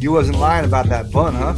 You wasn't lying about that bun, huh?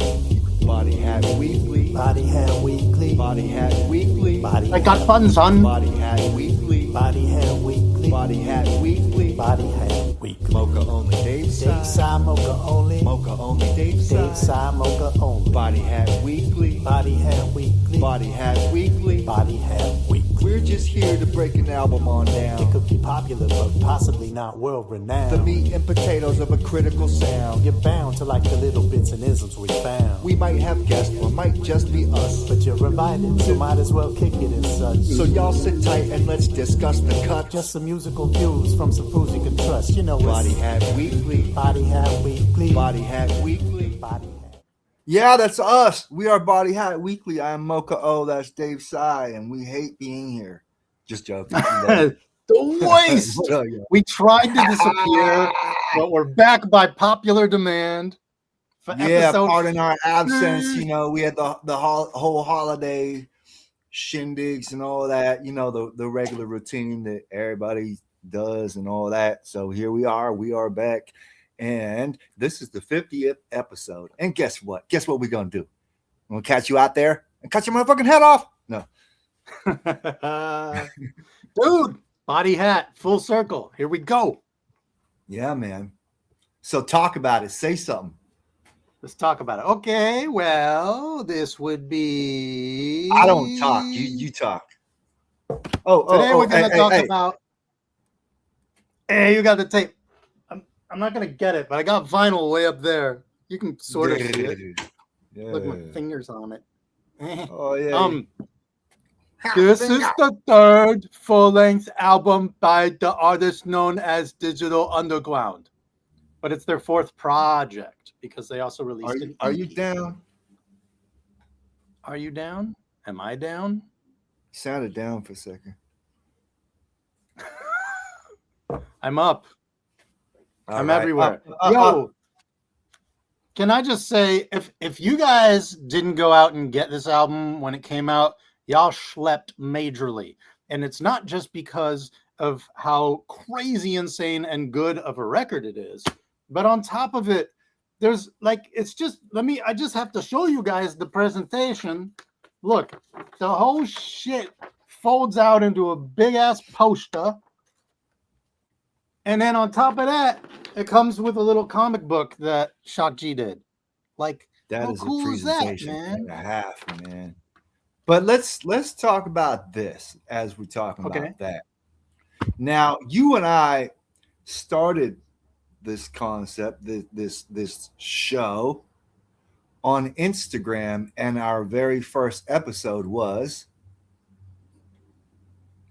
Body Hat Weekly. Body Hat Weekly. Body Hat Weekly. Body I got fun, son. Body Hat Weekly. Body Hat Weekly. Body Hat Weekly. Body Hat Weekly. Mocha only Dave Dave side. side, Mocha only. Mocha only Dave side. Dave side, Mocha only. Body Hat Weekly. Body Hat Weekly. Body Hat Weekly. Body Hat Weekly. We're just here to break an album on It down. could be popular, but possibly not world renowned. The meat and potatoes of a critical sound. You're bound to like the little bits and isms we found. We might have guests or might just be us. But you're invited, so might as well kick it as such. So y'all sit tight and let's discuss the cuts. Just some musical views from some fools you can trust. You know, Body it's Hat Weekly. Body Hat Weekly. Body Hat Weekly. Body Hat. Yeah, that's us. We are Body Hat Weekly. I'm Moka O. That's Dave Sy, and we hate being here. Just joking. The waste. What up, y'all? We tried to disappear, but we're back by popular demand. For Yeah, episode pardon our absence. You know, we had the whole holiday shindigs and all that. You know, the regular routine that everybody does and all that. So here we are. We are back, and this is the 50th episode. And guess what? Guess what we're gonna do? I'm gonna catch you out there and cut your motherfucking head off. No. Dude, Body Hat, full circle. Here we go. Yeah, man. So talk about it. Say something. Let's talk about it. Okay, well, this would be. I don't talk. You talk. Today we're going to hey, talk hey. about. Hey, you got the tape. I'm not going to get it, but I got vinyl way up there. You can sort of see it. Yeah. Look, my fingers on it. Oh yeah. This is the third full-length album by the artist known as Digital Underground, but it's their fourth project because they also released it. Are you down? Are you down? Am I down? You sounded down for a second. I'm up. All I'm right. everywhere. Yo, can I just say, if you guys didn't go out and get this album when it came out, y'all schlepped majorly. And it's not just because of how crazy, insane, and good of a record it is, but on top of it, there's like, it's just, I just have to show you guys the presentation. Look, the whole shit folds out into a big ass poster. And then on top of that, it comes with a little comic book that Shock G did. Like, That how is cool a is that, presentation man? and a half, man. But let's talk about this as we're talking Okay. about that. Now, you and I started this concept, this show on Instagram, and our very first episode was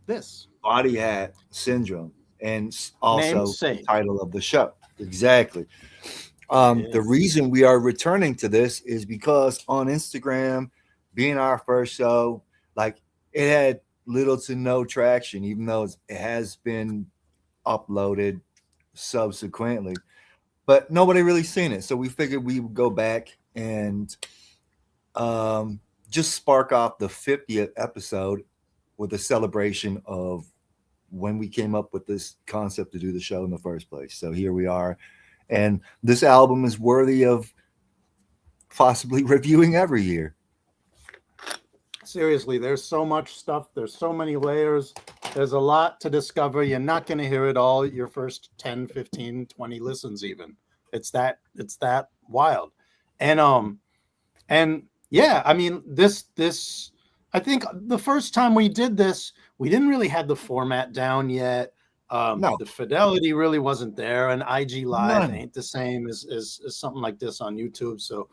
This. Body Hat Syndrome, and also the Namesake. title of the show. Exactly. The Yes. reason we are returning to this is because on Instagram, being our first show, like it had little to no traction, even though it has been uploaded subsequently, but nobody really seen it. So we figured we would go back and just spark off the 50th episode with a celebration of when we came up with this concept to do the show in the first place. So here we are. And this album is worthy of possibly reviewing every year. Seriously, there's so much stuff. There's so many layers. There's a lot to discover. You're not going to hear it all your first 10, 15, 20 listens even. It's that wild. And yeah, I mean, this I think the first time we did this, we didn't really have the format down yet. No. The fidelity really wasn't there, and IG Live None. ain't the same as something like this on YouTube. So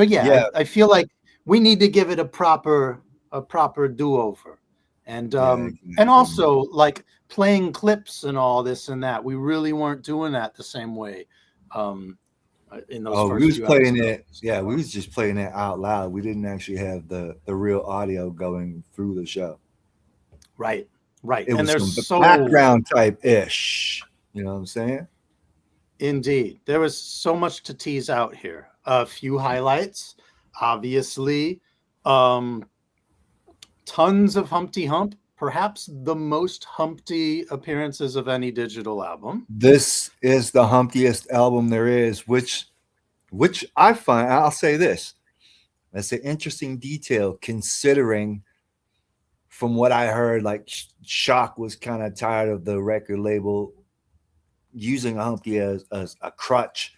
yeah, Yeah. I feel like we need to give it a proper do-over. And and also like playing clips and all this and that. We really weren't doing that the same way. In those first we was few playing episodes. it. Yeah, we was just playing it out loud. We didn't actually have the real audio going through the show. Right. It And was there's some background type ish. You know what I'm saying? Indeed. There was so much to tease out here. A few highlights, obviously. Tons of Humpty Hump, perhaps the most Humpty appearances of any digital album. This is the humpiest album there is, which which I find, I'll say this, that's an interesting detail considering from what I heard, like Shock was kind of tired of the record label using Humpty as a crutch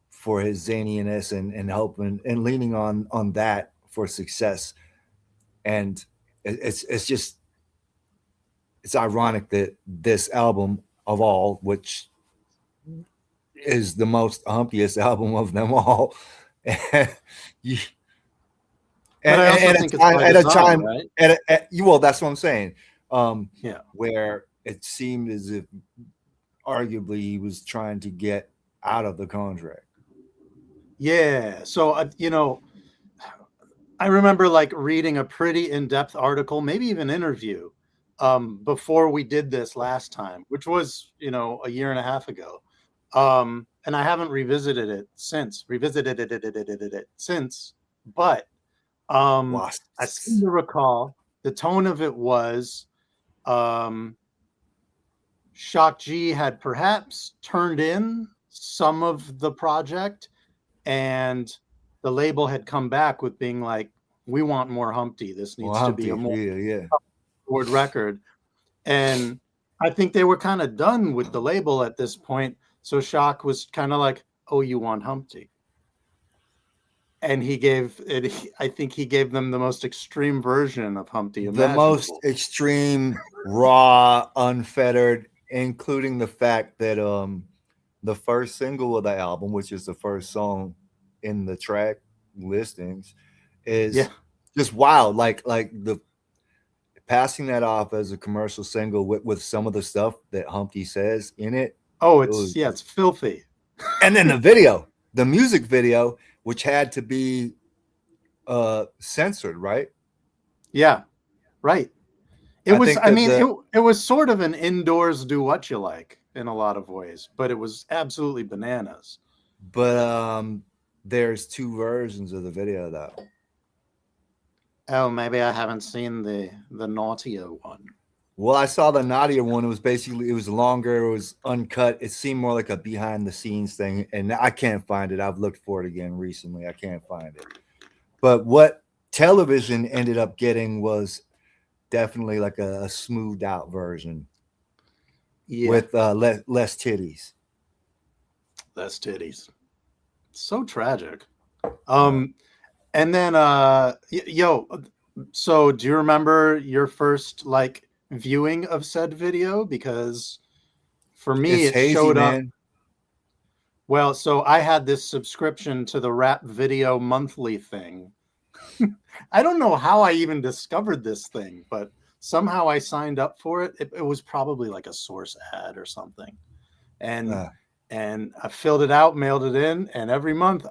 for his zaniness and helping and leaning on that for success. And it's just it's ironic that this album of all, which is the most humpiest album of them all, you, But I also and think it's by at a design, time right? well, that's what I'm saying. Yeah. Where it seemed as if arguably he was trying to get out of the contract. Yeah. So, I remember like reading a pretty in-depth article, maybe even interview, before we did this last time, which was, a year and a half ago. And I haven't revisited it since, but Lost. I seem to recall the tone of it was Shock G had perhaps turned in some of the project, and the label had come back with being like, we want more Humpty. This Well, needs to be a Humpty, more yeah. forward record. And I think they were kind of done with the label at this point. So Shock was kind of like, oh, you want Humpty? And he gave it, I think he gave them the most extreme version of Humpty The most imaginable. extreme, raw, unfettered, including the fact that the first single of the album, which is the first song in the track listings, is Yeah. just wild. Like the passing that off as a commercial single with some of the stuff that Humpty says in it. Oh, It was, it's filthy. and then the video, the music video, which had to be censored, right? Yeah, right. It I was, think I that mean, it was sort of an indoors do what you like in a lot of ways, but it was absolutely bananas. but there's two versions of the video though. Oh, maybe I haven't seen the naughtier one. Well, I saw the naughtier one. It was longer, it was uncut. It seemed more like a behind the scenes thing, and I can't find it. I've looked for it again recently. I can't find it. But what television ended up getting was definitely like a smoothed out version Yeah, with less titties. less titties. So tragic. Yeah. And then yo, so do you remember your first like viewing of said video? Because for me It's it hazy, showed up. man. Well, so I had this subscription to the Rap Video Monthly thing. I don't know how I even discovered this thing, but somehow I signed up for it. It was probably like a source ad or something. And Uh, and I filled it out, mailed it in, and every month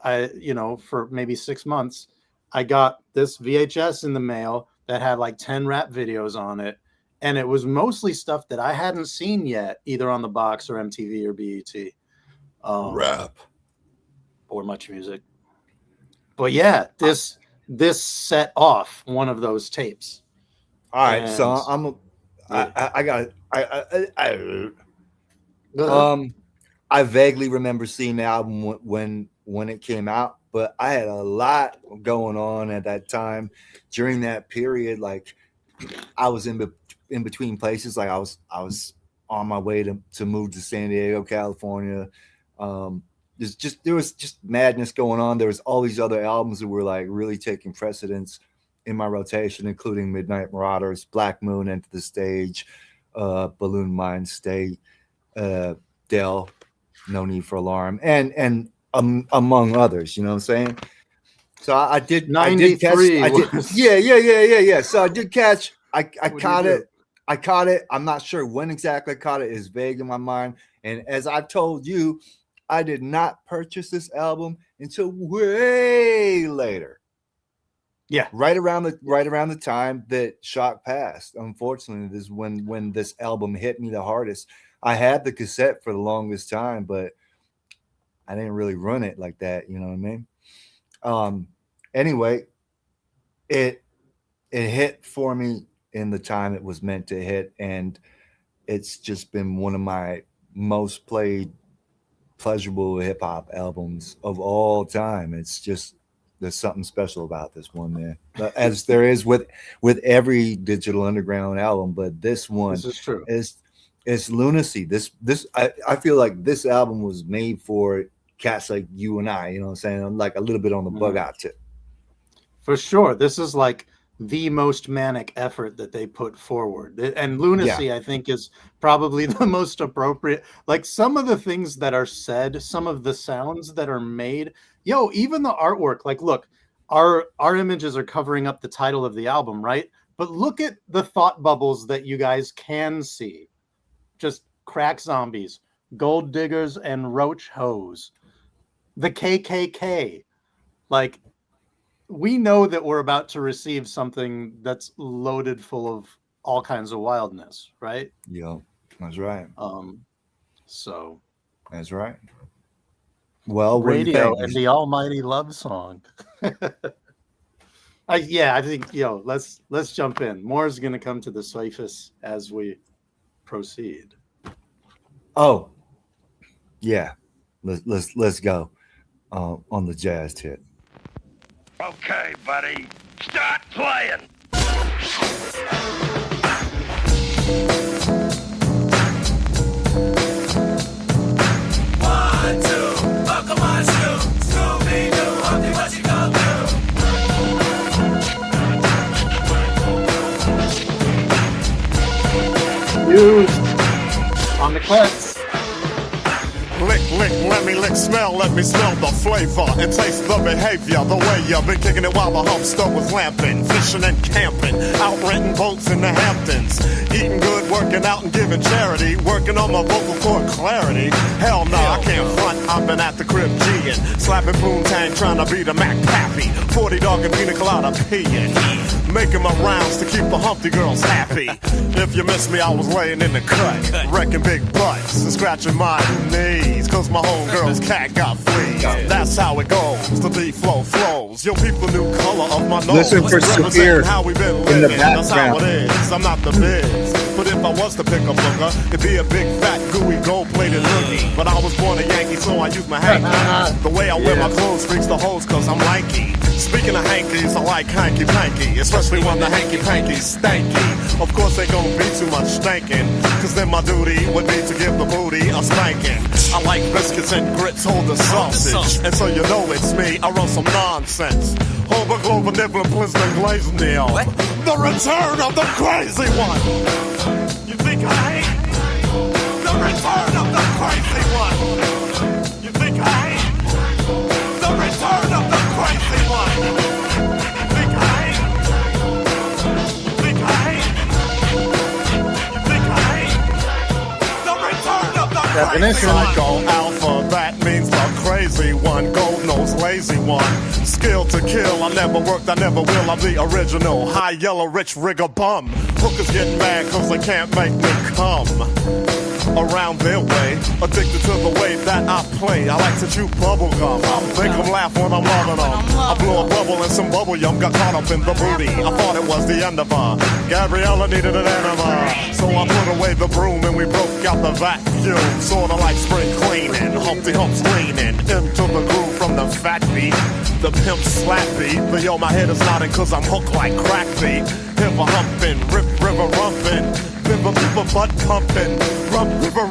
for maybe 6 months, I got this VHS in the mail that had like 10 rap videos on it. And it was mostly stuff that I hadn't seen yet, either on the box or MTV or BET. Rap. Or Much Music. But yeah, this set off one of those tapes. All right, so And I got I vaguely remember seeing the album when it came out, but I had a lot going on at that time. During that period, like I was in between places. Like I was on my way to move to San Diego, California. There was just madness going on. There was all these other albums that were like really taking precedence in my rotation, including Midnight Marauders, Black Moon, Enter the Stage, Balloon Mind State, Dell, No Need for Alarm, and among others. You know what I'm saying? So I did catch. 93 I did. was- Yeah. So I did catch. I What do caught you do? it. I caught it. I'm not sure when exactly I caught it. It's vague in my mind. And as I've told you, I did not purchase this album until way later. Yeah. Right around the time that Shock passed. Unfortunately, this is when this album hit me the hardest. I had the cassette for the longest time, but I didn't really run it like that. You know what I mean? Anyway, it hit for me in the time it was meant to hit, and it's just been one of my most played pleasurable hip hop albums of all time. It's just there's something special about this one, man. As there is with every Digital Underground album, but this one This is true. is it's lunacy. I feel like this album was made for cats like you and I. You know what I'm saying? I'm like a little bit on the bug out tip. For sure. This is like the most manic effort that they put forward. And lunacy, I think, is probably the most appropriate. Like some of the things that are said, some of the sounds that are made, even the artwork. Like, look, our images are covering up the title of the album, right? But look at the thought bubbles that you guys can see. Just crack zombies, gold diggers, and roach hoes. The KKK. Like, we know that we're about to receive something that's loaded full of all kinds of wildness, right? Yeah, that's right. So that's right. Well, radio and the almighty love song. I think let's jump in. More is going to come to the surface as we proceed. Oh, yeah. Let's go on the jazz tip. Okay, buddy, start playing. 1, 2, buckle my shoe. Scooby-Doo, Humpty, what you gonna do? Used on the cuts. Lick, let me smell the flavor and taste the behavior. The way you've been kicking it while the humpster was lamping, fishing and camping, out renting boats in the Hamptons, eating good, working out and giving charity, working on my vocal cord clarity. Hell no, I can't front. I've been at the crib G'ing, slapping poontang, trying to be the Mac Pappy, 40 dog and pina colada peeing, making my rounds to keep the Humpty girls happy. If you miss me, I was laying in the cut, wrecking big butts and scratching my knees, cause my homegirl's cat got fleas. That's how it goes, the beat flows. Yo, people new color of my nose. Listen for Saphir how we been in the living. That's how background. it is. I'm not the biz. But if I was to pick a booker, it'd be a big fat gooey gold-plated loogie. But I was born a Yankee, so I use my hanky. The way I wear my clothes speaks to hoes cause I'm lanky. Speaking of hankies, I like hanky-panky, especially when the hanky-panky's stanky. Of course, ain't gonna be too much stankin', cause then my duty would be to give the booty a spanking. I like biscuits and grits, hold the sausage, and so you know it's me, I run some nonsense. Hober, Glover, Nibbler, Blizzard, Glazing Neon. The return of the crazy one. You think I ain't? The return of the crazy one. You think I ain't? The return of the crazy one. You think I ain't? You think I ain't? You think I ain't? The return of the crazy one. Psycho Alpha, that means the crazy one. Gold nose, lazy one. Skill to kill, I never worked, I never will. I'm the original, high yellow, rich rigger bum. Hookers getting mad cause they can't make me come around their way. Addicted to the way that I play. I like to chew bubble gum. I make them laugh when I'm loving them. I blew a bubble and some bubble yum got caught up in the booty. I thought it was the end of her. Gabriella needed an enema, so I put away the broom and we broke out the vacuum. Sorta like spring cleaning. Humpty Hump's leaning into the groove from the fat beat. The pimp slap beat. But yo, my head is nodding cause I'm hooked like crack beat. River humping, rip river rumping. River butt pumping, river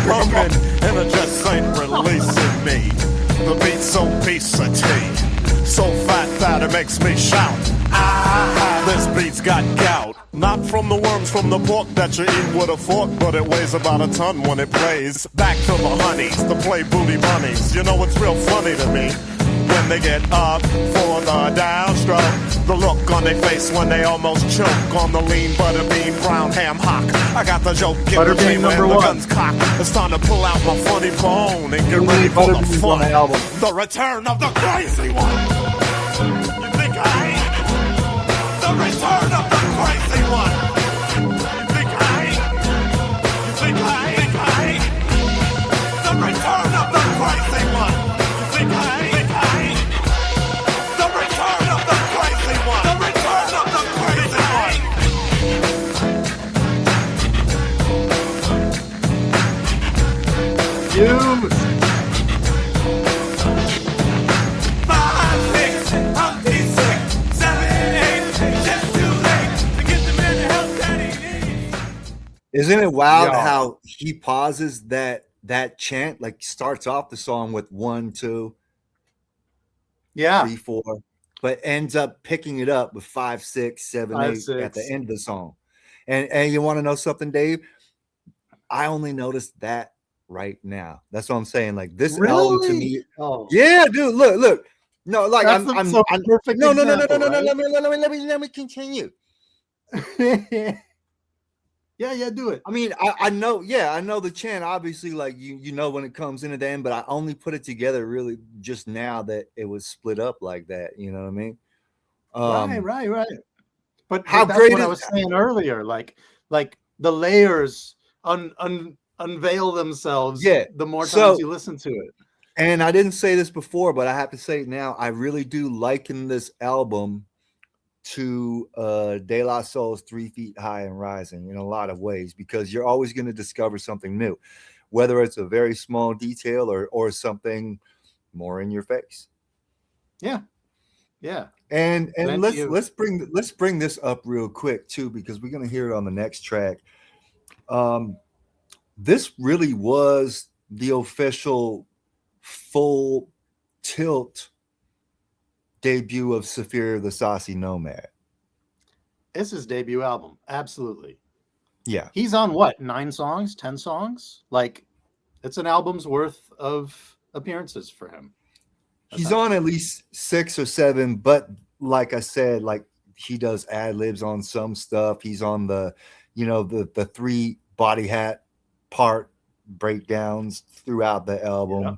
pumping, and it just ain't releasing me. The beat's so piece of tea, so fat that it makes me shout. Ah, this beat's got gout. Not from the worms from the pork that you eat with a fork, but it weighs about a ton when it plays. Back to the honeys, the play booty bunnies. You know it's real funny to me when they get up for the downstroke. The look on their face when they almost choke on the lean butter bean brown ham hock. I got the joke in Butter between bean when number the one. gun's cocked. It's time to pull out my funny bone and get ready for the fun. The return of the crazy one. You think I ain't? The return of the crazy one. You think I ain't? You think I ain't? The return of the crazy one. You think I ain't? The return of the crazy one. The return of the crazy one. Used. Isn't it wild Yo. how he pauses that chant, like starts off the song with 1, 2, Yeah. 3, 4, but ends up picking it up with 5, 6, 7, 5, 8 at the 6. end of the song. And you want to know something, Dave? I only noticed that right now. That's what I'm saying. Like this album to Really? me, Oh, yeah, dude. Look. No, like that's so I'm perfect no. example, Let me continue. right? Yeah, do it. I mean, I know, yeah, I know the chant. Obviously, like you know when it comes in at the end, but I only put it together really just now that it was split up like that. You know what I mean? Right. But How that's great what I is was saying earlier. Like the layers unveil themselves yeah? the more times So, you listen to it. and I didn't say this before, but I have to say it now. I really do liken this album to De La Soul's 3 Feet High and Rising in a lot of ways, because you're always going to discover something new, whether it's a very small detail or something more in your face. Yeah. And Plenty of let's bring this up real quick too, because we're going to hear it on the next track. This really was the official full tilt debut of Saphir the Saucy Nomad. it's his debut album. Absolutely. Yeah. He's on what, 9 songs, 10 songs? Like it's an album's worth of appearances for him. He's on at least 6 or 7, but like I said, like he does ad libs on some stuff. He's on the 3 body hat part breakdowns throughout the album. Yeah.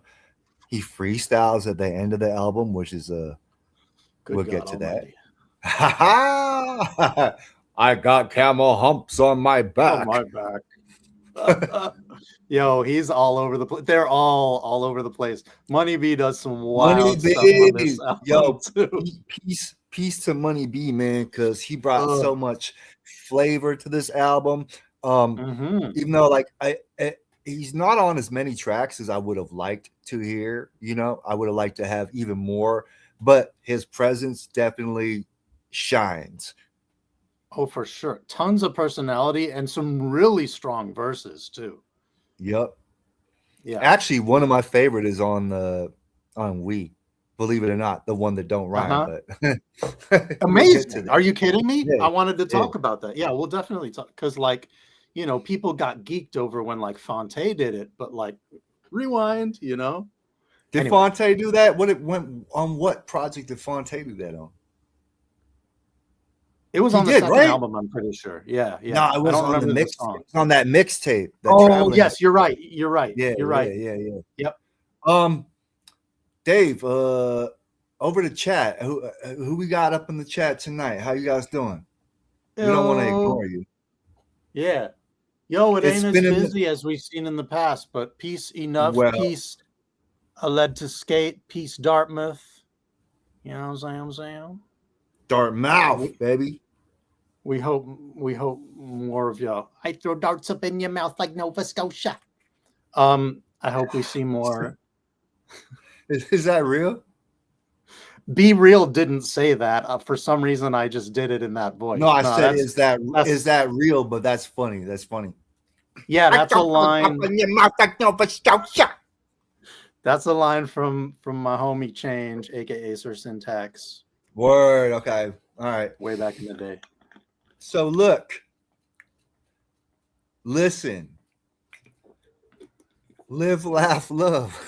He freestyles at the end of the album, which is Good we'll God get to almighty. that. I got camel humps on my back. On my back. Yo, he's all over the place. They're all over the place. Money B does some wild stuff on this album Yo, too. peace to Money B, man, because he brought so much flavor to this album. Even though like he's not on as many tracks as I would have liked to hear. I would have liked to have even more, but his presence definitely shines. Oh, for sure. Tons of personality and some really strong verses too. Yep. Yeah. Actually, one of my favorite is on We. Believe it or not, the one that don't rhyme. But amazing. Are you kidding me? Yeah, I wanted to talk about that. Yeah, we'll definitely talk, because like, people got geeked over when like Fonte did it, but like rewind, Did Anyway. Fonte do that? On what project did Fonte do that on? It was He on the did, second right? album, I'm pretty sure. Yeah. No, it was I don't on the remember mix. song. It was on that mixtape. Oh, yes, you're right. You're right. Yeah, You're right. Yeah. Yep. Dave, over the chat. Who we got up in the chat tonight? How you guys doing? We don't want to ignore you. Yeah. Yo, it It's ain't as been busy as we've seen in the past, but peace enough. Well- Peace led to skate. Peace Dartmouth. You know what I'm saying? Dartmouth, baby. We hope more of y'all. I throw darts up in your mouth like Nova Scotia. I hope we see more. Is that real? Be Real didn't say that. For some reason, I just did it in that voice. No, I said is that real? But that's funny. That's funny. Yeah, that's a line. In your mouth like Nova Scotia. That's a line from my homie Change, aka Sir Syntax, Word. Okay. All right. way back in the day. So look, listen, live, laugh, love.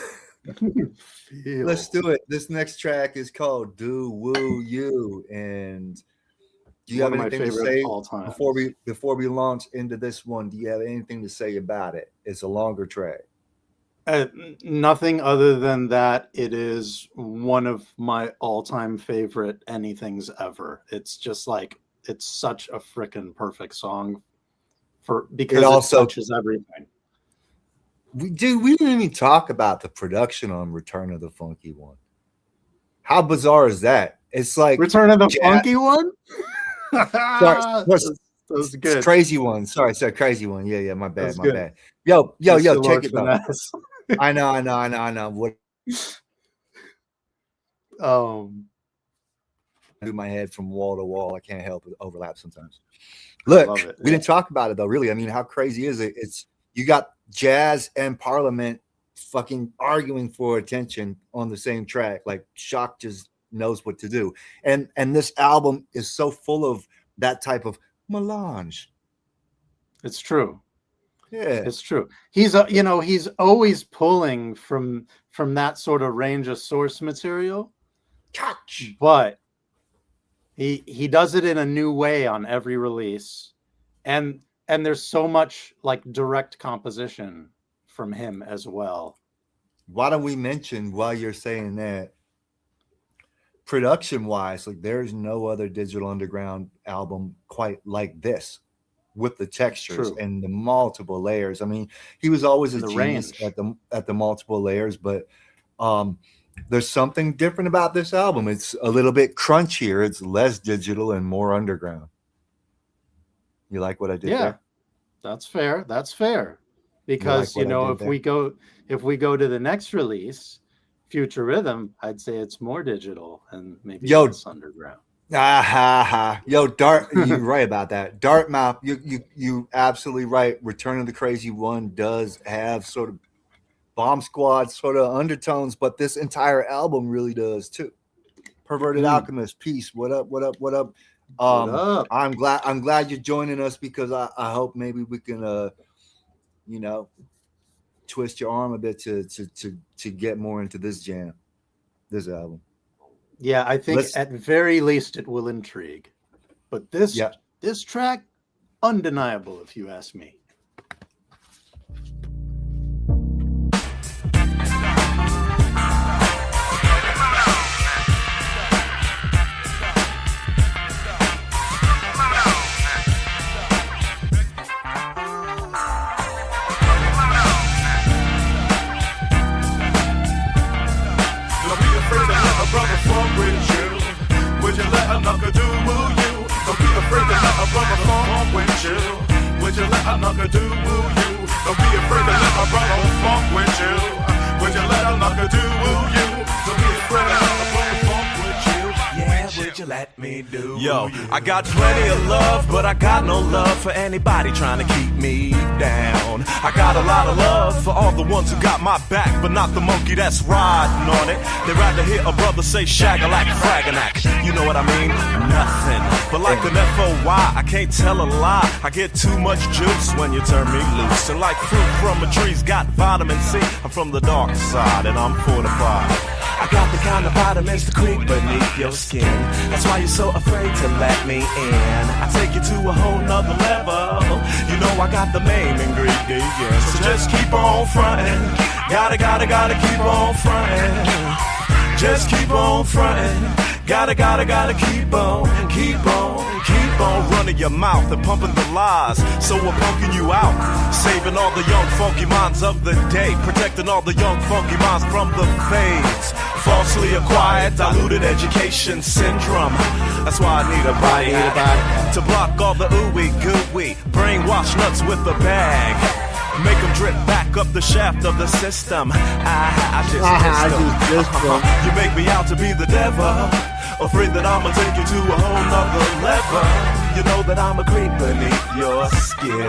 Let's do it. This next track is called "Do Woo You," and do you One have of my anything to favorite say of all time. before we launch into this one? Do you have anything to say about it? It's a longer track. Nothing other than that. It is one of my all-time favorite anythings ever. It's just like, it's such a freaking perfect song because it also touches everything. We didn't even talk about the production on Return of the Funky One. How bizarre is that? It's like Return of the Funky One? Sorry, that was good. Crazy One. Sorry, crazy one. Yeah, my bad, good. bad. Yo, check it out. Finesse. I know. What? do my head from wall to wall. I can't help it overlap sometimes. Love Look, it. we didn't talk about it though. Really, I mean, how crazy is it? It's you got jazz and Parliament fucking arguing for attention on the same track. Like Shock just knows what to do, and this album is so full of that type of melange. It's true. Yeah, It's true. He's he's always pulling from that sort of range of source material, but he does it in a new way on every release, and there's so much like direct composition from him as well. Why don't we mention while you're saying that, production wise, like there's no other Digital Underground album quite like this, with the textures True. and the multiple layers. I mean, he was always a The genius range. at the multiple layers, but there's something different about this album. It's a little bit crunchier. It's less digital and more underground. You like what I did there? That's fair. That's fair. Because what I did if there? we go to the next release, Future Rhythm, I'd say it's more digital and maybe Yo. less underground. Yo, Dart, you're right about that. Dartmouth, you absolutely right. Return of the Crazy One does have sort of Bomb Squad sort of undertones, but this entire album really does too. Perverted Alchemist, peace. What up? What up? I'm glad you're joining us because I hope maybe we can twist your arm a bit to get more into this album. Yeah, I think at very least it will intrigue. But this track, undeniable if you ask me. Would you let a knucker do you? Don't be afraid to let a brother funk with you. Would you let a knucker do you? Don't be afraid to let a brother funk with you. Would you let a knucker do you? Don't be afraid to let a brother funk with you. Yeah, would you let me do? Yo, I got plenty of love, but I got no love for anybody trying to keep me down. I got a lot of love for all the ones who got my back, but not the monkey that's riding on it. They'd rather hear a brother say shagalack, fraganack. You know what I mean? Nothing. But like an FOY, I can't tell a lie. I get too much juice when you turn me loose. And like fruit from a tree's got vitamin C, I'm from the dark side and I'm fortified. I got the kind of vitamins to creep beneath your skin. That's why you're so afraid to let me in. I take you to a whole nother level. You know I got the main ingredients. So just keep on frontin'. Gotta keep on frontin'. Just keep on frontin'. Gotta keep on running your mouth and pumping the lies. So we're punking you out, saving all the young funky minds of the day, protecting all the young funky minds from the fades. Falsely acquired, diluted education syndrome. That's why I need a body to block all the ooey gooey, brainwash nuts with the bag. Make them drip back up the shaft of the system. I just You make me out to be the devil, afraid that I'ma take you to a whole nother level. You know that I'm a creep beneath your skin.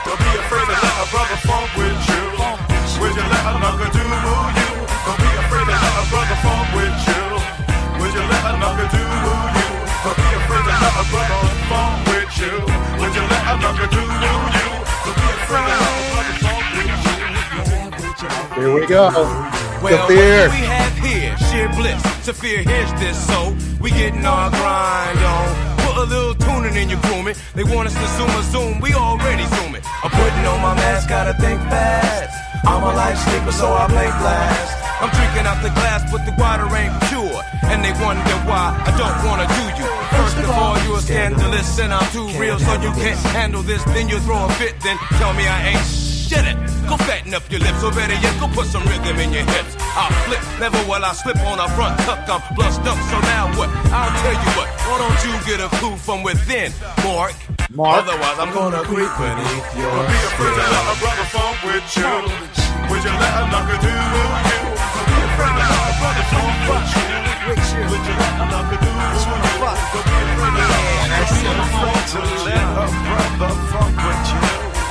Don't be afraid to let a brother funk with you. Would you let a knucker do you? Don't be afraid to let a brother funk with you. Would you let a knucker do you? Don't be afraid to let a brother funk with you. Would you let a knucker do you? Don't be afraid to let a brother funk with you. Here we go. Well, The what fear. do we have here? Sheer bliss. Saphir, here's this so we getting our grind on. Put a little tuning in your grooming. They want us to zoom, we already zooming. I'm putting on my mask, gotta think fast. I'm a light sleeper, so I blink blast. I'm drinking out the glass, but the water ain't pure. And they wonder why I don't wanna do you. First of all, you're scandalous and I'm too real, so you can't handle this. Then you throw a fit, then tell me I ain't shit it. Go fatten up your lips, or better yet, go put some rhythm in your hips. I'll flip, never will I slip on a front tuck. I'm blushed up, so now what? I'll tell you what. Why don't you get a clue from within, Mark? Otherwise, I'm gonna creep beneath your skin. Be afraid to let a brother funk with you. Would you let a knucker do you? Be afraid to let a brother funk with you. Would you let another dude just wanna fuck? Don't be afraid to let a brother funk with you.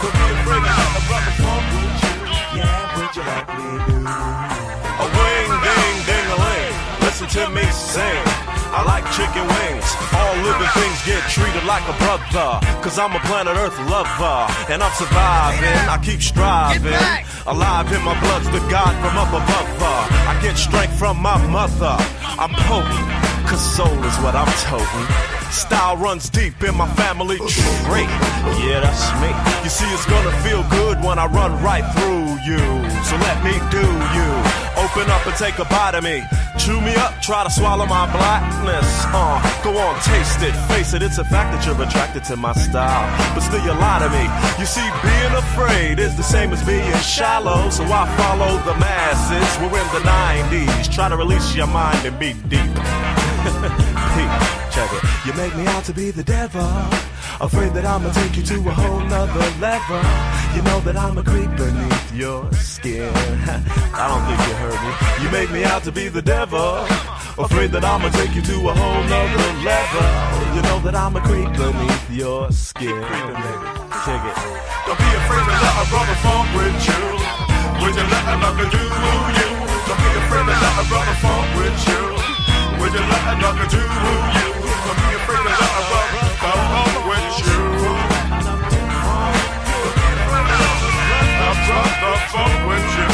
Don't be afraid to let a brother funk with you. Yeah, would you let me do? A wing, ding, ding-a-ling. Listen to me sing. I like chicken wings. All living things get treated like a brother. Cause I'm a planet Earth lover. And I'm surviving, I keep striving. Alive in my blood's the God from up above. I get strength from my mother. I'm potent, cause soul is what I'm toting. Style runs deep in my family trait. Yeah, that's me. You see, it's gonna feel good when I run right through you. So let me do you. Open up and take a bite of me. Chew me up, try to swallow my blackness. Go on, taste it, face it. It's a fact that you're attracted to my style, but still you lie to me. You see, being afraid is the same as being shallow. So I follow the masses. We're in the 90s. Try to release your mind and be deep. Peep, check it. You make me out to be the devil. Afraid that I'ma take you to a whole nother level. You know that I'm a creep beneath your skin. I don't think you heard me. You make me out to be the devil. Afraid that I'ma take you to a whole nother level. You know that I'm a creep beneath your skin. Check it. Don't be afraid to let a brother funk with you. Would you let another do you? Don't be afraid to let a brother funk with you. Would you let another do you? Don't be afraid to let a brother funk with you. A brother funk with you.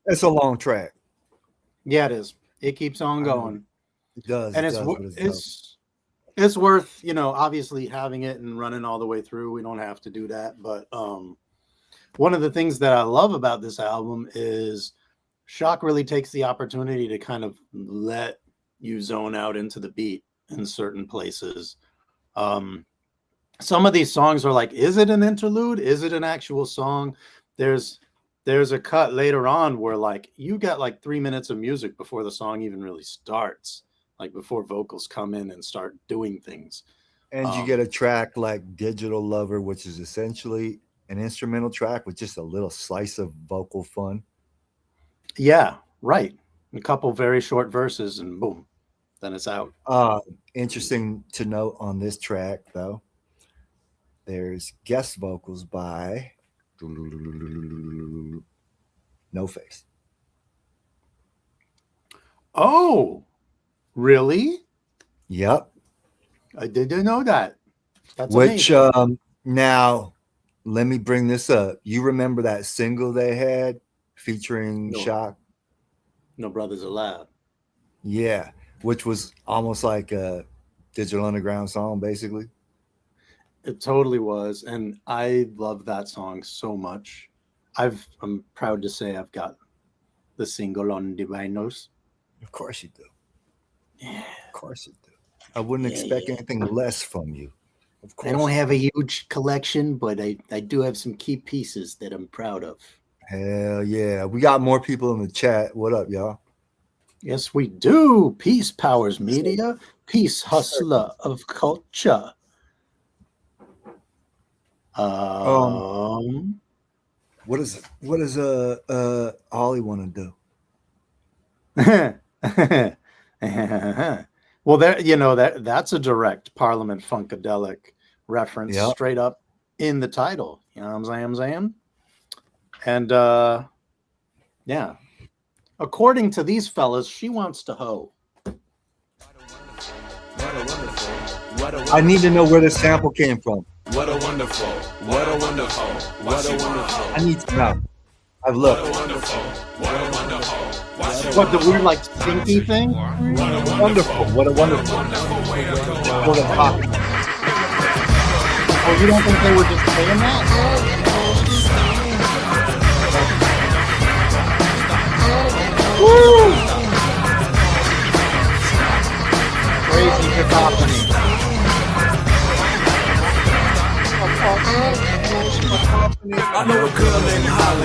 It's a long track. Yeah, it is. It keeps on going. It does. And it does, it's worth, obviously having it and running all the way through. We don't have to do that. But one of the things that I love about this album is Shock really takes the opportunity to kind of let you zone out into the beat in certain places. Some of these songs are like, is it an interlude? Is it an actual song? There's a cut later on where like you got like 3 minutes of music before the song even really starts, like before vocals come in and start doing things. And you get a track like Digital Lover, which is essentially an instrumental track with just a little slice of vocal fun. Yeah, right. A couple very short verses and boom, then it's out. Interesting to note on this track, though, there's guest vocals by No Face. Oh, really? Yep. I didn't know that. That's Which amazing. now let me bring this up. You remember that single they had featuring No. Shock? No Brothers Allowed. Yeah, which was almost like a Digital Underground song, basically. It totally was, and I love that song so much. I'm proud to say I've got the single on the vinyls. Of course you do. Yeah. Of course you do. I wouldn't expect anything less from you. Of course. I don't have a huge collection, but I do have some key pieces that I'm proud of. Hell yeah. We got more people in the chat. What up, y'all? Yes, we do. Peace powers media. Peace hustler of culture. What does Ollie want to do? Well, that's a direct Parliament Funkadelic reference, Yep. straight up in the title. You know what I'm saying? And yeah, according to these fellas, she wants to hoe. I need to know where the sample came from. What a wonderful, what a wonderful, what a wonderful. I need to know. I've looked. What a wonderful, what a wonderful. What, the weird like stinky thing? Wonderful. What a wonderful. What a pop. Oh, you don't think they were just saying that? Woo! Crazy cacophony. I know a girl in Holland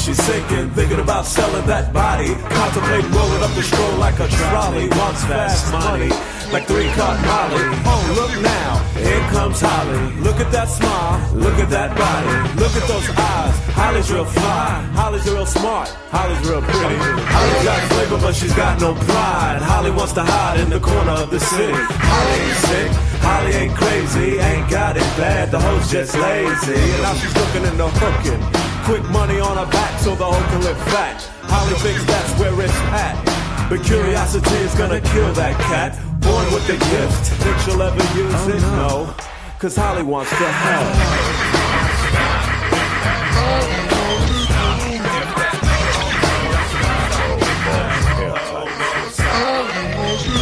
she's sinking, thinking about selling that body. Contemplating rolling up the stroll like a trolley. Wants fast money, like 3-card Molly. Oh, look now, here comes Holly. Look at that smile, look at that body. Look at those eyes, Holly's real fly. Holly's real smart, Holly's real pretty. Holly's got flavor, but she's got no pride. Holly wants to hide in the corner of the city. Holly ain't sick, Holly ain't crazy, ain't got it bad, the hoe's just lazy. And now she's looking into hooking. Quick money on her back so the hoe can live fat. Holly thinks that's where it's at. But curiosity is gonna kill that cat. Born with the gift, think she'll ever use it? No, cause Holly wants to have.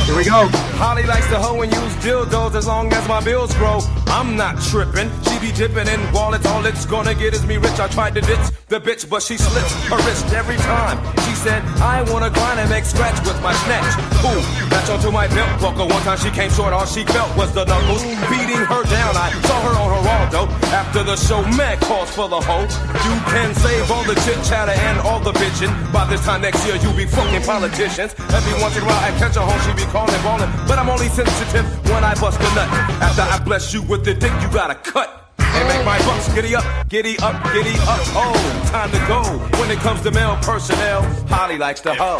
Here we go. Holly likes to hoe and use dildos as long as my bills grow. I'm not tripping. She be dipping in wallets. All it's gonna get is me rich. I tried to ditch the bitch, but she slips her wrist every time. She said, I wanna grind and make scratch with my snatch. Ooh, match onto my belt buckle. One time she came short, all she felt was the knuckles. Beating her down, I saw her on Geraldo. After the show, mad calls for the hoe. You can save all the chit chatter and all the bitching. By this time next year, you'll be fucking politicians. Every once in a while, I catch a hoe, she be calling ballin'. But I'm only sensitive when I bust a nut. After I bless you with the dick, you gotta cut. And make my bucks giddy up, giddy up, giddy up. Oh, time to go. When it comes to male personnel, Holly likes to hoe.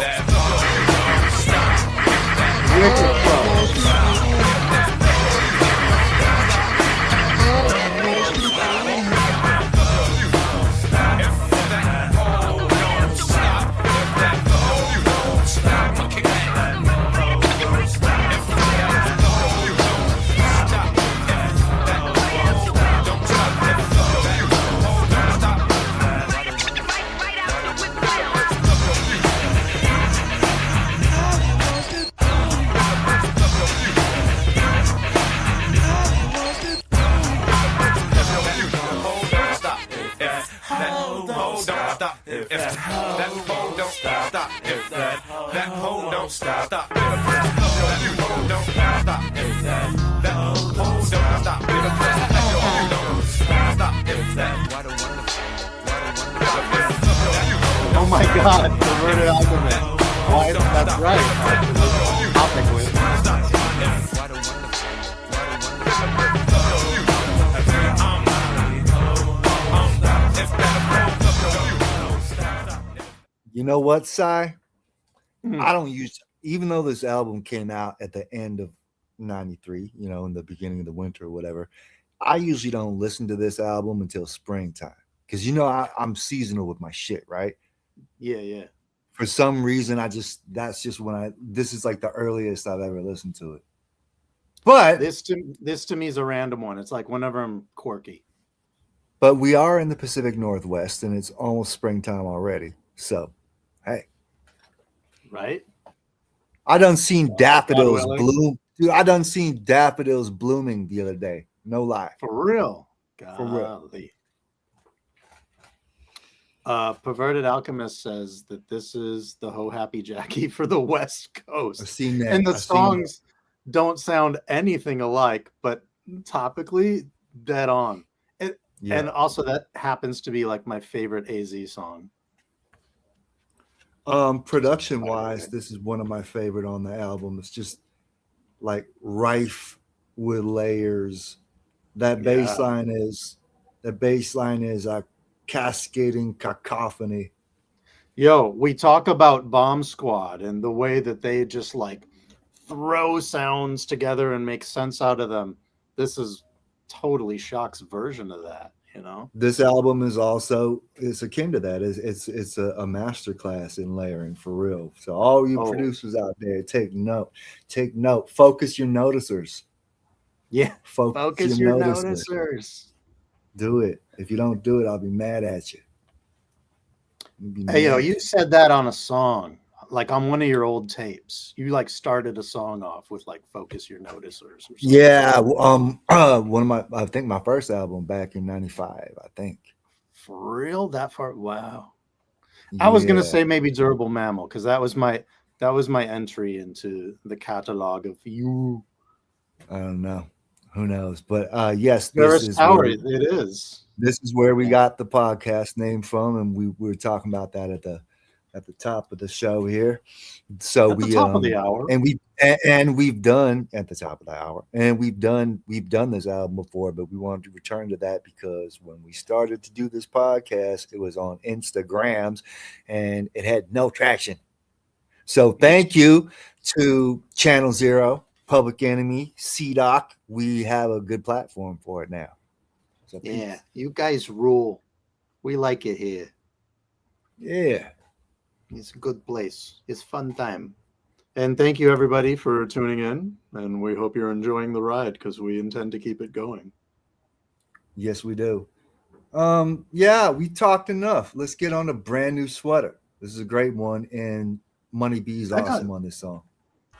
Oh my God, perverted alchemist. Why? That's right. Topically. You know what, Cy? I don't use, even though this album came out at the end of 93, you know, in the beginning of the winter or whatever, I usually don't listen to this album until springtime. Because, you know, I'm seasonal with my shit, right? Yeah, yeah. For some reason, that's just when this is like the earliest I've ever listened to it. But This to me is a random one. It's like whenever I'm quirky. But we are in the Pacific Northwest, and it's almost springtime already. So, hey. Right? I done seen daffodils willing. bloom. Dude, I done seen daffodils blooming the other day. No lie. For real. For real. Golly. Perverted Alchemist says that this is the Ho Happy Jackie for the West I've Coast. seen that. And the I've seen songs don't sound anything alike, but topically dead on. that. Yeah. And also that happens to be like my favorite AZ song. Production wise, this is one of my favorite on the album. It's just like rife with layers. That bass line is a cascading cacophony. Yo, we talk about Bomb Squad and the way that they just like throw sounds together and make sense out of them. This is totally Shock's version of that, you know? This album is also akin to that. It's a masterclass in layering for real. So all you producers out there, take note. Focus your noticers. Yeah. Focus your noticers. noticers. Do it. If you don't do it, I'll be mad at you. Hey, yo, you said that on a song, like on one of your old tapes. You like started a song off with like "Focus Your Noticers" or something. Yeah, one of I think my first album back in '95. I think. For real, that far? Wow. I was gonna Yeah. say maybe Durable Mammal because that was my entry into the catalog of you. I don't know. Who knows? But yes, Ferris Tower, it is. This is where we got the podcast name from, and we were talking about that at the top of the show here. So at the top of the hour, and we've done at the top of the hour, and we've done this album before, but we wanted to return to that because when we started to do this podcast, it was on Instagrams, and it had no traction. So thank you to Channel Zero, Public Enemy, CDOC. We have a good platform for it now. So yeah, you guys rule. We like it here. Yeah. It's a good place. It's fun time. And thank you, everybody, for tuning in. And we hope you're enjoying the ride because we intend to keep it going. Yes, we do. Yeah, we talked enough. Let's get on a brand new sweater. This is a great one. And Money B's awesome on this song.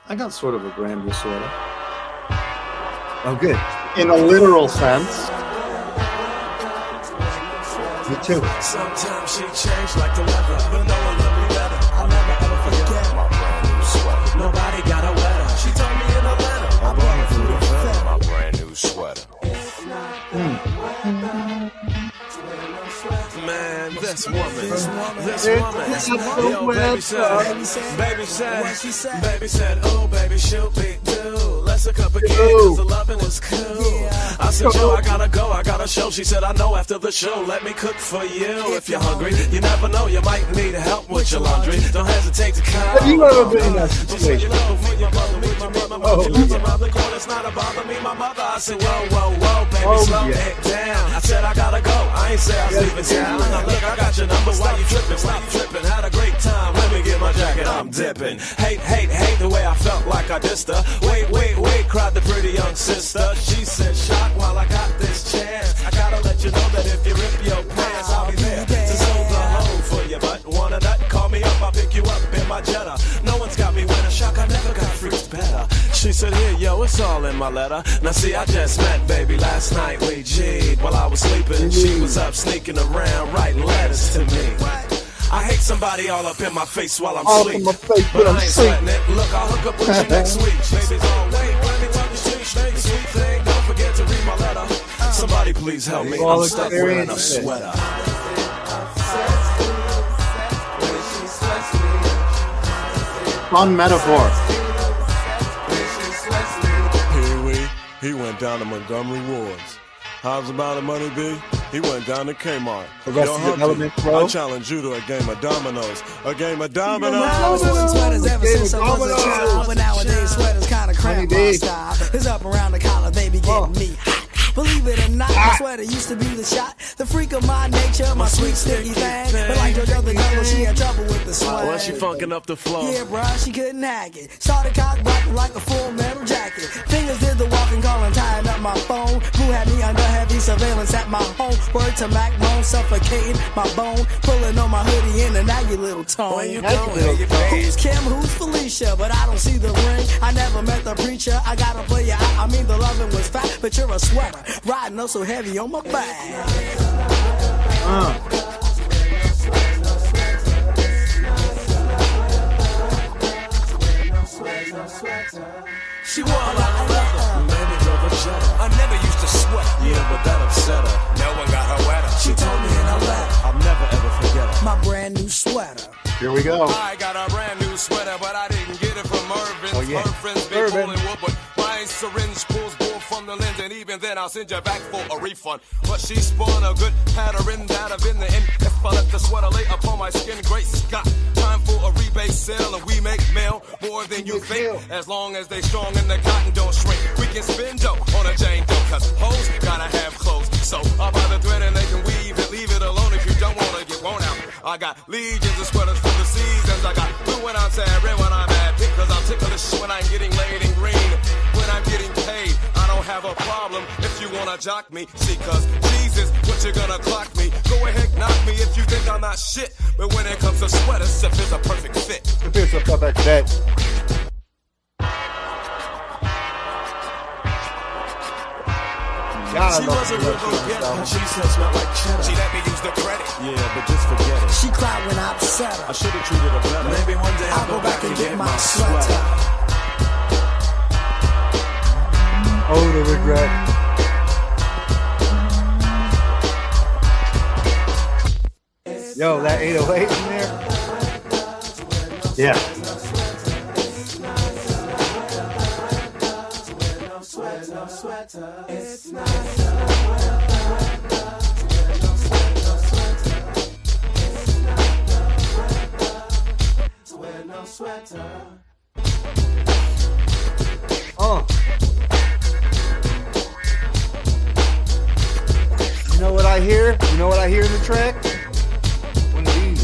I got sort of a brand new sweater. Oh, good. In a literal sense. Me too. Sometimes she changed like the weather, but no one loved me better. I'll never ever forget my brand new sweater. Nobody got a letter. She told me in a letter. I'm going through the feather. My brand new sweater. Man, this woman, yo, baby said, oh, baby, shoot me too. Let's hook up again, cause the loving was cool. I said, yo, I gotta go, I got a show. She said, I know after the show, let me cook for you. If you're hungry, you never know, you might need help with your laundry. Don't hesitate to call. Have you ever been in that situation? It's not a bother me, my mother. I said, whoa, baby, slow it down. I said, I gotta go, I ain't say I was leaving town. Look, I got your number, why you tripping? Had a great time, let me get my jacket, I'm dipping. Hate the way I felt like I dissed her. Wait, cried the pretty young sister. She said, shock while I got this chance. I gotta let you know that if you rip your pants, I'll be there to sew the hole for you. But wanna nut, call me up, I'll pick you up in my Jetta. No one's got me with a shock, I never got freaks better. She said, here, yo, it's all in my letter. Now see, I just met baby last night, we G'd while I was sleeping. She was up sneaking around, writing letters to me. I hate somebody all up in my face while I'm asleep. But I ain't sweating it. Look, I'll hook up with you next week. Baby's all, wait, let me tell you sweet thing. Don't forget to read my letter. Somebody please help me. I'm stuck wearing a sweater. Fun metaphor. He went down to Montgomery Wards. How's about it, Money B? He went down to Kmart. Arrested Development, bro. I challenge you to a game of dominoes. A game of dominoes. I was wearing sweaters ever since I was a child, but nowadays sweaters kind of cramp my style. It's up around the collar, they be getting me hot. Believe it or not, my sweater used to be the shot. The freak of my nature, my sweet sticky thing. But like your other girl, she had trouble with the sweat. Well, she funkin' up the flow. Yeah, bruh, she couldn't hack it. Started cock blocking like a full metal jacket. Fingers did the walking, calling, tying up my phone. Who had me under heavy surveillance at my home? Word to Mac Bone, suffocating my bone. Pulling on my hoodie in and out your little tone. Where you going? Who's Kim, who's Felicia? But I don't see the ring. I never met the preacher. I gotta play you out. I mean, the loving was fat, but you're a sweater. Riding up so heavy on my back. She wore a lot of leather. Maybe drove a Jetta. I never used to sweat. Yeah, but that upset her. No one got her wetter. She told me in a letter. I'll never ever forget her. My brand new sweater. Here we go. I got a brand new sweater, but I didn't get it from Irvin. Oh, yeah. Her friends been pulling wood, but my syringe pulls bull from the lens, and even then I'll send you back for a refund. But she spun a good pattern that I've in the end. If I let the sweater lay upon my skin, great Scott. Time for a rebate sale, and we make mail more than you think. As long as they strong and the cotton don't shrink, we can spin dough on a Jane Doe, cause hoes gotta have clothes. So I'll buy the thread and they can weave it, leave it alone if you don't wanna get worn out. I got legions of sweaters for the seasons. I got blue when I'm sad, red when I'm mad, pink cause I'm ticklish when I'm getting laid, and green when I'm getting paid. I don't have a problem if you wanna jock me. See, cause Jesus, what you gonna clock me? Go ahead, knock me if you think I'm not shit. But when it comes to sweaters, Sip is a perfect fit. It's a perfect fit. She was a real go-getter. She said smelled like cheddar. She let me use the credit. Yeah, but just forget it. She cried when I upset her. I should have treated her better. Maybe one day I'll go back and get my sweater. Oh, the regret. Yo, that 808 in there. Yeah. Oh. You know what I hear? You know what I hear in the track? One of these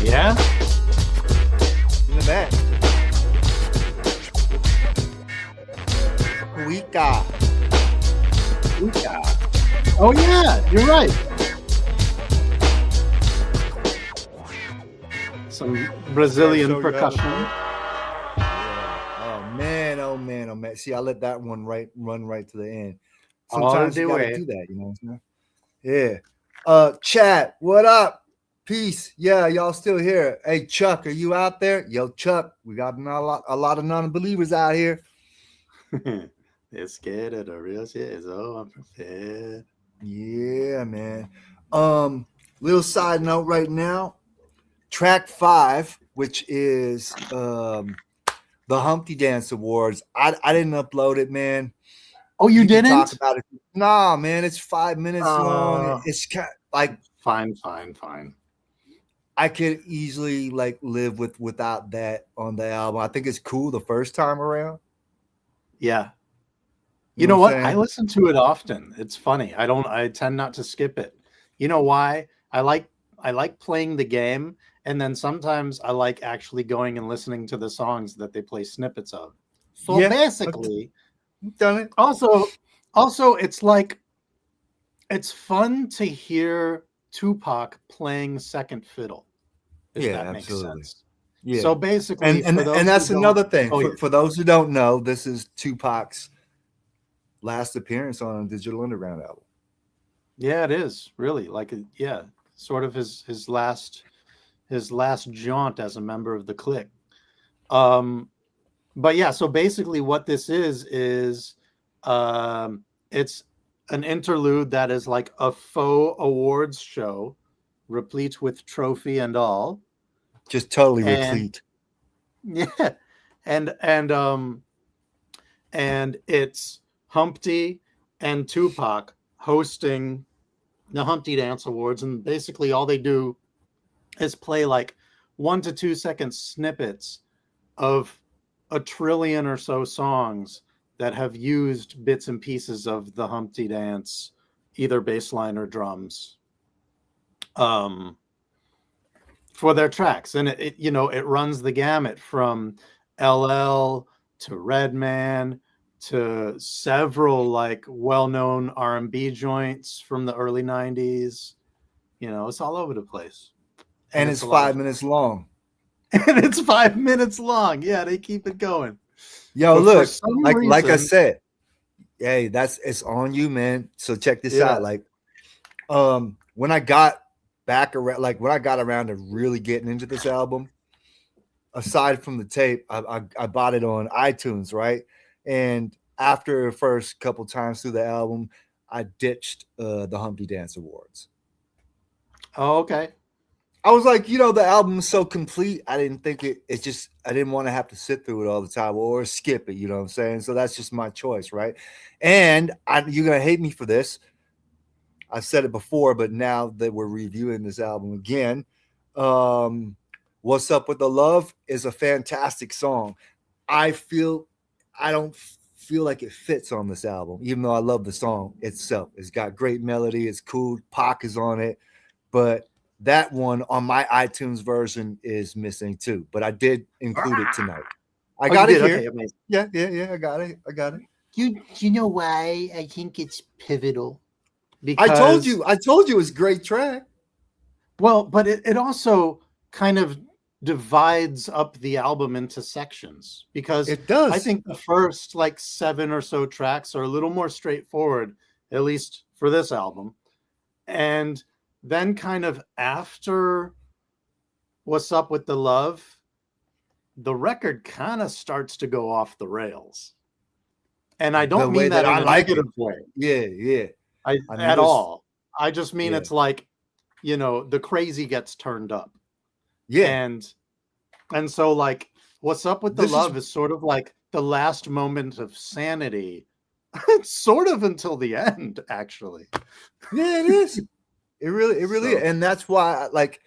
Yeah. in the back. Wika. Oh yeah, you're right. Some Brazilian Show you how to percussion. Oh man, oh man, oh man. See, I let that one run right to the end. All Sometimes the you gotta way. do that, you know what I'm saying? Yeah. Chat, what up? Peace. Yeah, y'all still here. Hey, Chuck, are you out there? Yo, Chuck, we got a lot of non-believers out here. They're scared of the real shit, so I'm prepared. Yeah, man. Little side note right now. Track 5, which is the Humpty Dance Awards. I didn't upload it, man. Oh, you can didn't? talk about it. Nah, man, it's 5 minutes long. It's kind of like fine. I could easily like live without that on the album. I think it's cool the first time around. Yeah. You know what? I listen to it often. It's funny. I tend not to skip it. You know why? I like playing the game, and then sometimes I like actually going and listening to the songs that they play snippets of. So Yeah, basically, I've done it. Also, it's like it's fun to hear Tupac playing second fiddle. If Yeah, that makes absolutely. sense. Yeah. So basically, And that's another thing. Oh, yeah. For those who don't know, this is Tupac's last appearance on a Digital Underground album. Yeah, it is really like sort of his last jaunt as a member of the clique. But yeah, so basically what this is it's an interlude that is like a faux awards show, replete with trophy and all. Just totally replete. Yeah. And it's Humpty and Tupac hosting the Humpty Dance Awards, and basically all they do is play like 1 to 2 second snippets of a trillion or so songs that have used bits and pieces of the Humpty Dance, either bass line or drums, for their tracks. And it runs the gamut from LL to Redman to several like well-known R&B joints from the early 90s. It's all over the place. And it's 5 minutes long. And it's 5 minutes long. Yeah, they keep it going. Yo, But look, for some like I reason- said, hey, it's on you, man. So check this out. Like, when I got around to really getting into this album, aside from the tape, I bought it on iTunes, right? And after the first couple times through the album, I ditched the Humpty Dance Awards. Oh, okay. I was like, the album is so complete. I didn't think I didn't want to have to sit through it all the time or skip it. You know what I'm saying? So that's just my choice, right? And you're going to hate me for this. I've said it before, but now that we're reviewing this album again, What's Up With the Love is a fantastic song. I don't feel like it fits on this album, even though I love the song itself. It's got great melody. It's cool. Pac is on it, but that one on my iTunes version is missing too, but I did include it tonight. I got it here. Okay, Yeah. I got it. You know why I think it's pivotal? I told you it's a great track. Well, but it also kind of divides up the album into sections, because It does. I think the first like 7 or so tracks are a little more straightforward, at least for this album. And then kind of after What's Up With the Love, the record kind of starts to go off the rails. And I the don't way mean that in I a like it. negative way. Yeah. I mean, At all. I just mean Yeah. it's like, you know, the crazy gets turned up. Yeah. And so like What's Up with the This is- Love is sort of like the last moment of sanity. Sort of until the end, actually. Yeah, it is. It really So- is. And that's why, like,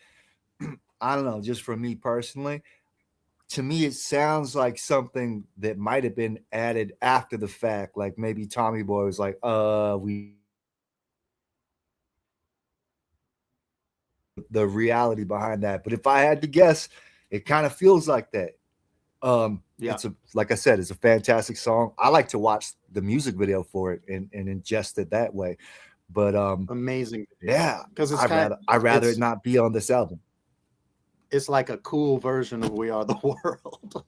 I don't know, just for me personally, to me, it sounds like something that might have been added after the fact. Like maybe Tommy Boy was like, the reality behind that. But if I had to guess, it kind of feels like that. It's like I said, it's a fantastic song. I like to watch the music video for it and ingest it that way. But amazing. Yeah, because I'd rather it not be on this album. It's like a cool version of We Are the World.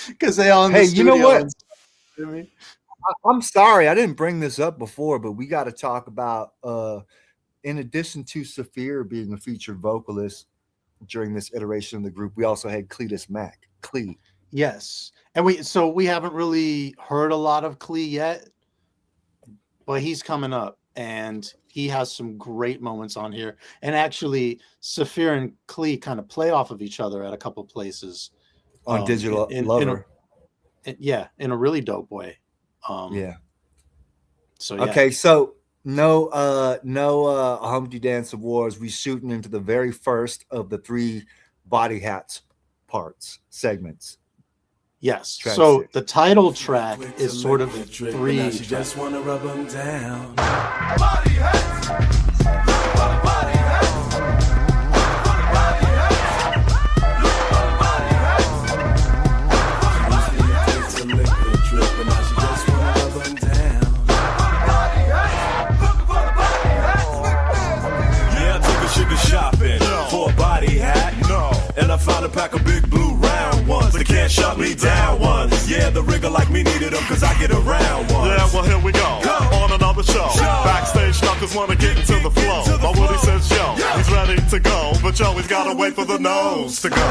Because they all in the you know studio what? I'm sorry I didn't bring this up before, but we got to talk about in addition to Saphir being a featured vocalist during this iteration of the group, we also had Cletus Mack. Clee. Yes. And we haven't really heard a lot of Clee yet, but he's coming up and he has some great moments on here. And actually, Saphir and Clee kind of play off of each other at a couple places. On Digital Lover. In a really dope way. Yeah. So yeah. Okay, so no Humpty Dance Awards. We shooting into the very first of the 3 Body Hats segments. Yes. Track so 6. the title track is sort of the 3. Now she just wanna rub them down. Body hats. Body hats. It's a liquid drip, but now she just wanna rub them down. Yeah, I took a sugar shopping for a body hat. And I found a pack of big blue round ones. They can't shut me down ones. Yeah, the rigger like me needed them cause I get around ones. Yeah, well, here we go. On another show. Backstage stalkers wanna get into the flow. My Woody says, yo, he's ready to go. But yo, he's gotta wait for the nose to go.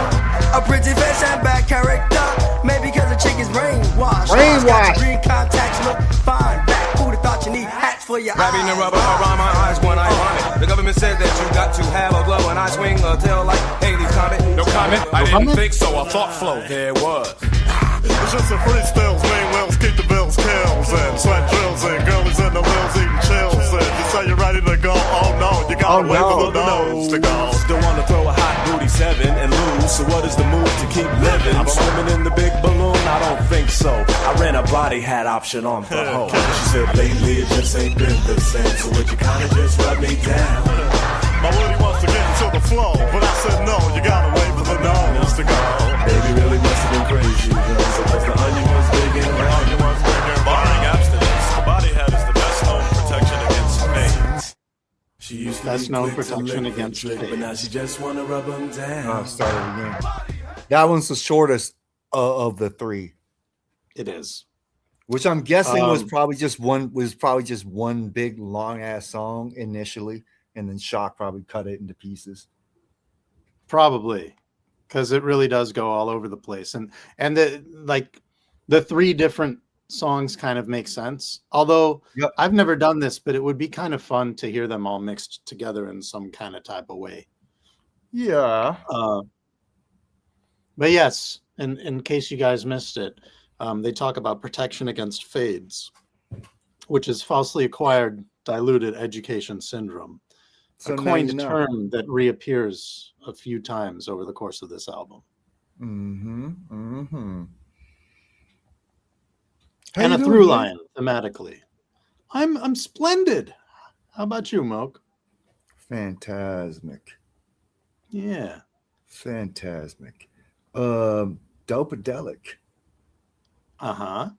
A pretty face and bad character. Maybe because the chick is brainwashed. Brainwashed. Green contacts look fine. Back, who'd have thought you need hats for your Wrapping the eyes? rubber around my eyes when I run it. The government said that you got to have a glove when I swing a tail like Haley's Comet. No comment, I didn't think so. I thought flow. There it was. It's just a freestyles, main wheels, keep the bills, kills, and sweat drills, and girlies in the wheels eating chills, and you say you're ready to go, oh no, you gotta wait for the nose to go. Still wanna throw a hot booty 7 and lose. So what is the move to keep living? I'm swimming in the big balloon? I don't think so. I ran a body hat option on the hoe. She said lately it just ain't been the same. So would you kinda just rub me down? My Woody wants to get into the flow, but I said no, you gotta wait for the nose to go. Baby really must have been crazy, girl. So cause the onion was big and round. Barring abstinence, the body hat is the best known protection against fate. She used to That's be no quick to protection lick against the drip, fate. but now she just wanna rub them down. Start it again. That one's the shortest of the 3, It is. which I'm guessing was probably just one big long ass song initially, and then Shock probably cut it into pieces. Probably. Because it really does go all over the place. And the 3 different songs kind of make sense. Although I've never done this, but it would be kind of fun to hear them all mixed together in some kind of type of way. Yeah. But yes, in case you guys missed it, they talk about protection against fades, which is falsely acquired diluted education syndrome, So a now coined you know. term that reappears a few times over the course of this album. And a through line thematically. I'm splendid. How about you, Moke? Phantasmic. Yeah. Phantasmic. Dopadelic. Uh-huh.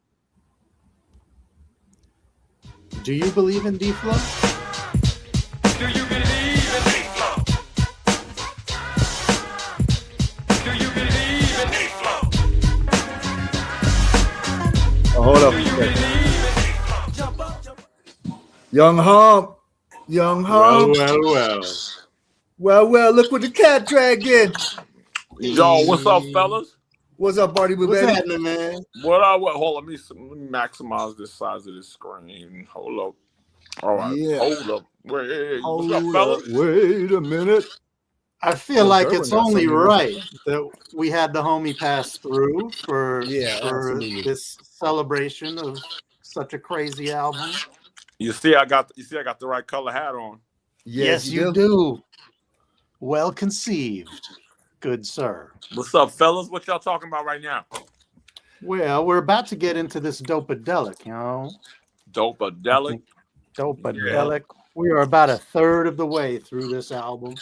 Do you believe in D-Flow? Do you believe in D-Flow? Do you believe in D-Flow? Oh, hold up a second. Young Hump. Well, look what the cat dragged in. Yo, what's up, fellas? What's up, Party with What's Betty? happening, man? What? Hold on. Let me maximize this size of this screen. Hold up. All right. Yeah. Hold up. Wait, what's up, Hold fellas? up. Wait a minute. I feel Oh, like Derwin it's got only something to right that we had the homie pass through for absolutely. this celebration of such a crazy album. You see, I got the right color hat on. Yes, you do. Well conceived, good sir. What's up, fellas? What y'all talking about right now? Well, we're about to get into this dopadelic, you know. Dopadelic. Dopadelic. We are about a third of the way through this album.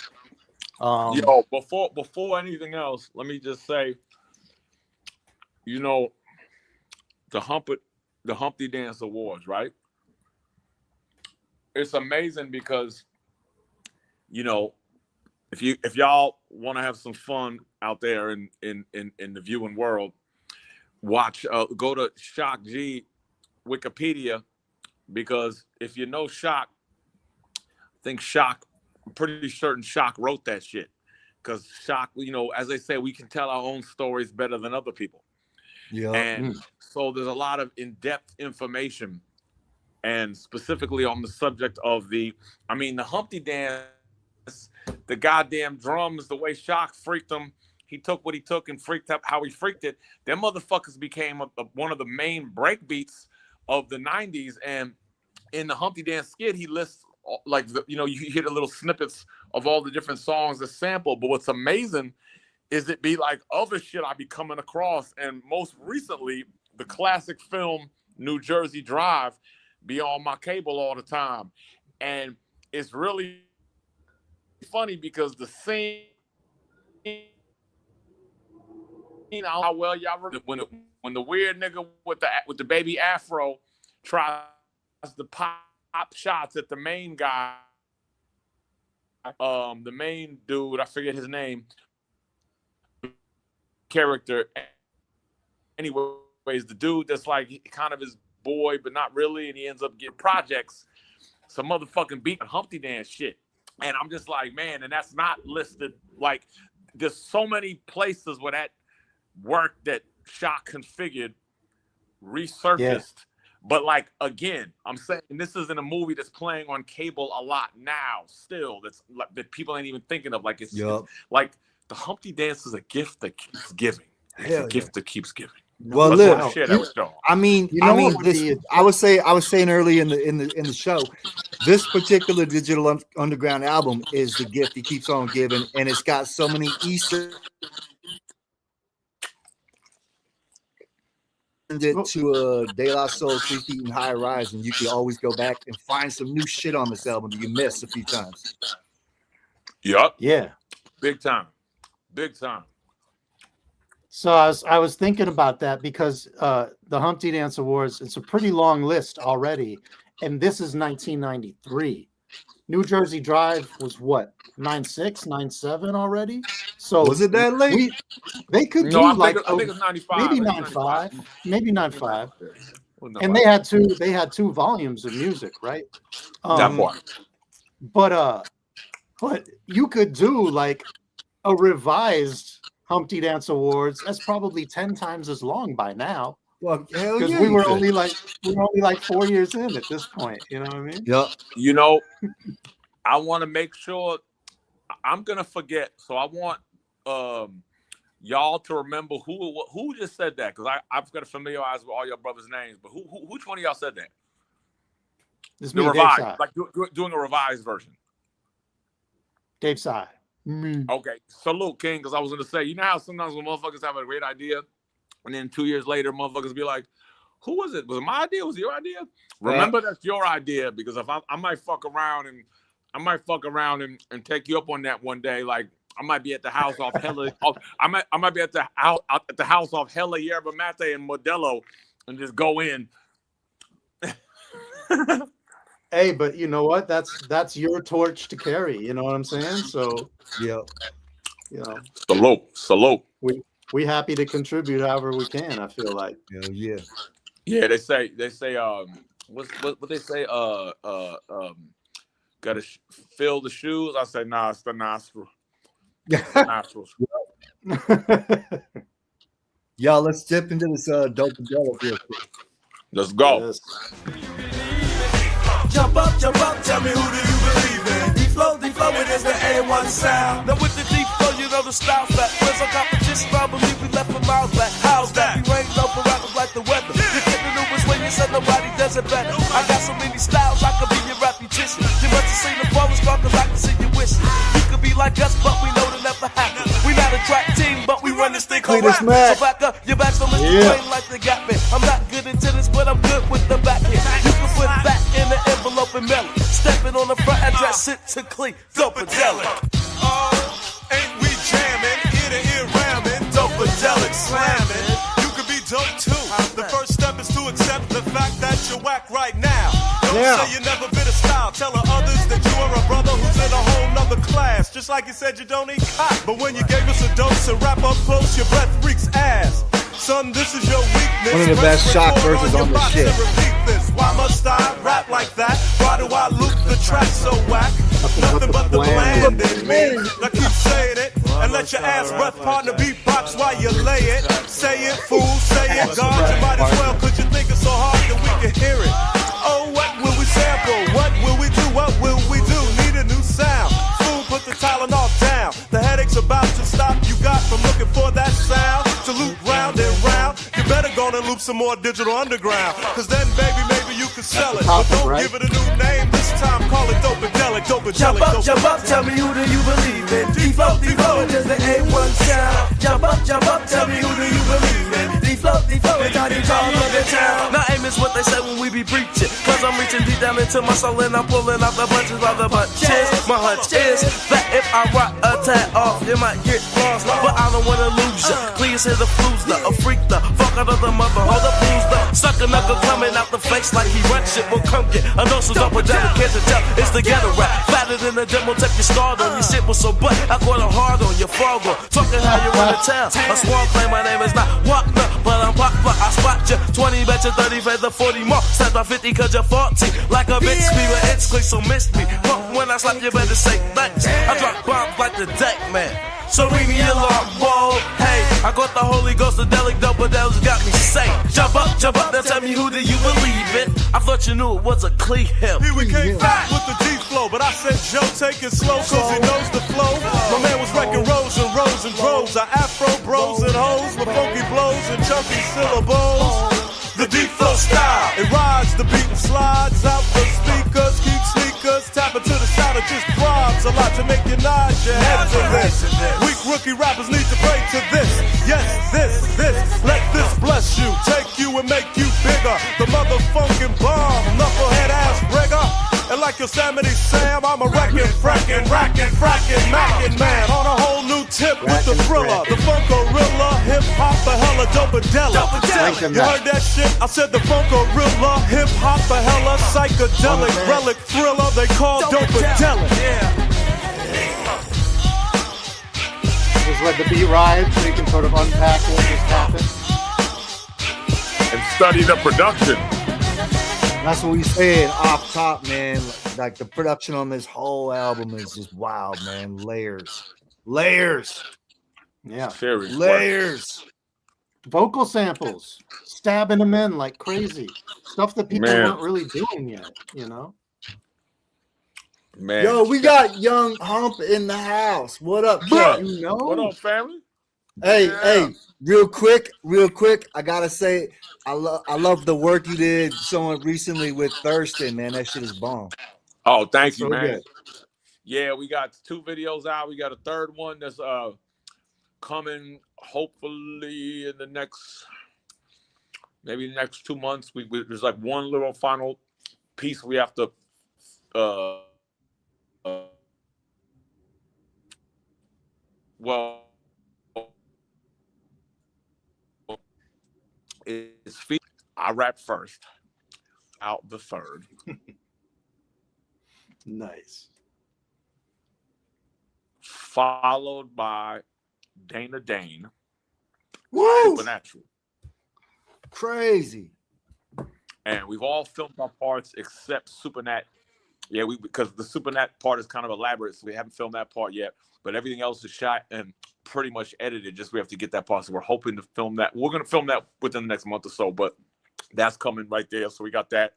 Yo, before anything else, let me just say, you know, the Humpty Dance Awards, right? It's amazing because, you know, if y'all want to have some fun out there in the viewing world, watch go to Shock G Wikipedia, because if you know Shock, I think Shock, I'm pretty certain Shock wrote that shit, because Shock, you know, as they say, we can tell our own stories better than other people. Yeah. And so there's a lot of in-depth information, and specifically on the subject of the Humpty Dance, the goddamn drums, the way Shock freaked them. He took what he took and freaked up how he freaked it. Them motherfuckers became one of the main break beats of the 90s. And in the Humpty Dance skit, he lists, like, you hear the little snippets of all the different songs that sample. But what's amazing is it be like other shit I be coming across. And most recently, the classic film New Jersey Drive be on my cable all the time. And it's really funny because the scene, how well y'all remember when the weird nigga with the baby afro tries to pop shots at the main guy, the main dude, I forget his name, character. Anyways, the dude that's like kind of his boy, but not really, and he ends up getting projects, some motherfucking beat Humpty Dance shit. And I'm just like, man, and that's not listed. Like, there's so many places where that work that Shock configured resurfaced. Yeah. But like, again, I'm saying this isn't a movie that's playing on cable a lot now still, that's like that people ain't even thinking of. Like, it's like the Humpty Dance is a gift that keeps giving. It's a gift that keeps giving. Well, look, I was saying early in the show, this particular Digital Underground album is the gift he keeps on giving, and it's got so many Easter it to De La Soul, 3 Feet and High Rise, and you can always go back and find some new shit on this album that you missed a few times. Yup. Yeah. Big time. So I was thinking about that because the Humpty Dance Awards, it's a pretty long list already, and this is 1993. New Jersey Drive was what, 96, 97 already? So was it that late? They could do I think it's 95, maybe 95. And they had two volumes of music, right? But you could do like a revised Humpty Dance Awards. That's probably 10 times as long by now. Well, hell yeah, because we were only like 4 years in at this point. You know what I mean? Yeah. You know, I want to make sure I'm gonna forget, so I want y'all to remember who just said that, because I've got to familiarize with all your brothers' names. But which one of y'all said that? This the revised, like doing a revised version. Dave Side. Okay, salute, King, because I was going to say, you know how sometimes when motherfuckers have a great idea, and then 2 years later, motherfuckers be like, who was it? Was it my idea? Was it your idea? Remember, that's your idea, because if I might fuck around and take you up on that one day. Like, I might be at the house off Hella. I might be at the house off Hella Yerba Mate and Modelo, and just go in. Hey, but you know what? That's your torch to carry. You know what I'm saying? So yeah, you know, salute. We happy to contribute however we can. I feel like. Yeah. They say what they say gotta fill the shoes. I say nah, it's the nostril. Y'all, let's dip into this dope and real quick. Let's go. Yes. Jump up, tell me who do you believe in? D-Flow, it is the A1 sound. Now with the D-Flow, you know the style's back. Where's our competition? I believe we left for miles back. How's that? We rained over rappers like the weather. You get the newest when you said nobody does it better. I got so many styles, I could be your repetition. You must have seen the forest star, cause I can see your wishes. You could be like us, but we know to never happen. We not a track team, but we run this thing called rap. So back up, your back, so Mr. Train like the got me. I'm not good at tennis, but I'm good with the back end. You can put back in the envelope and mail it. Stepping on the front address, it to clean, dopadelic. Oh, ain't we jamming, ear to ear ramming, dopadelic slamming. You could be dope too. The first step is to accept the fact that you're whack right now. Don't say you never been a style. Tell others that you are a brother who's in a whole nother class. Just like you said you don't eat cotton. But when you gave us a dose and wrap up close, your breath freaks ass. Son, this is your weakness. One of the best shock verses on this shit. Why must I rap like that? Why do I loop the track so whack? Nothing but the bland in me. Now keep saying it and let your ass breath partner beatbox while you lay it. Say it, fool, say it, God. You might as well, cause you think it's so hard that we can hear it. Oh, what will we sample? What will we do? What will we do? Need a new sound. Fool, put the Tylenol down. The headache's about to stop. You got from looking for that sound to loop round and round. You better go and loop some more digital underground. Cause then, baby, maybe you can sell it. But don't give it a new name. This time call it dopadelic. Jump up, tell me who do you believe in? D-Flow, it is the A1 sound. Jump up, tell me who do you believe in? D-Flow, it's all the talk of the town. Now aim is what they say when we be preaching. Cause I'm reaching deep down into my soul and I'm pulling out the bunches by the bunches. My hunch is that if I rock a tad off, you might get lost. But I don't wanna lose ya. Please hear the flues, a freak, the fuck out of the mother, hold the blues, the sucker knuckle coming out the face like he run shit. Will come get a dose of dopadelic, can't you tell? It's the ghetto rap. Fatter than the demo tape you start on. Your shit was so butt, I caught a hard on your frog on. Talking how you run the town. A small claim, my name is not Wagner, but I'm popular. I spot ya. 20 bet you 30 fed the 40 more. Step by 50 cause you're 40. Like a bitch, me with it's click, so miss me. But when I slap you better say thanks. I drop bombs like the deck man. So ring the alarm, whoa, hey, I got the Holy Ghost, the delic dopadels got me safe. Jump up, now tell me who do you believe in? I thought you knew it was a Clee him. Here we came back with the D-Flow, but I said Joe take it slow cause he knows the flow. My man was wrecking rows and rows and droves of Afro bros and hoes with funky blows and chunky syllables. The D-Flow style, it rides the beat and slides out the speakers, keep sneakers, tap into the sound, it just throbs a lot to make you nod your head to this. Weak rookie rappers need to pray to this. Yes, this, let this bless you, take you and make you bigger. The motherfucking bomb, knucklehead ass brigger. And like Yosemite Sam, I'm a wrecking, fracking, macking man. On a whole new tip with the thriller, the Funkorilla, hip-hop, a hella dopadelic. You heard that shit? I said the Funkorilla, hip-hop, a hella psychedelic, relic thriller, they call dopadelic. Just let the beat ride so you can sort of unpack what just happened. And study the production. That's what we said off top, man. Like the production on this whole album is just wild, man. Layers. Yeah. Serious Layers. Vocal samples, stabbing them in like crazy. Stuff that people weren't really doing yet, you know? Man. Yo, we got Young Hump in the house. What up, What? you know? What up, family? Hey, real quick. I gotta say, I love the work you did showing recently with Thurston, man. That shit is bomb. Oh, thank you, So man. good. Yeah, we got 2 videos out. We got a third one that's coming hopefully in the next 2 months. There's like one little final piece we have to it's I rap first, out the third. Nice. Followed by Dana Dane. Woo! Supernatural. Crazy. And we've all filmed our parts except Supernat Yeah, because the Supernat part is kind of elaborate, so we haven't filmed that part yet. But everything else is shot and pretty much edited. Just we have to get that part. So we're hoping to film that. We're gonna film that within the next month or so, but that's coming right there. So we got that.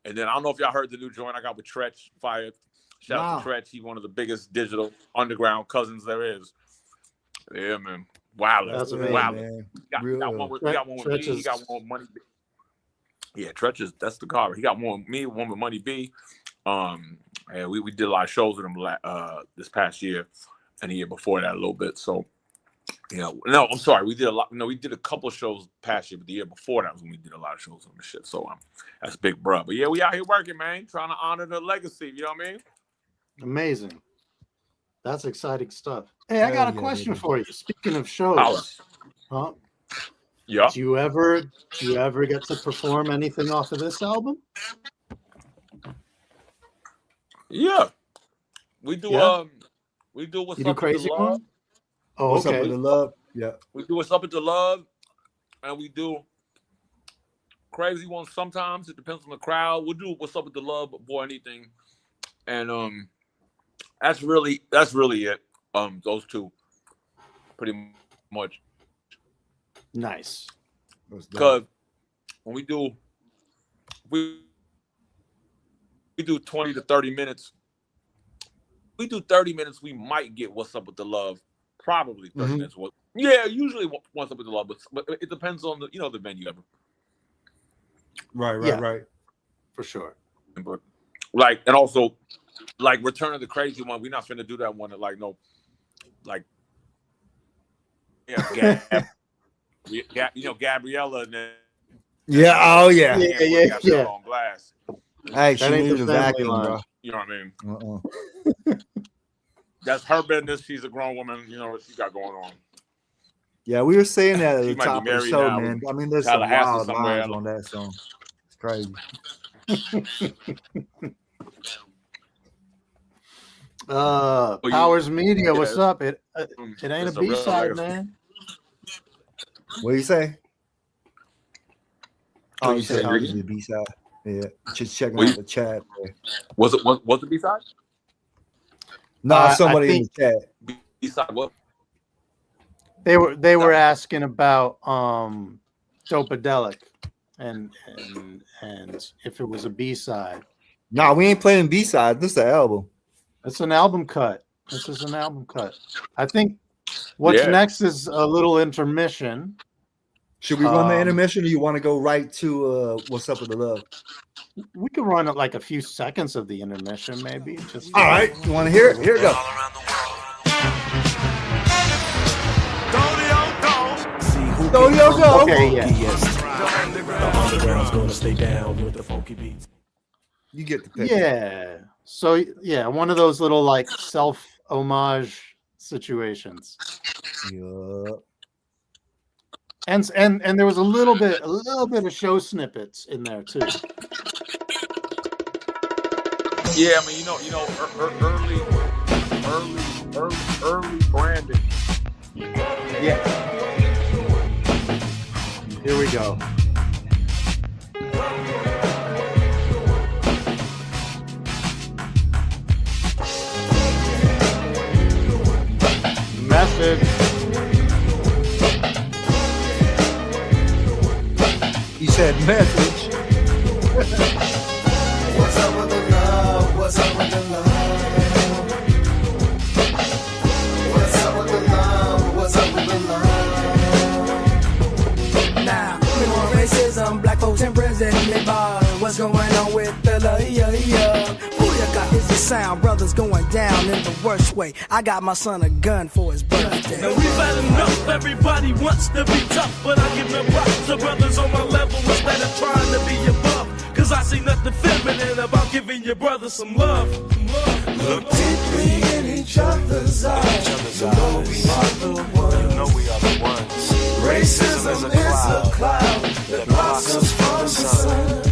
And then I don't know if y'all heard the new joint I got with Tretch Fire. Shout out to Tretch. He's one of the biggest digital underground cousins there is. Yeah, man. Wow, that's amazing. Wow. He got one with me. He got one with Money B. Yeah, Tretch that's the car. He got one with me, one with Money B. And we did a lot of shows with him this past year and the year before that a little bit. So, no, I'm sorry. We did a lot. No, we did a couple of shows past year, but the year before that was when we did a lot of shows on the shit. So that's big, bro. But yeah, we out here working, man, trying to honor the legacy. You know what I mean? Amazing. That's exciting stuff. Hey, I got a question for you. Speaking of shows, yeah. Do you ever get to perform anything off of this album? Yeah, we do. Yeah? We do what's you up do Crazy with the love. One? Oh, What's okay. Up with the Love? Yeah. We do what's up with the love, and we do Crazy One. Sometimes it depends on the crowd. We'll do what's up with the love before anything, and that's really it. Those two, pretty much. Nice. Because when we do 20 to 30 minutes. We do 30 minutes. We might get what's up with the love. Probably 30 minutes. Yeah, usually what's up with the love, but it depends on the venue. Right. For sure. But and also Return of the Crazy One. We're not finna do that one Gabriella and then yeah. Yeah. On blast. Hey, she needs a vacuum, bro. You know what I mean? That's her business. She's a grown woman. You know what she got going on. Yeah, we were saying that at She the might top be of the married show, now man. with I mean, there's some Tallahassee wild somewhere. lines on that song. It's crazy. Powers Media, what's up? It ain't a B-side, man. What do you say? Oh, you said Ricky? the B-side. Yeah, just checking out the chat. Man. Was the B-side? No, somebody in the chat. B-side what? They were asking about Dopadelic and if it was a B-side. No, we ain't playing B-side. This is the album. It's an album cut. This is an album cut. I think what's next is a little intermission. Should we run the intermission, or you want to go right to What's Up with the Love? We could run it like a few seconds of the intermission, maybe. Just all right. You want to hear it? Here it goes. Go. Okay, yeah. The underground's gonna stay down with the funky beats. You get the picture. Yeah. So yeah, one of those little like self homage situations. Yeah. And there was a little bit of show snippets in there too. Yeah, I mean, early branding. Yeah. Here we go. Message. You said message. What's up with the love? What's up with the love? What's up with the love? What's up with the love? Now, we want racism, black folks in prison, they bar. What's going on with the love? Booyaka is the sound, brothers going down in the worst way. I got my son a gun for his birthday. Now we've had enough, everybody wants to be tough, but I give them props to brothers on my level instead of trying to be above. Cause I see nothing feminine about giving your brother some love. Look deeply in each other's eyes. You know we are the ones. Racism is a cloud that blossoms from the sun.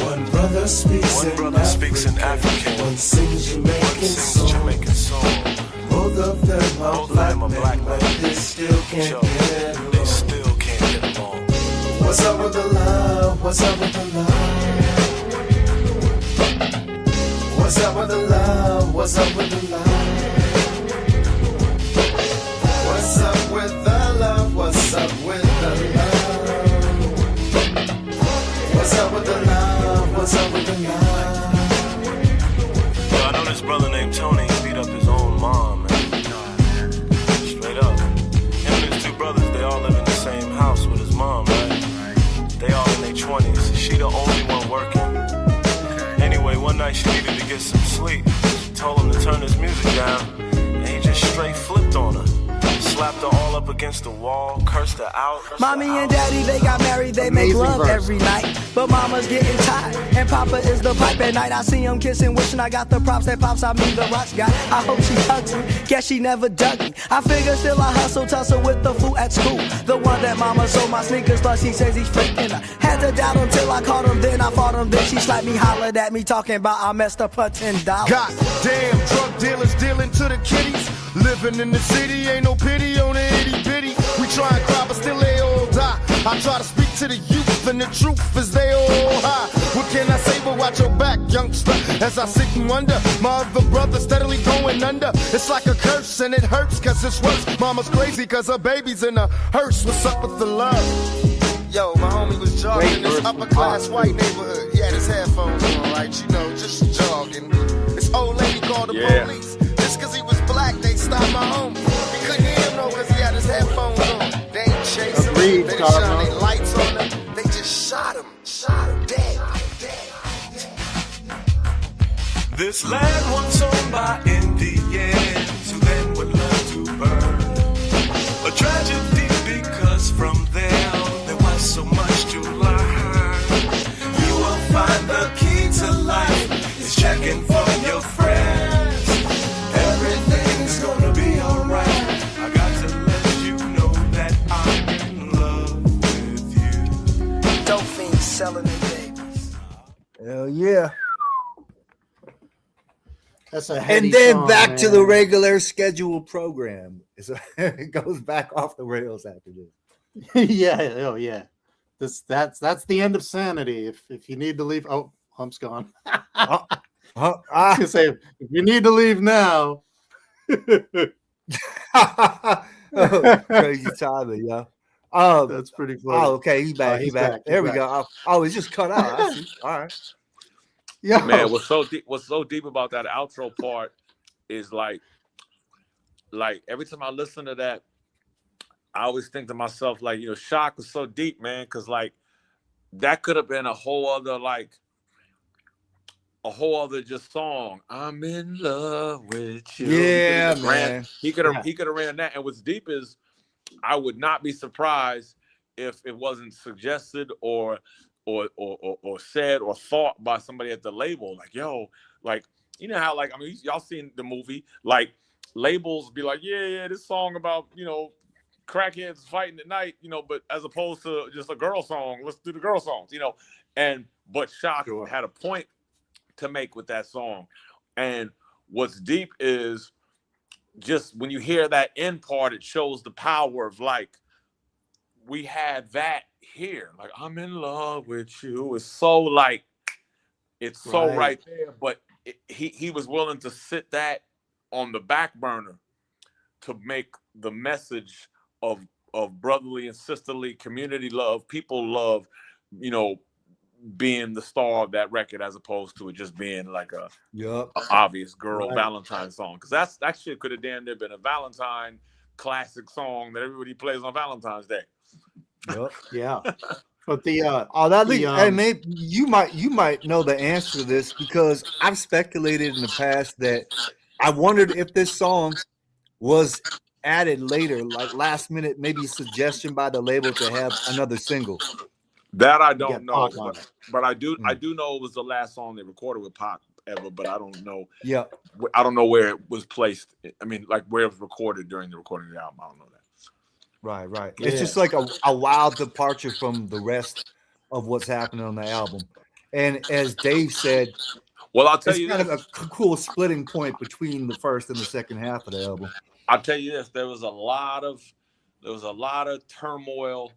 One brother speaks in African, one sings Jamaican song. Both of them are black men, but they still can't get along. What's up with the love? What's up with the love? What's What's up with the love? What's up with the love? What's up with the love? What's up with the love? What's up with the love? Yo, I know this brother named Tony beat up his own mom, man. Straight up. Him and his two brothers, they all live in the same house with his mom, right? They all in their 20s. She the only one working. Anyway, one night she needed to get some sleep. She told him to turn his music down, and he just straight flipped on her. Slapped her all up against the wall, cursed her out. Mommy and daddy, they got married, they make love every night. But mama's getting tired, and papa is the pipe at night. I see him kissing, wishing I got the props that pops. I mean the rocks guy. I hope she hugs me, guess she never dug me. I figure still I hustle, tussle with the fool at school. The one that mama sold my sneakers, plus she says he's freaking her. Had to doubt him till I caught him, then I fought him. Then she slapped me, hollered at me, talking about I messed up her $10. Goddamn, drug dealers dealing to the kiddies. Living in the city, ain't no pity on the itty bitty. We try and cry, but still they all die. I try to speak to the youth, and the truth is they all high. What can I say but watch your back, youngster? As I sit and wonder, my other brother steadily going under. It's like a curse, and it hurts, cause it's worse. Mama's crazy, cause her baby's in a hearse. What's up with the love? Yo, my homie was jogging in this upper class white neighborhood. He had his headphones on, right? You know, just jogging. This old lady called the police. Just cause he was black, they stopped my homie. He couldn't hear him though, cause he had his headphones on. They ain't chasing him, they didn't shine their lights on him. They just shot him dead. This land once owned by Indians who then would learn to burn. A tragedy because from there was so much to learn. You will find the key to life is checking for your friends. Everything's gonna be alright. I got to let you know that I'm in love with you. Dope fiends selling their babies. Hell yeah. That's a And then back to the regular scheduled program. It goes back off the rails after this. Yeah, oh yeah. That's the end of sanity. If you need to leave, oh, Hump's gone. I was gonna say, if you need to leave now. Oh, crazy timing, yeah. That's pretty funny. Oh, okay, he's back. He's back. There we go. Oh, it's just cut out. I see. All right. Yeah, man, what's so deep about that outro part is like every time I listen to that, I always think to myself, like, you know, Shock was so deep, man, because like that could have been a whole other just song. I'm in love with you. Yeah, man. He could have ran that. And what's deep is I would not be surprised if it wasn't suggested or said or thought by somebody at the label. Like, yo, like, you know how, like, I mean, y'all seen the movie, like labels be like, yeah, this song about, you know, crackheads fighting at night, you know, but as opposed to just a girl song, let's do the girl songs, you know. But Shock had a point to make with that song. And what's deep is just when you hear that end part, it shows the power of, like, we had that here. Like, I'm in love with you. It's so, like, it's so right there. But he was willing to sit that on the back burner to make the message of brotherly and sisterly community love, people love, you know, being the star of that record, as opposed to it just being like a obvious girl Valentine song. Because that shit could have damn near been a Valentine classic song that everybody plays on Valentine's Day. Yep. Yeah. But hey, maybe you might know the answer to this, because I've speculated in the past that I wondered if this song was added later, like last minute, maybe a suggestion by the label to have another single. That I don't know, but I do know it was the last song they recorded with Pac ever, but I don't know. Yeah, I don't know where it was placed. I mean, like where it was recorded during the recording of the album. I don't know that. Right. Yeah. It's just like a wild departure from the rest of what's happening on the album. And as Dave said, well, I'll tell it's you kind this. of a cool splitting point between the first and the second half of the album. I'll tell you this: there was a lot of turmoil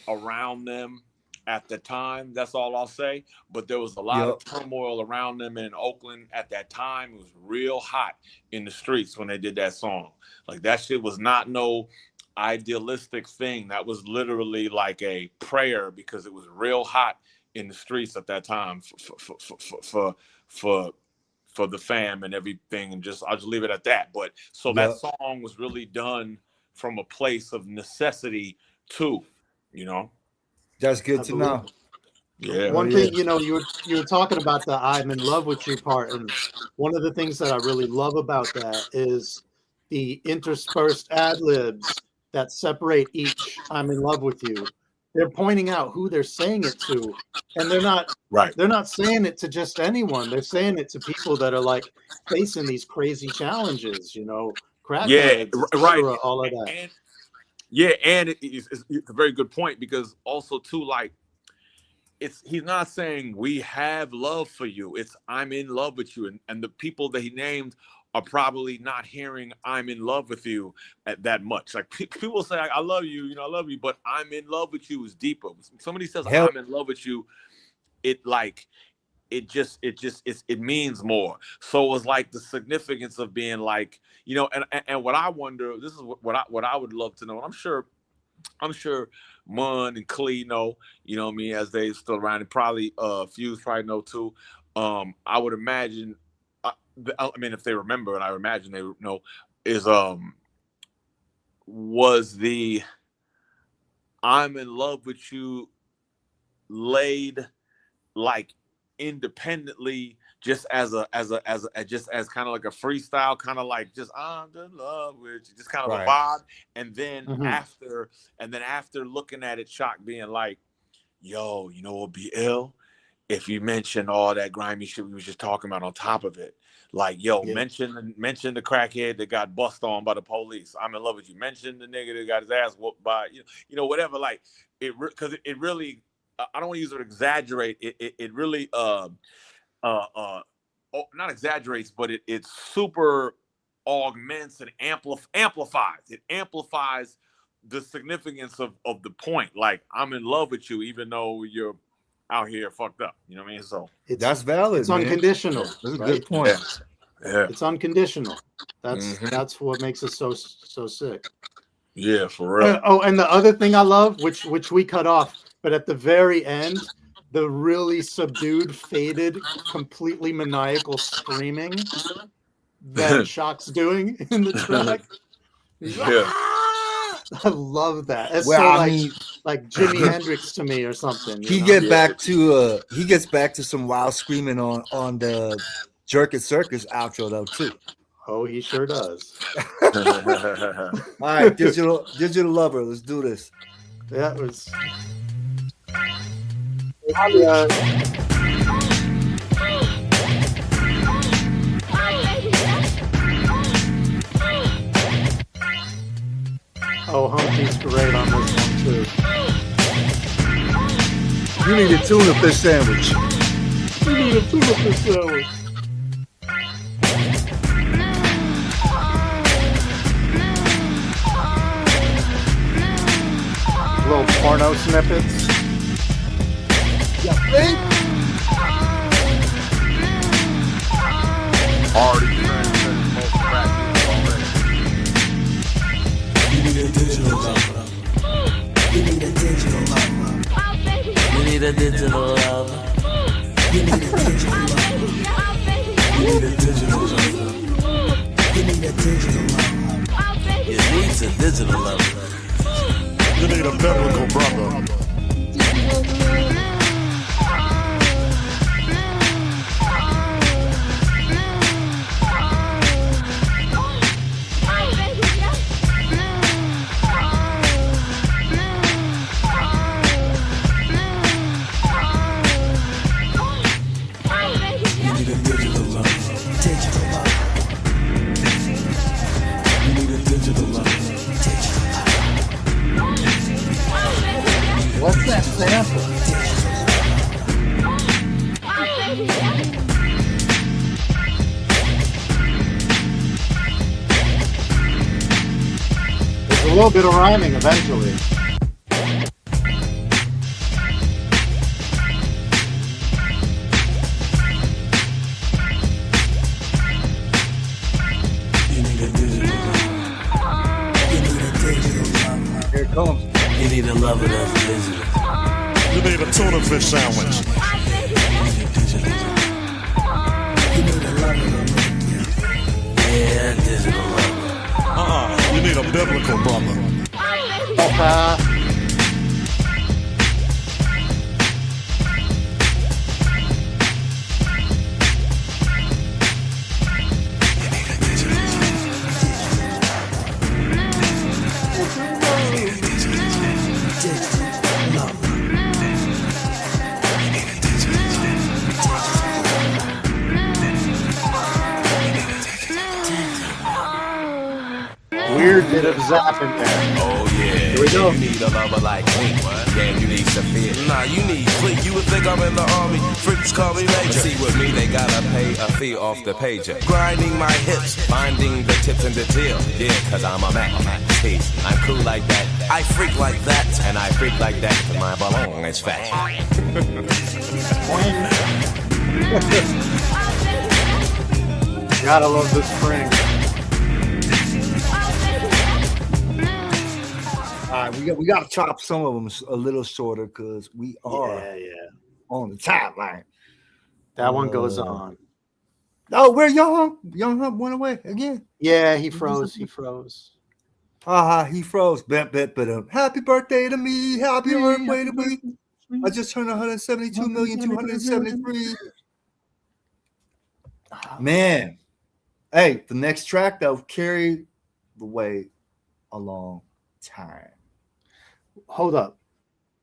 around them at the time. That's all I'll say. But there was a lot of turmoil around them in Oakland at that time. It was real hot in the streets when they did that song. Like, that shit was not no idealistic thing. That was literally like a prayer, because it was real hot in the streets at that time for the fam and everything. And I'll just leave it at that. But so that song was really done from a place of necessity too, you know. That's good to know. Yeah. One thing, you know, you were talking about the "I'm in love with you" part, and one of the things that I really love about that is the interspersed ad libs that separate each "I'm in love with you." They're pointing out who they're saying it to, and they're not They're not saying it to just anyone. They're saying it to people that are like facing these crazy challenges, you know, crackheads, etc., all of that. And it's a very good point, because also too, like, he's not saying we have love for you. It's I'm in love with you, and the people that he named are probably not hearing "I'm in love with you" that much. Like, people say, "I love you," you know, "I love you," but "I'm in love with you" is deeper. Somebody says "I'm in love with you," it means more. So it was like the significance of being like, you know, and what I wonder, this is what I would love to know, and I'm sure Mun and Klee know, you know what I mean, as they still around, and probably Fuse probably know too. I would imagine, I mean, if they remember, and I imagine they know, was the "I'm in love with you" laid like independently, just as kind of like a freestyle, kind of like just "I'm in love with you," just kind of a vibe, and then after looking at it, Shock being like, "Yo, you know what would be ill? If you mention all that grimy shit we was just talking about on top of it. Like, yo, mention the crackhead that got bust on by the police. I'm in love with you. Mention the nigga that got his ass whooped by, you know, whatever. Like, because it really, I don't want to use it exaggerate. It really, not exaggerates, but it super augments and amplifies. It amplifies the significance of the point. Like, I'm in love with you, even though you're out here fucked up, you know what I mean? So that's valid. It's unconditional. That's a good point. Yeah. It's unconditional. That's what makes it so sick. Yeah, for real. And the other thing I love, which we cut off, but at the very end, the really subdued, faded, completely maniacal screaming that Shock's doing in the track. Yeah. I love that. It's like Jimi Hendrix to me or something. He gets back to some wild screaming on the Jerk It Circus outro though too. Oh, he sure does. All right, digital lover, let's do this. That was. Oh, Humpty's great on this one too. You need a tuna fish sandwich. You need a tuna fish sandwich. Little porno snippets. Yeah, babe. Already transcended most rap music already. You need a digital lover. You need a digital lover. You need a digital lover. You need a digital lover. You need a digital lover. You need a digital lover. You need a digital lover. You need a biblical brother. What's that sample? There's a little bit of rhyming eventually. You need a tuna fish sandwich. You need a biblical brother. Moka. Weird bit of zap in there. Oh yeah. Here we go. You need a lover like me. Damn, you need Sophia. Nah, you need Fleet. You would think I'm in the army. Freaks call me Major. See, with me they gotta pay a fee off the pager. Grinding my hips, finding the tips and the deal. Yeah, cause I'm a Mac. See, I'm cool like that. I freak like that, and I freak like that. Cause my balloon is fat. Gotta love this spring. All right, we got to chop some of them a little shorter because we are on the timeline. That one goes on. Oh, where Young Hump went away again? Yeah, he froze. He froze. He froze. Happy birthday to me. Happy birthday to me. I just turned 172,273. Man, hey, the next track though carry the way a long time. Hold up.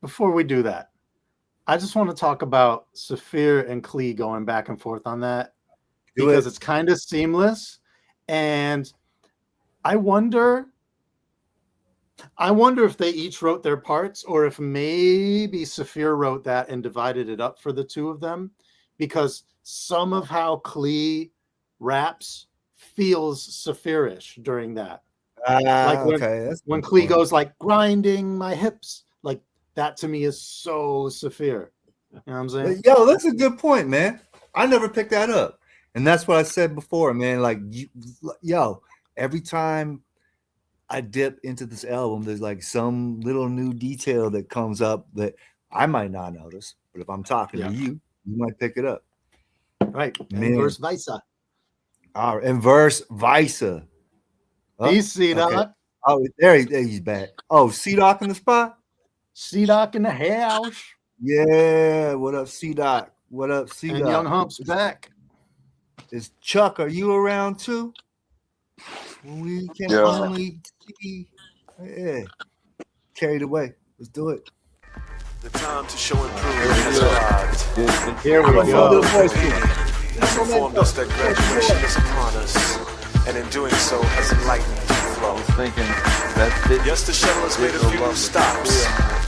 Before we do that, I just want to talk about Saphir and Klee going back and forth on that because it's kind of seamless. And I wonder if they each wrote their parts or if maybe Saphir wrote that and divided it up for the two of them, because some of how Klee raps feels Saphir-ish during that. Like when Klee goes like grinding my hips, like that to me is so Saphir. You know what I'm saying? Yo, that's a good point, man. I never picked that up. And that's what I said before, man. Like, every time I dip into this album, there's like some little new detail that comes up that I might not notice. But if I'm talking to you, you might pick it up. Right. Inverse Visa. All right. Inverse Visa. He's C-Doc. Okay. Oh, there he's back. Oh, C-Doc in the spot? C-Doc in the house. Yeah. What up, C-Doc? What up, C-Doc? And Young Hump's back. Is Chuck, are you around too? We can only see. Yeah. Carried away. Let's do it. The time to show improvement has arrived. Here we go. Has informed us that graduation is upon us, and in doing so has enlightened the flow. Yes, the shuttle has made a few stops,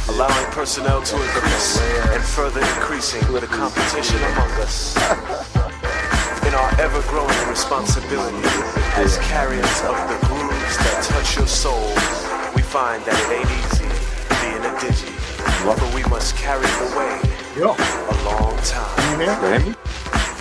allowing personnel to increase and further increasing the competition among us. In our ever-growing responsibility as carriers of the grooves that touch your soul, we find that it ain't easy being a digi, but we must carry the way a long time.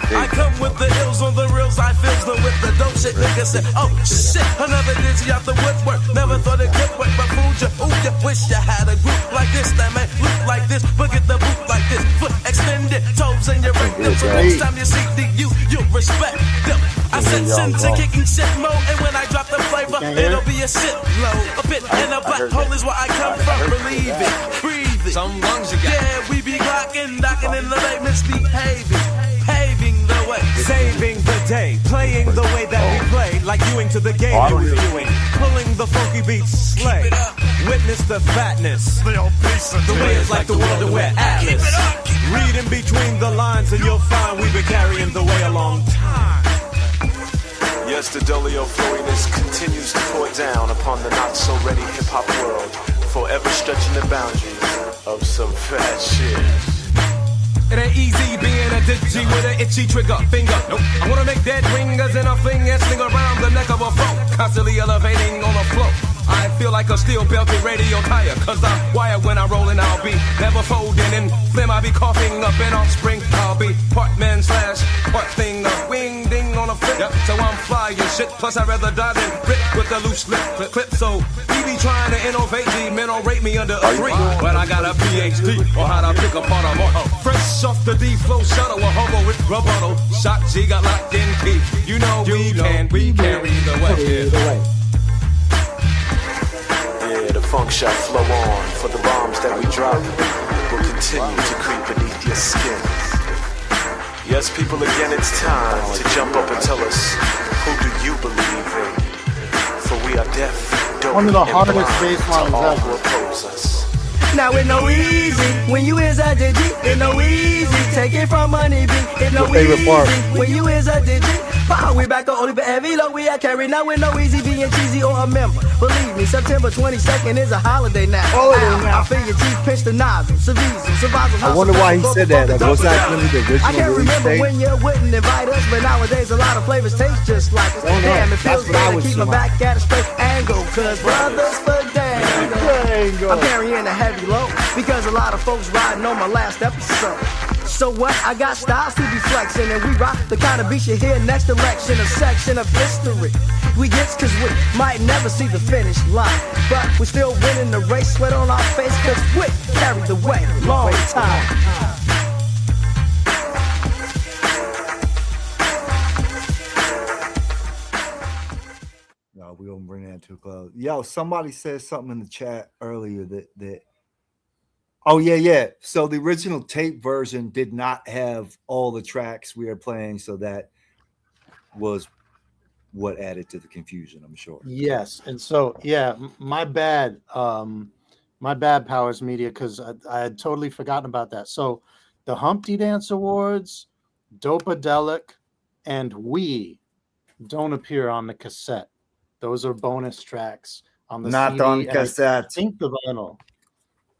I come with the ills on the reels, I feels them with the dope shit. Niggas say, oh shit, another digi out the woodwork. Never thought it could work, but fooled you. Ooh, you wish you had a group like this that man look like this, but get the boot like this. Foot extended, toes in your rectum. So next time you see the you'll respect them. I said since to kicking shit mode, and when I drop the flavor, it'll be a shit load. A pit and a black hole is where I come from. Believe it, breathe it. Some lungs you got. Yeah, we be clocking, docking in the late misbehaving. Paving the way, saving the day, playing the way that we play, like Ewing to the game you reviewing, pulling the funky beats, slay, witness the fatness, the way it's like the world to wear atlas, read in between the lines and you'll find we've been carrying the way a long time. Yes, the Dolio flowiness continues to pour down upon the not-so-ready hip-hop world, forever stretching the boundaries of some fat shit. It ain't easy being a digi with an itchy trigger finger. Nope. I wanna make dead ringers and a fling and sling around the neck of a foe, constantly elevating on the floor. I feel like a steel belted radio tire, cause I wire when I'm rolling, I'll be never folding in phlegm, I'll be coughing up in offspring, I'll be part man / part thing, wing ding on a flip, yep. So I'm flying shit, plus I'd rather die than rip with a loose clip, so he be trying to innovate me, men don't rate me under a 3, but I got a PhD on how to pick apart a motor. Fresh off the D-flow shuttle, a hobo with rebuttal, shot G got locked in key, you know we carry the way. Yeah, the funk shall flow on, for the bombs that we drop will continue to creep beneath your skin. Yes, people, again, it's time to jump up and tell us, who do you believe in? For we are deaf, dope, one of the and hardest blind bass to lines all ever. who oppose us. Now it no easy when you is a digit. It no easy. Take it from Money B. It no easy when you is a digit. Power, we back to only for heavy low. We are carry now it no easy being cheesy or a member. Believe me, September 22nd is a holiday now. I feel your teeth pinch the nozzle. I wonder why he said that. Like, was that really the original? I can't remember when you wouldn't invite us, but nowadays a lot of flavors taste just like us. Damn, it feels good to keep my back at a straight angle. Cause brothers for dango. I'm carrying a heavy load because a lot of folks riding on my last episode. So what? I got styles to be flexing, and we rock the kind of beats you hear next election, a section of history. We gets cause we might never see the finish line, but we still winning the race, sweat on our face, cause we carry the weight, long time. No, we don't bring that too close. Yo, somebody said something in the chat earlier that oh yeah. So the original tape version did not have all the tracks we are playing, so that was what added to the confusion, I'm sure. Yes, and so yeah, my bad, Powers Media, because I had totally forgotten about that. So the Humpty Dance Awards, Dopadelic, and We don't appear on the cassette. Those are bonus tracks on the Not CD, on cassette. I think the vinyl.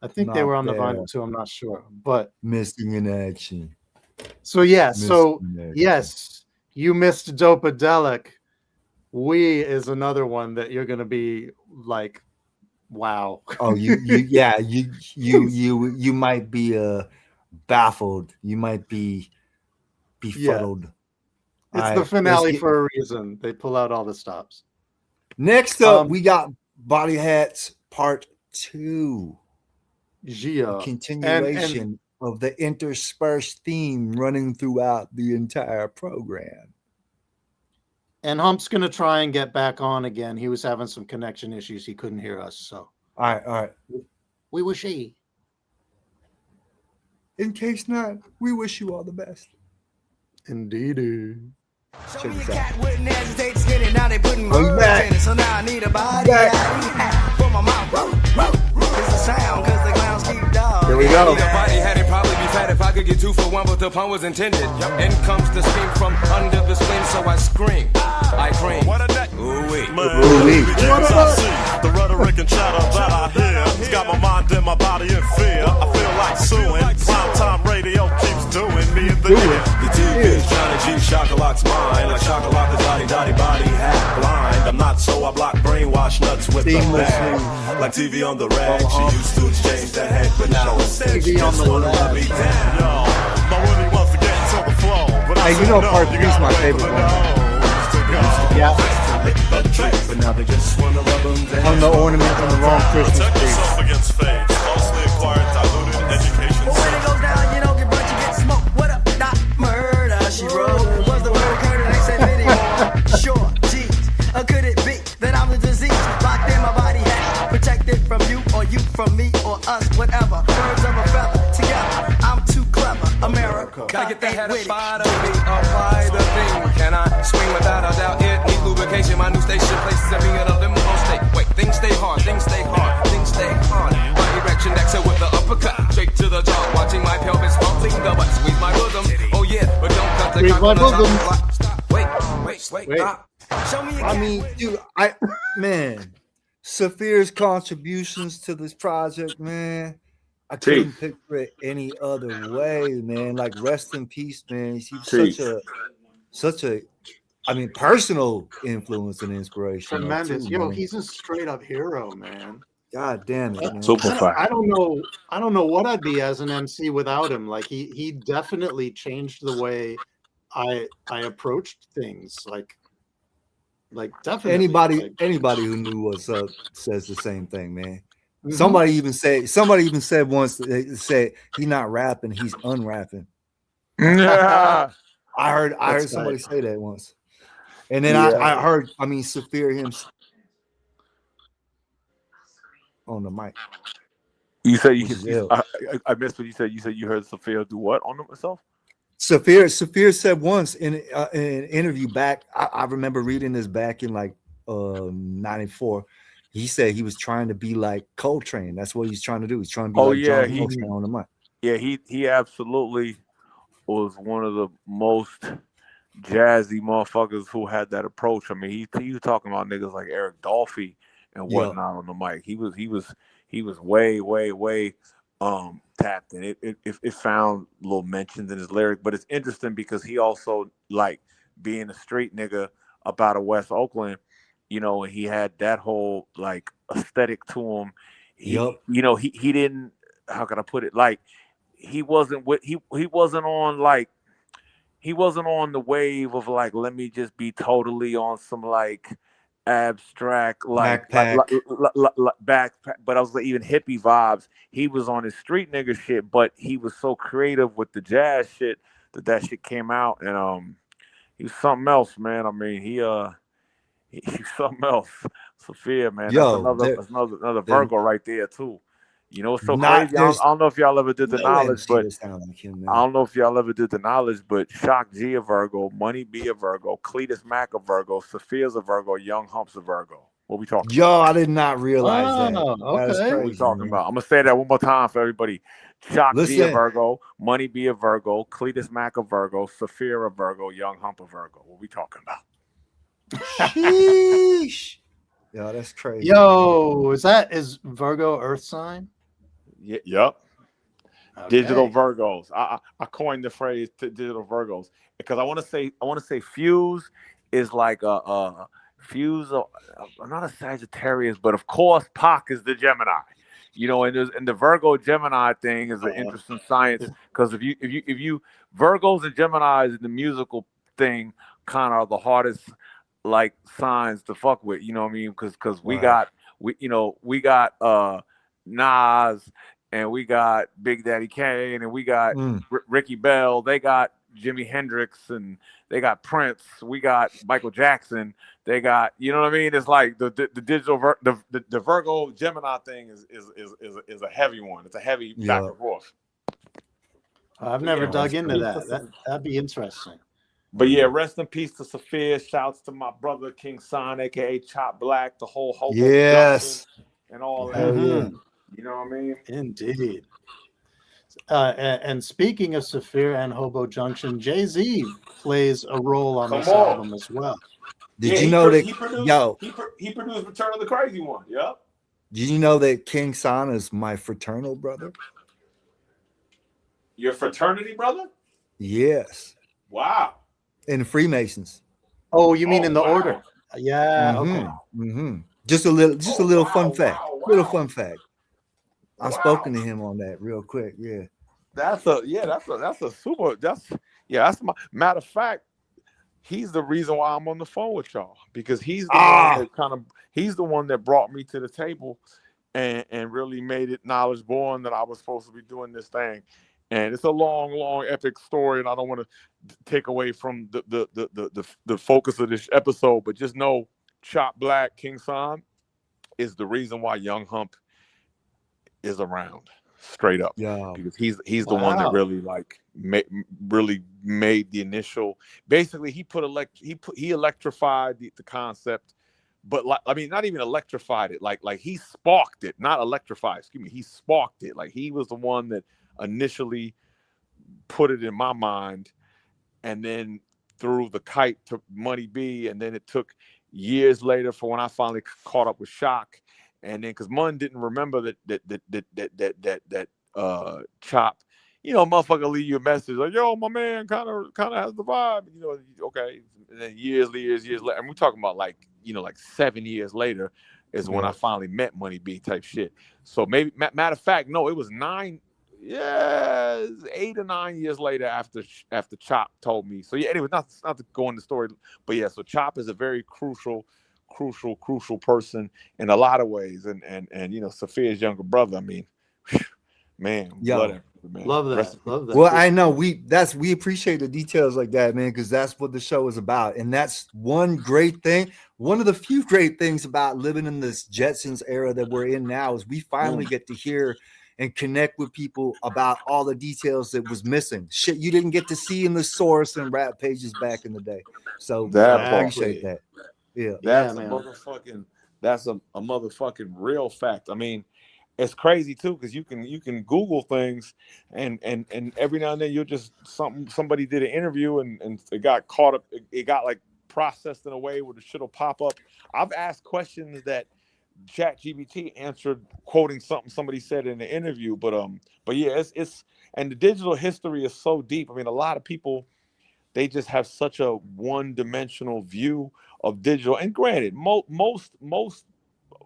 I think they Not were on the there. vinyl too. I'm not sure, but Missing in action. so yeah. Missing So in action. yes, you missed Dopadelic. We is another one that you're gonna be like, wow. Oh, you might be baffled. You might be befuddled. It's the finale for a reason. They pull out all the stops. Next up, we got Body Hats Part 2. Gia. Continuation of the interspersed theme running throughout the entire program. And Hump's gonna try and get back on again. He was having some connection issues. He couldn't hear us. So all right. We wish he. In case not, we wish you all the best. Indeed. Show me a cat wouldn't hesitate to skin it. Now they putting Oh, you words back. in it. So now I need a body hat for my mouth. It's a sound cause the clowns keep dog. Here we go. Your body had it probably be fat if I could get 2 for 1, but the pun was intended. In comes the steam from under the spleen, so I scream. I cream. What a day. Ooh-wee. The rhetoric and chatter that I hear has got my mind and my body in fear. I feel like suing. Primetime radio keeps doing me in the ear. The TV's Johnny G, Chocolat's mine. Like chocolate, the dotty body hat blind. I'm not so I block brainwash nuts with the bag. Like TV on the rag, she used to exchange that head, but now instead she just wanna rub me down. Yo, my Willie wants to get into the flow. But I Hey, you know Part 3 is my favorite one. Yeah. But now they just wanna rub them down. On the ornament on the wrong Christmas Protect tree. yourself against fame. Falsely acquired, diluted education. But when it goes down, you don't get burnt, you get smoked. What up, not murder, she wrote. Was the word occurred, they say video. Sure, geez, could it be that I'm the disease? Locked in my body hat, protected from you or you from me or us, whatever. Birds of a feather, together, I'm too clever. America, Gotta get the head ain't up out of me, apply the thing. Can I swing without a doubt? It needs lubrication. My new station places me in a limbo state. Wait, things stay hard, things stay hard, things stay hard. My erection exit with the uppercut, straight to the jaw. Watching my pelvis bumping the butt, squeeze my bosom. Oh yeah, but don't cut the Squeeze cock my on the bosom. top. Stop. Wait. Show me a I cat. mean, dude, man, Saphir's contributions to this project, man, I couldn't picture it any other way, man. Like, rest in peace, man. He's such a I mean, personal influence and inspiration though too, Tremendous. Yo, man. he's a straight up hero, man. God damn it, man. Super fact. I don't know. I don't know what I'd be as an MC without him. Like he definitely changed the way I approached things. Like definitely. Anybody who knew what's up says the same thing, man. Mhm. Somebody even said once, they said he's not rapping, he's unrapping. Yeah. I heard That's somebody tight. say that once. And then Yeah. I heard, I mean, Saphir himself on the mic. You said Which is ill. I missed what you said. You said you heard Sophia do what on himself? Saphir said once in an interview back, I remember reading this back in like 94. He said he was trying to be like Coltrane. That's what he's trying to do. He's trying to be like John Coltrane on the mic. Yeah, he absolutely was one of the most jazzy motherfuckers who had that approach. I mean, he was talking about niggas like Eric Dolphy and whatnot on the mic. He was way tapped, and it found little mentions in his lyric. But it's interesting because he also, like, being a street nigga up out of West Oakland, you know, and he had that whole like aesthetic to him. He didn't, how can I put it, like he wasn't on the wave of like, let me just be totally on some like abstract backpack, but I was like even hippie vibes. He was on his street nigga shit, but he was so creative with the jazz shit that shit came out, and he was something else, man. I mean, he's something else. Sophia, man, that's another Virgo right there too. You know, it's so crazy. I don't know if y'all ever did the knowledge, but I don't know if y'all ever did the knowledge, but Shock G a Virgo, Money B a Virgo, Cletus Mack a Virgo, Sophia's a Virgo, Young Hump's a Virgo. What we talking about? I did not realize that. Okay. That's crazy, what we talking about? I'm gonna say that one more time for everybody. Shock G a Virgo, Money B a Virgo, Cletus Mack a Virgo, Sophia a Virgo, Young Hump a Virgo. What we talking about? Sheesh. Yo, that's crazy. Yo, is Virgo Earth sign? Yep. Okay. Digital Virgos. I coined the phrase digital Virgos because I want to say Fuse is like a Fuse. I'm not a Sagittarius, but of course Pac is the Gemini. You know, and the Virgo Gemini thing is an interesting science because if you Virgos and Geminis in the musical thing kind of are the hardest like signs to fuck with. You know what I mean? Because we got Nas. And we got Big Daddy Kane, and we got Ricky Bell. They got Jimi Hendrix, and they got Prince. We got Michael Jackson. They got, you know what I mean? It's like the digital the Virgo Gemini thing is a heavy one. It's a heavy back and forth. I've never dug into that. That'd be interesting. But yeah, rest in peace to Sophia. Shouts to my brother King Son, aka Chop Black, the whole Hobo Junction and all that. Mm-hmm. You know what I mean? Indeed. And speaking of Saphir and Hobo Junction, Jay-Z plays a role on this album as well. Did you know that he produced Return of the Crazy One? Yep. Did you know that King Son is my fraternal brother? Your fraternity brother? Yes. Wow. In the Freemasons. Oh, you mean in the order? Yeah. Okay. Mm-hmm. Just a little fun fact. Little fun fact. I've spoken to him on that real quick. Yeah. That's my matter of fact. He's the reason why I'm on the phone with y'all because he's the one that brought me to the table and really made it knowledge born that I was supposed to be doing this thing. And it's a long, epic story, and I don't want to take away from the focus of this episode, but just know Chop Black King Son is the reason why Young Hump is around, straight up. Yeah, because he's the one that really like really made the initial. Basically, he electrified the concept, but like, I mean, not even electrified it. Like he sparked it, not electrified. Excuse me, he sparked it. Like he was the one that initially put it in my mind, and then threw the kite to Money B, and then it took years later for when I finally caught up with Shock. And then, because Mun didn't remember that Chop, motherfucker leave you a message like, yo, my man kind of has the vibe, okay. And then years later, and we're talking about like 7 years later is when I finally met Money B type shit. So maybe, matter of fact, no, it was 8 or 9 years later after Chop told me. So yeah, anyway, not to go into the story, but yeah, so Chop is a very crucial person in a lot of ways, and Sophia's younger brother. I mean, man, man. Love that. Well, I know we appreciate the details like that, man, because that's what the show is about, and that's one great thing. One of the few great things about living in this Jetsons era that we're in now is we finally get to hear and connect with people about all the details that was missing. Shit you didn't get to see in the source and rap pages back in the day. So I appreciate that. Yeah, that's a motherfucking real fact. I mean, it's crazy too, because you can Google things, and every now and then you'll just somebody did an interview and it got caught up. It got like processed in a way where the shit will pop up. I've asked questions that ChatGPT answered quoting something somebody said in the interview, but yeah, it's and the digital history is so deep. I mean, a lot of people, they just have such a one-dimensional view of digital. And granted, most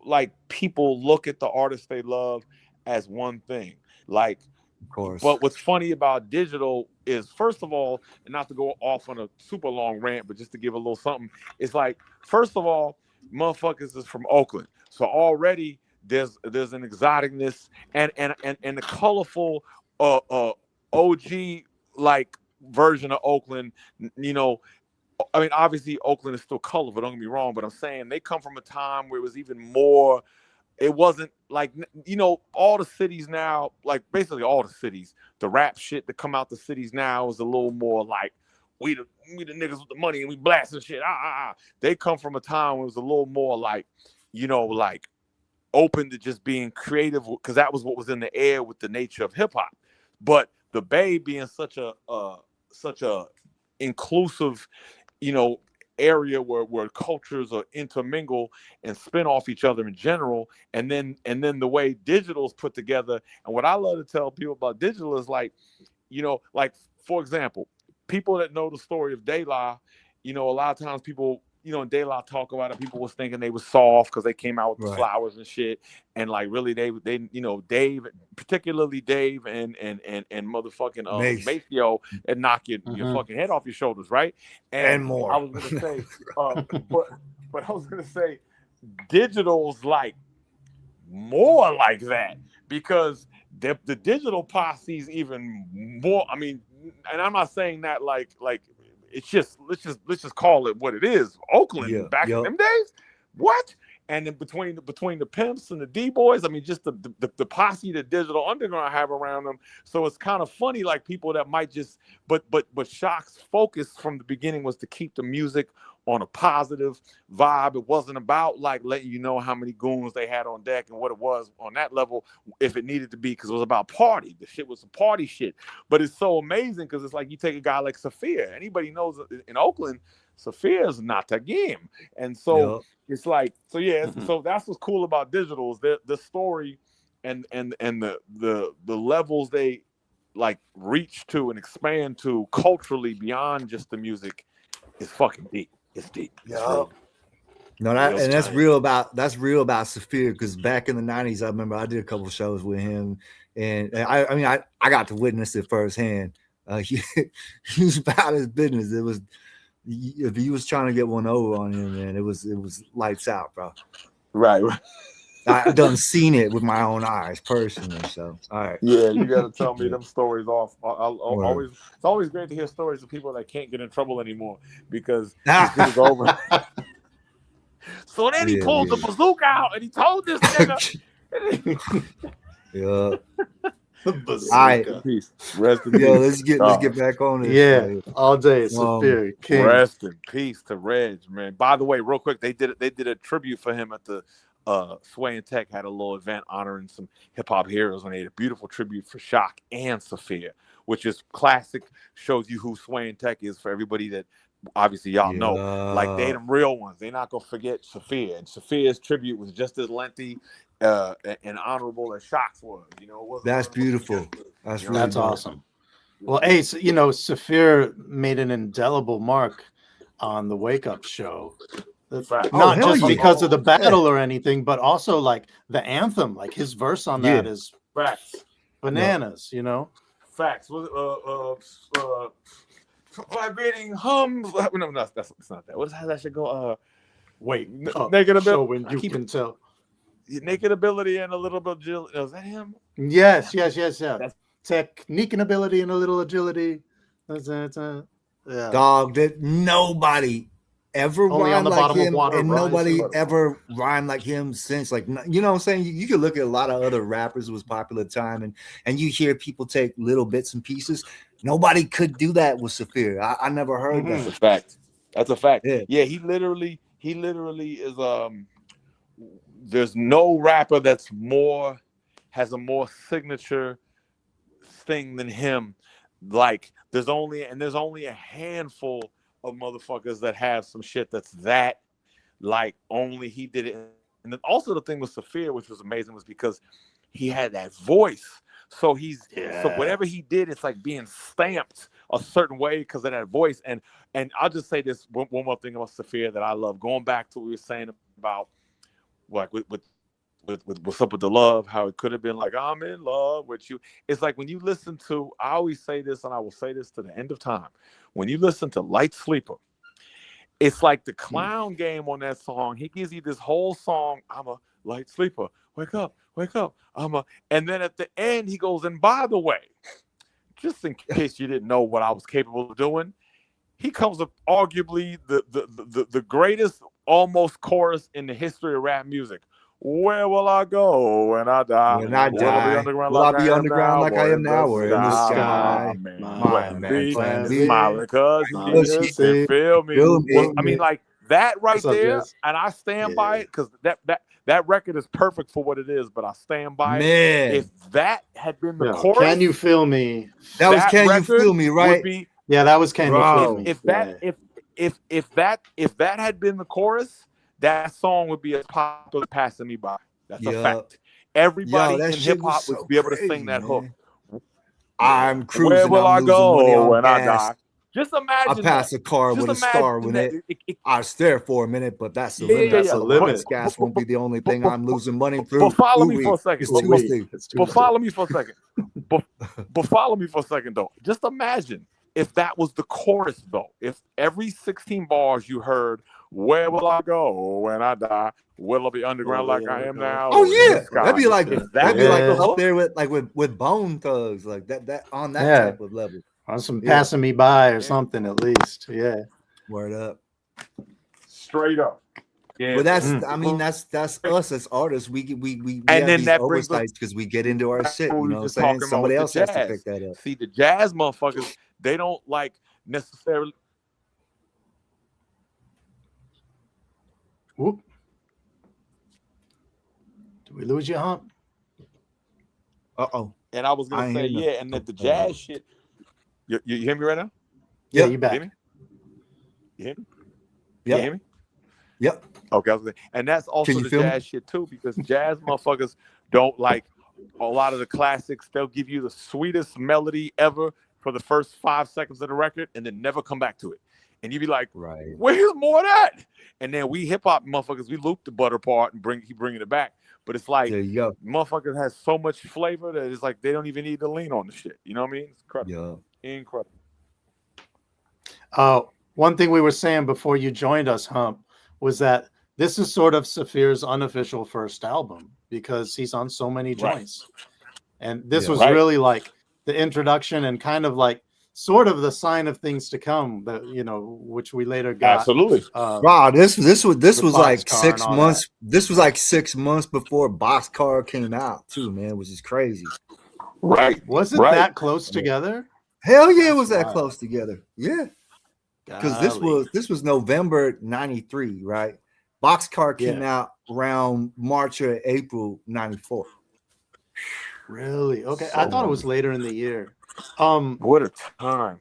like people look at the artists they love as one thing. Like, of course. But what's funny about digital is, first of all, and not to go off on a super long rant, but just to give a little something, it's like, first of all, motherfuckers is from Oakland, so already there's an exoticness and the colorful OG like version of Oakland. I mean, obviously Oakland is still colorful, don't get me wrong, but I'm saying they come from a time where it was even more. It wasn't like, all the cities now, like basically all the cities, the rap shit that come out the cities now is a little more like, we the niggas with the money and we blasting shit. They come from a time where it was a little more like, like open to just being creative, because that was what was in the air with the nature of hip hop. But the Bay being such a inclusive, area where cultures are intermingle and spin off each other in general, and then the way digital is put together. And what I love to tell people about digital is like, like for example, people that know the story of De La, a lot of times people, De La talk about it, people was thinking they was soft because they came out with the flowers and shit, and like really they Dave, particularly Dave and motherfucking Maceo, and knock your fucking head off your shoulders, right? And more. I was gonna say, but I was gonna say, digital's like more like that, because the digital posse's even more. I mean, and I'm not saying that like it's just, let's just call it what it is. Oakland back in them days, what? And then between the pimps and the D-boys, I mean, just the posse that Digital Underground have around them. So it's kind of funny, like people that might just, but Shock's focus from the beginning was to keep the music on a positive vibe. It wasn't about like letting you know how many goons they had on deck and what it was on that level, if it needed to be, because it was about party. The shit was a party shit. But it's so amazing because it's like you take a guy like Sophia. Anybody knows in Oakland, Sophia's not that game. And so it's like, so yeah, so that's what's cool about digital, is the story and the levels they like reach to and expand to culturally beyond just the music is fucking deep. It's deep. Yeah. No, that's real about Sophia, because back in the 90s, I remember I did a couple of shows with him, and I mean I got to witness it firsthand. He was about his business. It was, if he was trying to get one over on him, man, it was lights out, bro. Right. I done seen it with my own eyes personally. So, all right. Yeah, you got to tell me them stories off. It's always great to hear stories of people that can't get in trouble anymore, because it's over. So then he pulled the bazooka out and he told this nigga. Yeah. All right. Peace. Rest in peace. Let's get back on this. Yeah, all day. Superior King. Rest in peace to Reg, man. By the way, real quick, they did a tribute for him at the Sway and Tech had a little event honoring some hip hop heroes, and they had a beautiful tribute for Shock and Sophia, which is classic. Shows you who Sway and Tech is for everybody that obviously y'all know. Like, they them real ones. They're not gonna forget Sophia, and Sophia's tribute was just as lengthy and honorable as Shock's was. It wasn't. That's beautiful. That's really awesome. Well, Ace, you know, Saphir made an indelible mark on the Wake Up Show. Fact. Not hell just yeah. because of the battle or anything, but also like the anthem. Like his verse on that Yeah. is Facts. bananas, you know? Facts. Vibrating hum. No, that's not that. How that should go? Wait, naked so ability. when you can tell. Naked ability and a little bit of agility. Is that him? Yes. That's- Technique and ability and a little agility. Yeah. Dog, that nobody ever Only on rhymed the like bottom of him, water and rising. nobody ever rhymed like him since. Like, you know what I'm saying? You could look at a lot of other rappers who was popular at the time, and you hear people take little bits and pieces. Nobody could do that with Saphir. I never heard That's that. a fact. That's a fact. Yeah. Yeah, he literally is there's no rapper that's has a more signature thing than him. Like there's only a handful of motherfuckers that have some shit that's that like only he did it. And then also the thing with Saphir, which was amazing, was because he had that voice. So so whatever he did, it's like being stamped a certain way because of that voice. And I'll just say this one more thing about Saphir that I love. Going back to what we were saying about like with what's up with the love, how it could have been like, I'm in love with you. It's like when you listen to, I always say this, and I will say this to the end of time. When you listen to Light Sleeper, it's like the clown game on that song. He gives you this whole song, I'm a light sleeper. Wake up. And then at the end, he goes, and by the way, just in case you didn't know what I was capable of doing, he comes up arguably the greatest almost chorus in the history of rap music. Where will I go when I die? When I Will I die, be underground will I like be I am underground now, like I am now, or in the sky? My man, plan is smiling because she can feel me. Feel me. Well, I mean, like that right What's up, there, Jess? and I stand by it because that record is perfect for what it is. But I stand by it. Man, If that had been the No, chorus, Can You Feel Me? that was Can You record Feel Me, would right? be- Yeah, that was Can You Feel Bro. Me. if that had been the chorus, that song would be as popular as Passing Me By. That's a fact. Everybody that in shit hip hop was would so be able to crazy, sing that man. hook. I'm cruising. Where will I'm I losing money go on when I gas. die? Just I imagine pass that. a car Just with a star imagine in that. it. I stare for a minute, but that's the Yeah, limit. yeah, yeah. So limit. once gas won't be the only thing I'm losing money But through. follow me Ooh-wee. for a second. It's But Tuesday. But follow me for a second. But follow me for a second, though. Just imagine if that was the chorus, though. If every 16 bars you heard, where will I go when I die? Will I be underground like I am now? Oh or in the yeah, sky? that'd be like If that'd be like Yeah. up there with Bone Thugs, like that on that Yeah. type of level. On some Yeah. Passing Me By or something, at least. Yeah. Word up. straight up. Yeah. But that's I mean that's us as artists. We And have then these that brings us oversights because we get into our shit. what You we know what I'm just saying? talking about Somebody with else the has to jazz. pick that up. See, the jazz motherfuckers, they don't like necessarily. Whoop. Did we lose you, Hump? Uh-oh. And I was I gonna ain't say, hear yeah, and that the jazz shit. You hear me right now? Yeah, Yep. you You back. hear me? You hear me? Yep. You hear me? Yep. Okay, I was gonna say, and that's also you the feel me? jazz shit too, because jazz motherfuckers don't like a lot of the classics. They'll give you the sweetest melody ever for the first 5 seconds of the record, and then never come back to it. And you be like, Right. "Where's more of that?" And then we hip hop motherfuckers, we loop the butter part and keep bringing it back. But it's like There you go. motherfuckers has so much flavor that it's like they don't even need to lean on the shit. You know what I mean? It's incredible. Yeah. Incredible. One thing we were saying before you joined us, Hump, was that this is sort of Saphir's unofficial first album because he's on so many joints. And this Yeah. was Right. really like the introduction and kind of like sort of the sign of things to come that, you know, which we later got. Absolutely. Wow, this was like Boxcar 6 and all months. This was like 6 months before Boxcar came out too, man, which is crazy. Right. Was it Right. that close together? Hell yeah, it was that wild. close together. Yeah. Because Golly. this was November 93, right? Boxcar came out around March or April 94. Really? Okay. So I thought it was later in the year. What a time.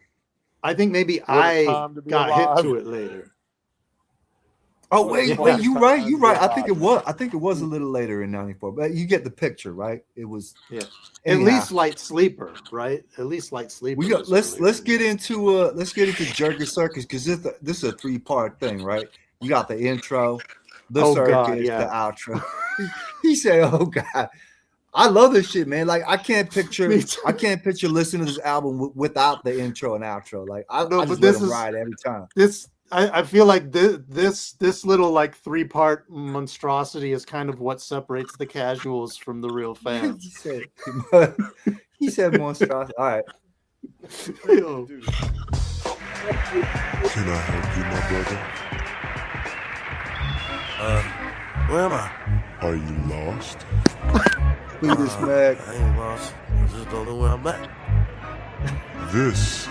I think maybe What a I time to be got alive. hit to it later. Oh wait, you right. I think it was a little later in '94, but you get the picture, right? It was At least Light Sleeper, right? At least Light Sleeper. Let's get into Jerky Circus, because this is a 3-part thing, right? You got the intro, the circus, the outro. He said, "Oh God." I love this shit, man. Like I can't picture listening to this album without the intro and outro. Like I just let them ride every time. I feel like this little like 3-part monstrosity is kind of what separates the casuals from the real fans. he said monstrosity. All right. Can I help you, my brother? Where am I? Are you lost? Peter Smack. I ain't lost. I just don't know where I'm at. This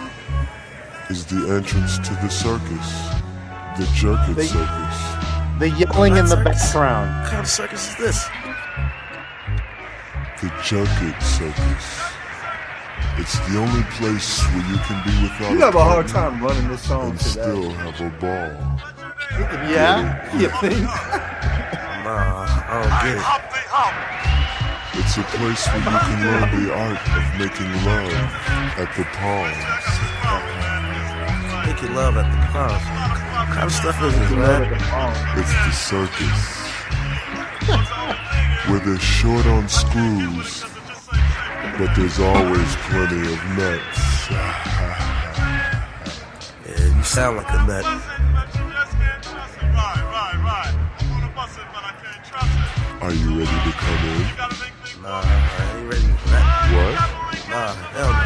is the entrance to the circus. The Jerkin Circus. The yelling in the background. What kind of circus is this? The Jerkin Circus. It's the only place where you can be without. You have a hard time running this song and today. Still have a ball. Yeah, you think? Nah, I don't get it. It's a place where you can learn the art of making love at the palms. Making love at the palms. What kind of stuff is this, man? It's the circus. Where they're short on screws, but there's always plenty of nuts. Yeah, you sound like a nut. Are you ready to come in? Nah, I ain't ready for that. What? Nah, hell no.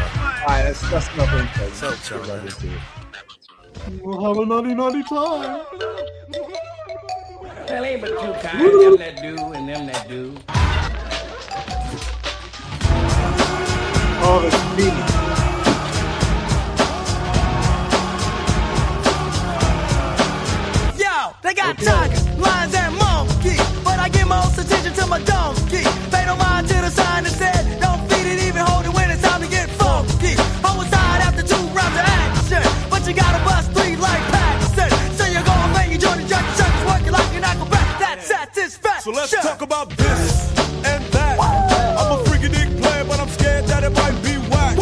Alright, that's nothing. So chill, man. We'll have a nutty time. Well, ain't but 2 kinds, them that do and them that do. Oh, it's me. Yo, they got tigers, lions, and monkeys, but I give most attention to my donkey. Pay no mind to the sign that said, don't feed it, even hold it when it's time to get funky. I was tired after 2 rounds of action, but you gotta bust 3 like Paxton. So you're going bang, you join the Jerky Circus, working like an acrobat. That's satisfaction. So let's talk about this and that. I'm a freaky dick player, but I'm scared that it might be whack.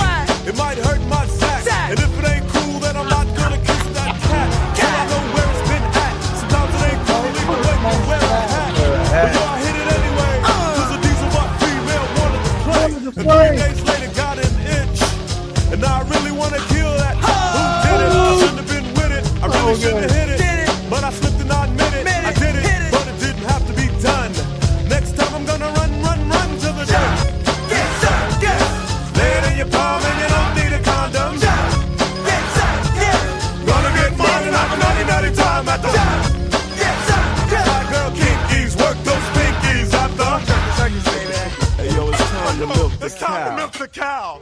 It might hurt my sack. And if it ain't cool, then I'm not gonna kiss that cat. Till I know where it's been at. Sometimes it ain't cool even when you wear a hat. But yo, I hit it anyway, cause a diesel butt female wanted to play. And 3 days later got an itch. And now I really wanna kill that. Who did it? I shouldn't have been with it. I really shouldn't have hit it. But I slipped and not admit it. I did it, but it didn't have to be done. Next time I'm gonna run to the dirt. Lay it in your palm and you don't need a condom. Gonna get mine and have a nutty time at the Fly girl kinkies, work those pinkies at the Hey yo, it's time to milk the cow. It's time to milk the cow.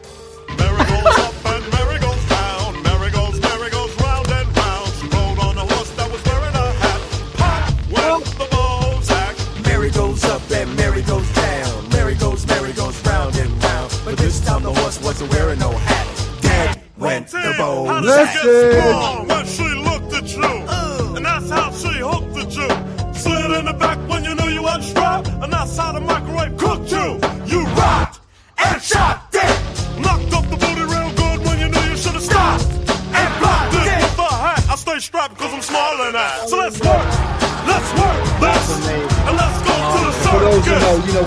Merry goes up and merry goes down. Merry goes round and round. She rode on a horse that was wearing a hat. Pop went the Bozak. Mary goes up and Mary goes down. Mary goes round and round. But this time the horse wasn't wearing no hat. Dead went the bow. How does she get sprung when she looked at you? And that's how she hooked at you. Slid in the back when you knew you unstrapped. And that's how the microwave cooked you. You rocked and shot it. Knocked up the booty real good when you knew you should have stopped. And blocked it with a hat. I stay strapped because I'm smaller than that. So let's work. Let's and let's go to the circus.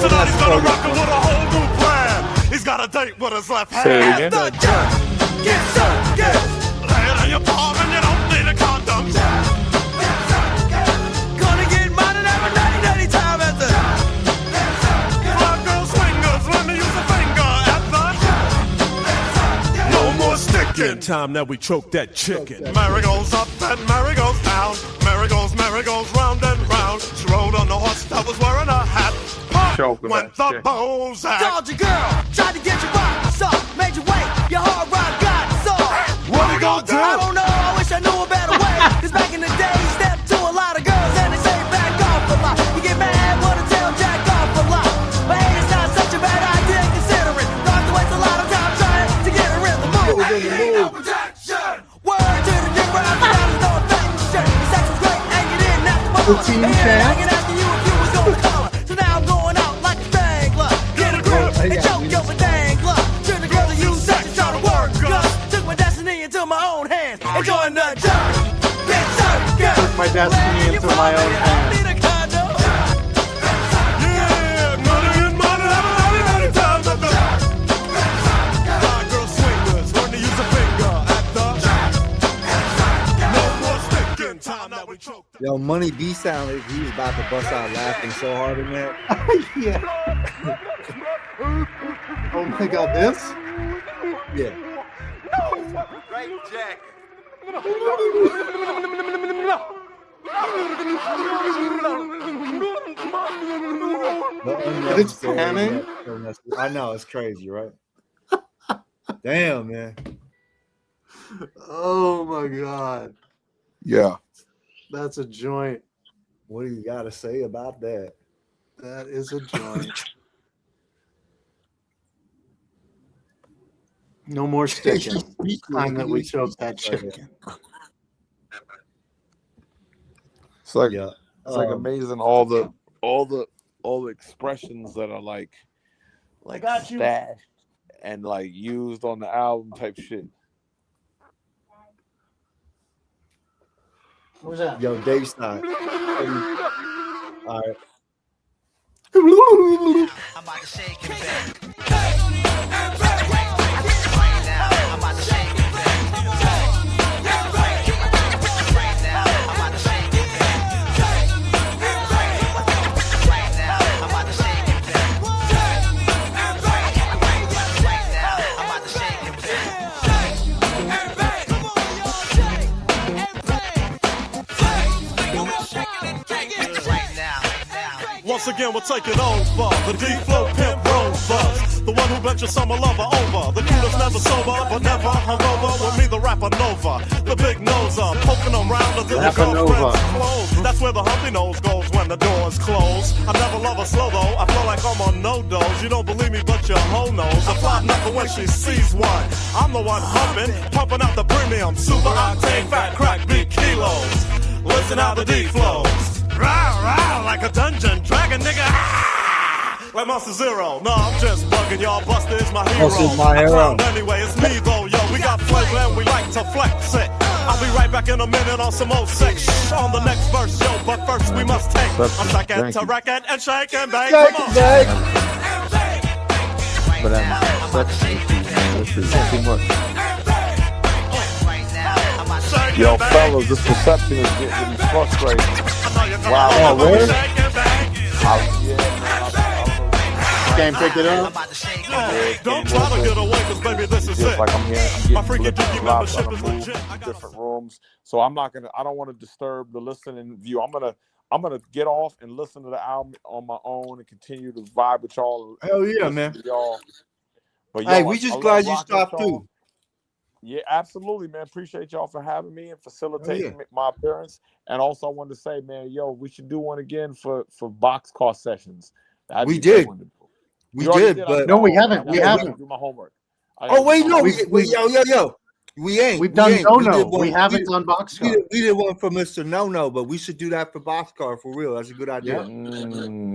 Tonight he's gonna rock him with a whole new plan. He's got a date with his left hand. Say it again. The Jerky Circus. Lay it in your palm and you don't need a condom. Gonna get mine and have a nutty time at the Fly girl swingers, let me use a finger at the No more sticking. Time that we choke that chicken. Mary goes up and Mary goes down. Mary goes round and round. She rode on the horse that was wearing a hat. Pop went the Bozak. Called your girl, tried to get you rocked, so made you wait, your hard rock got soft. What we gonna do? I don't know, I wish I knew a better way. Cause back in the day, you stepped to a lot of girls and they say back off a lot. You get mad, wanna tell jack off a lot. But hey, it's not such a bad idea considering. Don't have to waste a lot of time trying to get her in the mood. Ain't no protection. Word to the dick, but I'm no affection. The sex was great and you didn't have to move. into my own hands. Enjoying the jerk. Get jerk, get Took my destiny into my own hands. Yeah, money times at the girl swingers. Learn to use a finger at the no more sticking time that we choke. Yo, Money B sounded like he was about to bust out laughing so hard in that. Yeah. Oh my God, this? Yeah. Right jacket. It's panning. I know, it's crazy, right? Damn, man. Oh my God. Yeah. That's a joint. What do you got to say about that? That is a joint. No more sticking. Time that we choked that chicken. It's like Yeah. it's like amazing all the expressions that are like stashed and like used on the album type shit. What was that? Yo, Dave Stein. All right. I'm about to shake it back. Right now, I'm about to shake it back. Right now, I'm about to shake it back. Right now, I'm about to shake it back. Right now, I'm about to shake it back. Right now. Once again, we're taking over the D-Flow Pimp Rovers, the one who bet your summer lover over, the dude that's never sober but never hungover. With me, the rapper Nova, the big noser, poking around until the girlfriend's clothes. That's where the humpy nose goes when the doors close. I never love her slow though. I feel like I'm on no dose. You don't believe me, but your hoe knows. I fly knuckle when she sees one. I'm the one humping, pumping out the premium, super octane, fat crack, big kilos. Listen how the D flows. Rah, like a dungeon dragon, nigga. Ah! Like Monster Zero. No, I'm just bugging y'all. Buster is my hero. Buster's my hero. Anyway, it's me though, yo. We got flavor and we like to flex it. I'll be right back in a minute on some old sex on the next verse, yo. But first we must take a second to racket and shake and bake. Come on. But I'm such man. This is too much. Yo, fellas, this reception is getting frustrating. Wow, oh, really? Can't pick it up. Don't try to get away, cause baby, this is it. Like I'm getting My freaking Dookie membership is legit. different rooms, so I don't want to disturb the listening view. I'm gonna get off and listen to the album on my own and continue to vibe with y'all. Hell yeah, man. Y'all. But hey, we just glad you stopped too. Yeah, absolutely, man. Appreciate y'all for having me and facilitating my appearance. And also, I wanted to say, man, yo, we should do one again for boxcar sessions. We did, but no, we haven't. We haven't. Do my homework. Oh wait, no, yo, we ain't. We've done No. We haven't done boxcar. We did one for Mr. No, but we should do that for boxcar for real. That's a good idea.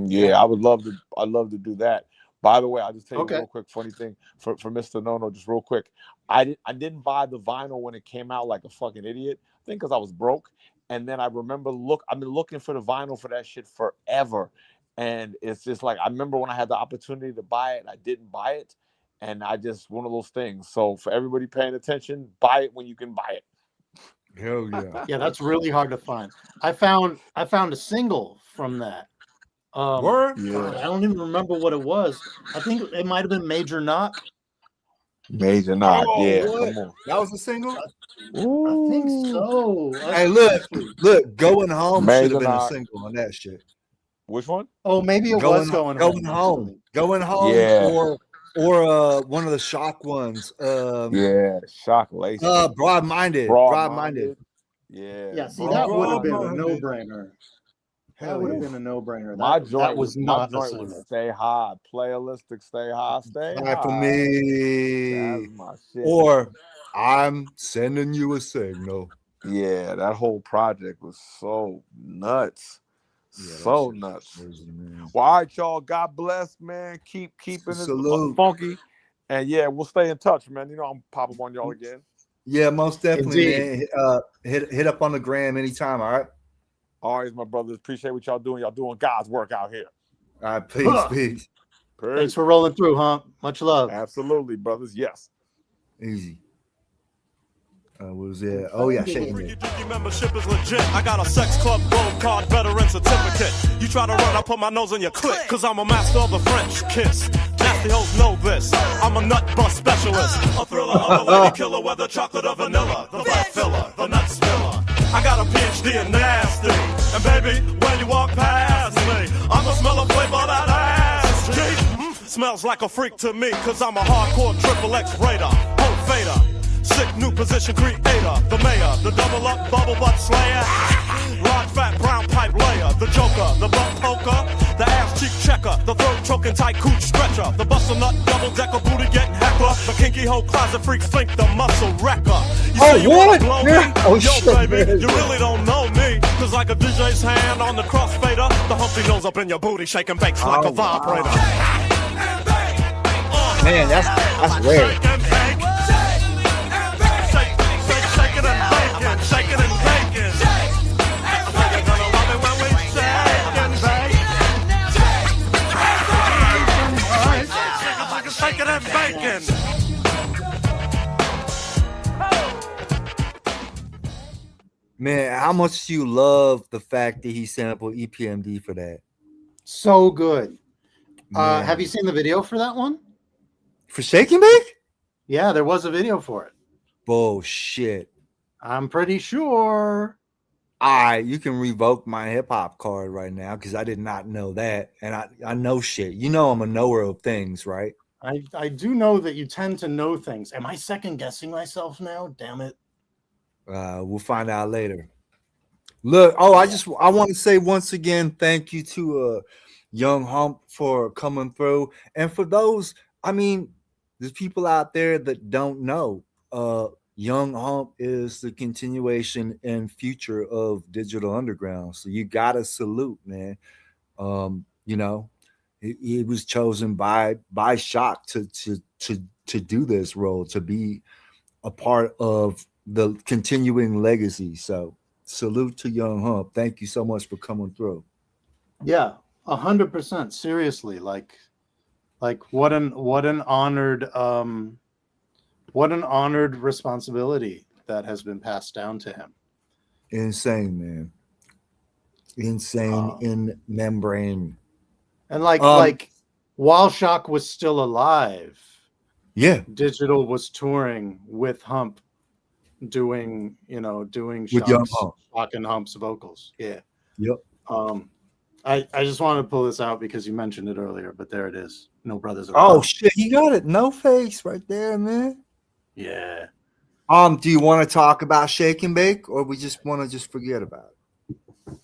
Yeah, I would love to. I'd love to do that. By the way, I'll just tell you a real quick funny thing for Mr. No, just real quick. I didn't buy the vinyl when it came out like a fucking idiot. I think because I was broke. And then I remember I've been looking for the vinyl for that shit forever. And it's just like, I remember when I had the opportunity to buy it, I didn't buy it. And I just, one of those things. So for everybody paying attention, buy it when you can buy it. Hell yeah. Yeah, that's really hard to find. I found a single from that. Word? Yeah. I don't even remember what it was. I think it might have been Major Knock. Major Knock, yeah. What? Come on. That was a single? I think so. Hey, look, Going Home should have been a single on that shit. Which one? Oh, maybe it was Going Home. Going Home, yeah. or one of the Shock ones. Yeah, Shock Lace. Broad-minded. Yeah. Yeah, see, that would have been a no-brainer. That would have been a no-brainer. My joint that was not the was Stay High. Playalistic, Stay High, Stay High. For me. That's my shit. Or I'm Sending You a Signal. Yeah, that whole project was so nuts. Yeah, so nuts. Crazy, well, all right, y'all. God bless, man. Keep keeping it funky. And yeah, we'll stay in touch, man. You know, I'm popping on y'all again. Yeah, most definitely, Indeed. man. Hit up on the gram anytime. All right. Always, my brothers. Appreciate what y'all doing. Y'all doing God's work out here. All right. Peace. Peace. Thanks for rolling through, huh? Much love. Absolutely, brothers. Yes. Easy. What was it? Oh yeah, shaking it. Membership is legit. I got a sex club gold card veteran certificate. You try to run, I put my nose in your clit. Cause I'm a master of the French kiss. Nasty hoes know this. I'm a nut bust specialist. A thriller of a lady killer, whether chocolate or vanilla. The vibe filler, the nut spiller. I got a PhD in nasty. And baby, when you walk past me, I'ma smell a flavor of that ass. G, smells like a freak to me. Cause I'm a hardcore triple X raider. Hope fader. Sick new position creator, the mayor, the double up bubble butt slayer, large fat brown pipe layer, the joker, the butt poker, the ass cheek checker, the throat choking tight cooch stretcher, the bustle nut double decker booty getting heckler, the kinky hoe closet freak think the muscle wrecker. You say you wanna blow me? Yo shit, baby, man. you really don't know me, cause like a DJ's hand on the crossfader, the Humpty nose up in your booty, shaking bakes like a vibrator. Man, that's rare. Shaking and baking. You're gonna love it when we shake and bake. Shaking and baking. Man, how much do you love the fact that he sampled EPMD for that? So good. Man. Have you seen the video for that one? For Shake and Bake? Yeah, there was a video for it. Bullshit. I'm pretty sure. All right, you can revoke my hip hop card right now because I did not know that. And I know shit. You know I'm a knower of things, right? I do know that you tend to know things. Am I second guessing myself now? Damn it. We'll find out later. Look, I want to say once again, thank you to Young Hump for coming through. And for those, I mean, there's people out there that don't know. Young Hump is the continuation and future of Digital Underground. So you gotta salute, man. You know, he was chosen by Shock to do this role, to be a part of the continuing legacy. So salute to Young Hump. Thank you so much for coming through. Yeah, 100%. Seriously, like what an honored responsibility that has been passed down to him. Insane, man. Insane in membrane. And like while Shock was still alive, yeah, Digital was touring with Hump, doing with Young Hump. Shock and Hump's vocals. Yeah. Yep. I just wanted to pull this out because you mentioned it earlier, but there it is. No Brothers. Oh shit, he got it. No face right there, man. Yeah. Do you want to talk about Shake and Bake, or we just want to just forget about it?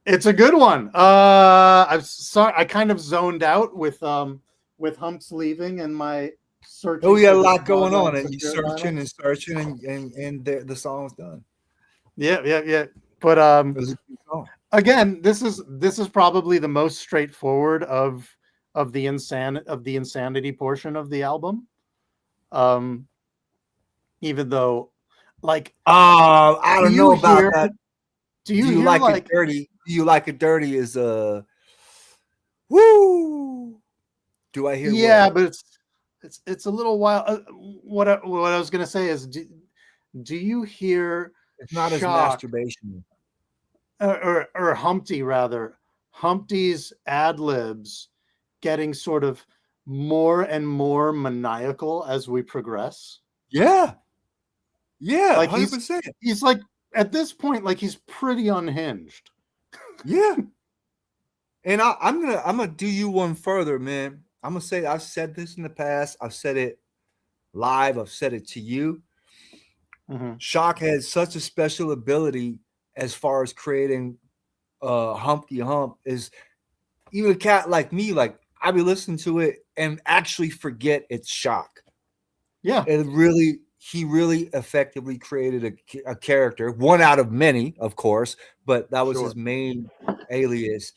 It's a good one. I'm sorry, I kind of zoned out with Humps leaving and my searching. Oh, we got a lot going on, and you're searching and the song's done. Yeah. But again, this is probably the most straightforward of the insanity portion of the album. Even though, like, I don't know about that. Do you like it dirty? Do you like it dirty? Is woo? Do I hear? Yeah, but it's a little wild. What I was gonna say is, do you hear? It's not as masturbation. Or Humpty rather. Humpty's ad libs getting sort of more and more maniacal as we progress. Yeah, like 100%. He's like at this point, like he's pretty unhinged. Yeah, and I'm gonna do you one further, man. I'm gonna say I've said this in the past. I've said it live. I've said it to you. Mm-hmm. Shock had such a special ability as far as creating Humpty Hump. Is even a cat like me, like I be listening to it and actually forget it's Shock. Yeah, he really effectively created a character, one out of many, of course, but that was his main alias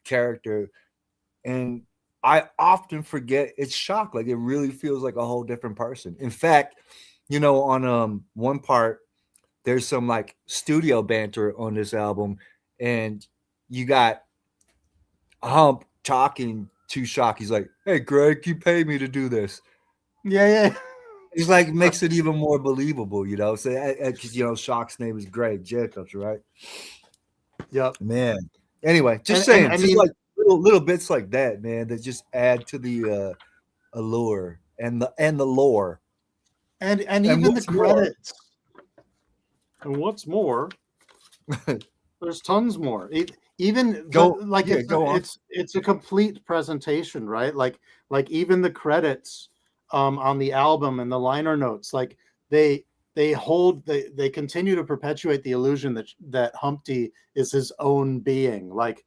character. And I often forget it's Shock. Like it really feels like a whole different person. In fact, you know, on one part, there's some like studio banter on this album, and you got Hump talking to Shock. He's like, "Hey, Greg, you paid me to do this." Yeah. He's like makes it even more believable, you know. So, because you know, Shock's name is Greg Jacobs, right? Yep. Man. Anyway, just And saying, I just mean, like little bits like that, man, that just add to the allure and the lore. And even the what's more- credits. And what's more, there's tons more. Even Go like yeah, go on. it's a complete presentation, right? Like even the credits on the album and the liner notes, like they continue to perpetuate the illusion that Humpty is his own being. Like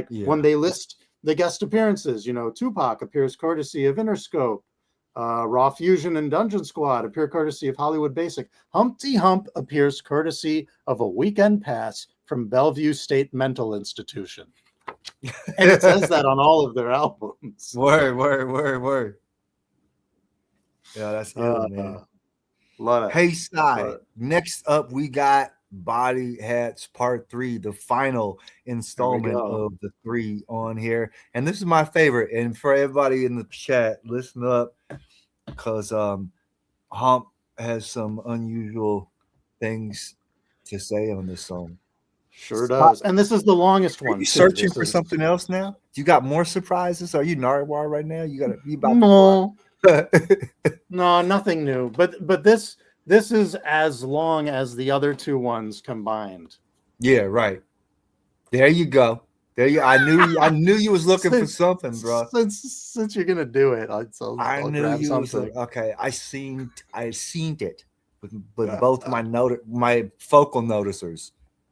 Yeah. when they list the guest appearances, you know, Tupac appears courtesy of Interscope. Raw Fusion and Dungeon Squad appear courtesy of Hollywood Basic. Humpty Hump appears courtesy of a weekend pass from Bellevue State Mental Institution. And it says that on all of their albums. Word. Yeah, that's ill, man. Love it. Hey, Sai. Next up, we got Body Hats Part 3, the final installment of the 3 on here. And this is my favorite. And for everybody in the chat, listen up, because Hump has some unusual things to say on this song. Sure does. And this is the longest one. Are you searching for something else now? You got more surprises? Are you Narwhal right now? You about no. No, nothing new. But this is as long as the other 2 ones combined. Yeah, right. There you go. There you. I knew you was looking for something, bro. Since you're gonna do it, I knew you was okay. I seen it with both my focal noticers.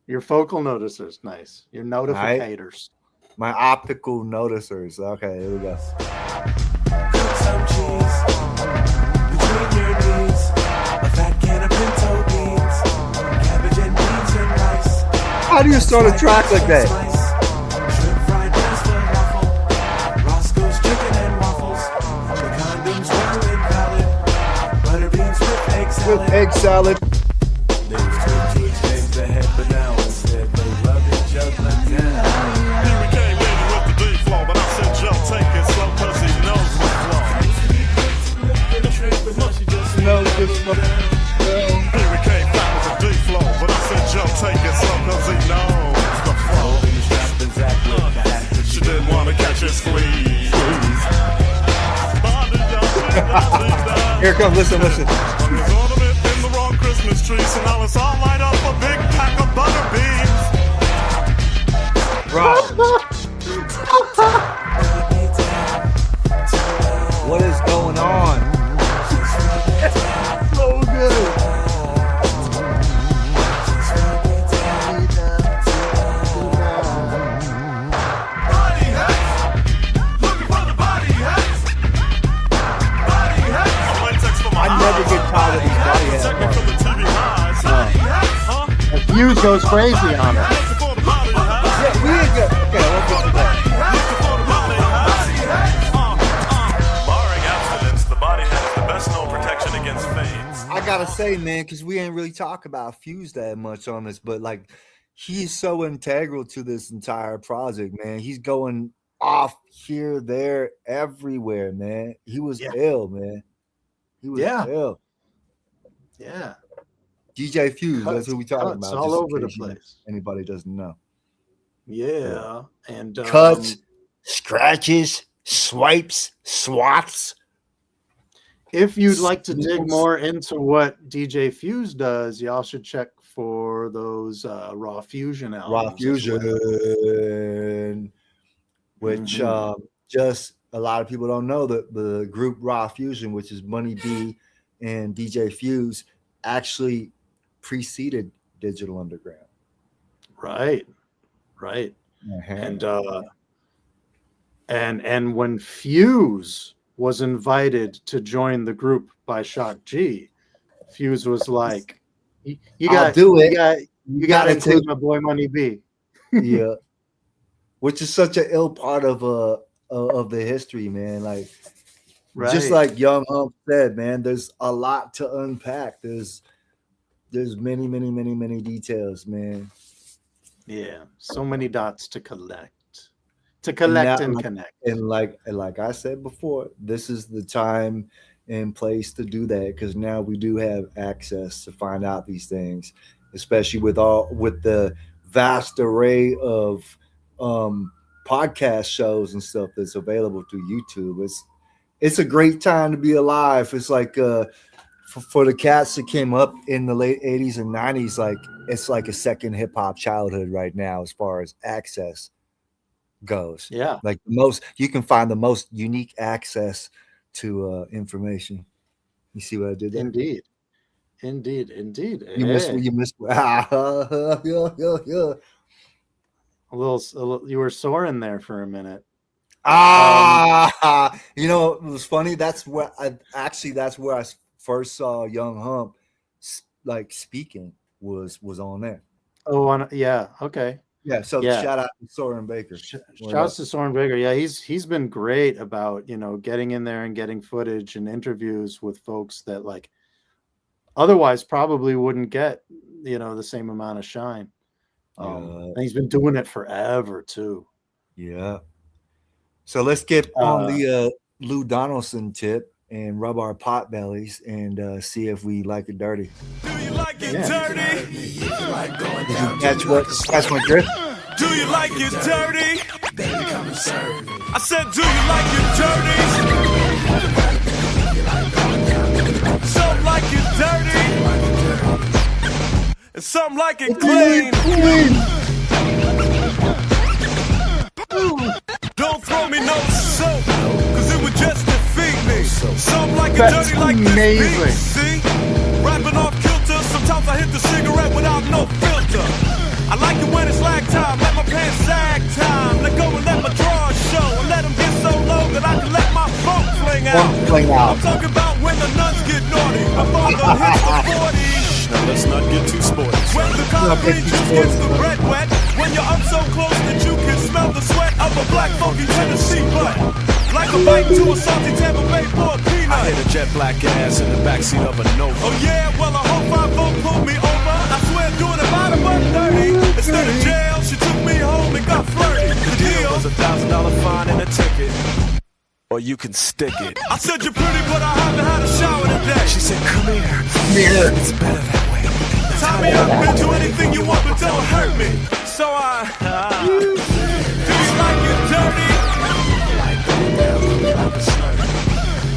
Your focal noticers, nice. Your notificators. Right. My optical noticers. Okay, here we go. Cook some cheese between your knees. A fat can of pinto beans, cabbage and beans and rice. How do you start a track like that? Shrimp fried pasta waffle, Roscoe's chicken and waffles. The condoms were invalid. Butter beans with egg salad. With egg salad. There was two names ahead, but now instead they love each other down. Here we came in with the deep flow, but I said Joe, take it slow, cause he knows the flow. Here we came back with the deep flow, but I said Joe, take it slow, cause he knows the flow. She didn't want to catch his fleas. Here it comes, listen. In the wrong Christmas tree, so now it's all light up a big pack of butter beans. Bro. What is going on? So good. Body hats, looking for the body hats. Body hats. I never get tired of these body hats. The Fuse goes crazy on it. Yeah, we ain't good. Okay, let's get to that. Barring abstinence, the body has the best known protection against fades. I gotta say, man, because we ain't really talk about Fuse that much on this, but like he's so integral to this entire project, man. He's going off here, there, everywhere, man. He was ill, man. He was ill. Yeah. DJ Fuse, that's who we talking about. All over the place. Anybody doesn't know. Yeah. And cuts, scratches, swipes, swats. If you'd like to dig more into what DJ Fuse does, y'all should check for those Raw Fusion albums. Raw Fusion, which just a lot of people don't know that the group Raw Fusion, which is Money B and DJ Fuse, actually preceded Digital Underground. Right. And when Fuse was invited to join the group by Shock G, Fuse was like, "You got to do it. You got to include my boy Money B." Yeah, which is such an ill part of of the history, man. Like just Right. like Young Hump said, man, there's a lot to unpack. There's many details, man. Yeah, so many dots to collect, and connect. And like I said before, this is the time and place to do that because now we do have access to find out these things, especially with the vast array of podcast shows and stuff that's available through YouTube. It's a great time to be alive. It's like for the cats that came up in the late 80s and 90s, like it's like a second hip hop childhood right now as far as access goes. Yeah, like you can find the most unique access to information. You see what I did there? Indeed. You missed. Yeah. A little. You were soaring there for a minute. You know, it was funny. That's where I first saw Young Hump like speaking was on there. Oh, yeah. Okay. Yeah. So shout out to Soren Baker. Shouts to Soren Baker. Yeah, he's been great about getting in there and getting footage and interviews with folks that like otherwise probably wouldn't get the same amount of shine. And he's been doing it forever too. Yeah. So let's get on the Lou Donaldson tip and rub our pot bellies and see if we like it dirty. Do you like it dirty? Catch my drift? Do you like it dirty? Baby, come and serve me. I said, do you like it dirty? Some like it dirty. And some like it clean. Don't throw me no soap, cause it would just defeat me. Some like it dirty like this beat, see? Rapping off kilter, sometimes I hit the cigarette without no filter. I like it when it's lag time, let my pants sag time. Let go and let my drawers show, and let them get so low that I can let my funk fling out. I'm talking about when the nuns get naughty, my father hits the 40s. Now let's not get too sporty. When the concrete juice gets the bread wet, when you're up so close that you can smell the sweat of a black funky Tennessee butt. Like a bite to a salty Tampa Bay for a peanut. I hit a jet black ass in the backseat of a Nova. Oh yeah, well I hope I won't pull me over. I swear doing it by the $130. Instead of jail, she took me home and got flirty. The deal was $1,000 fine and a ticket. Or you can stick it. I said you're pretty, but I haven't had a shower today. She said, come here. It's better that way. Tie me up and do anything you want, but don't hurt me. So do you like it dirty?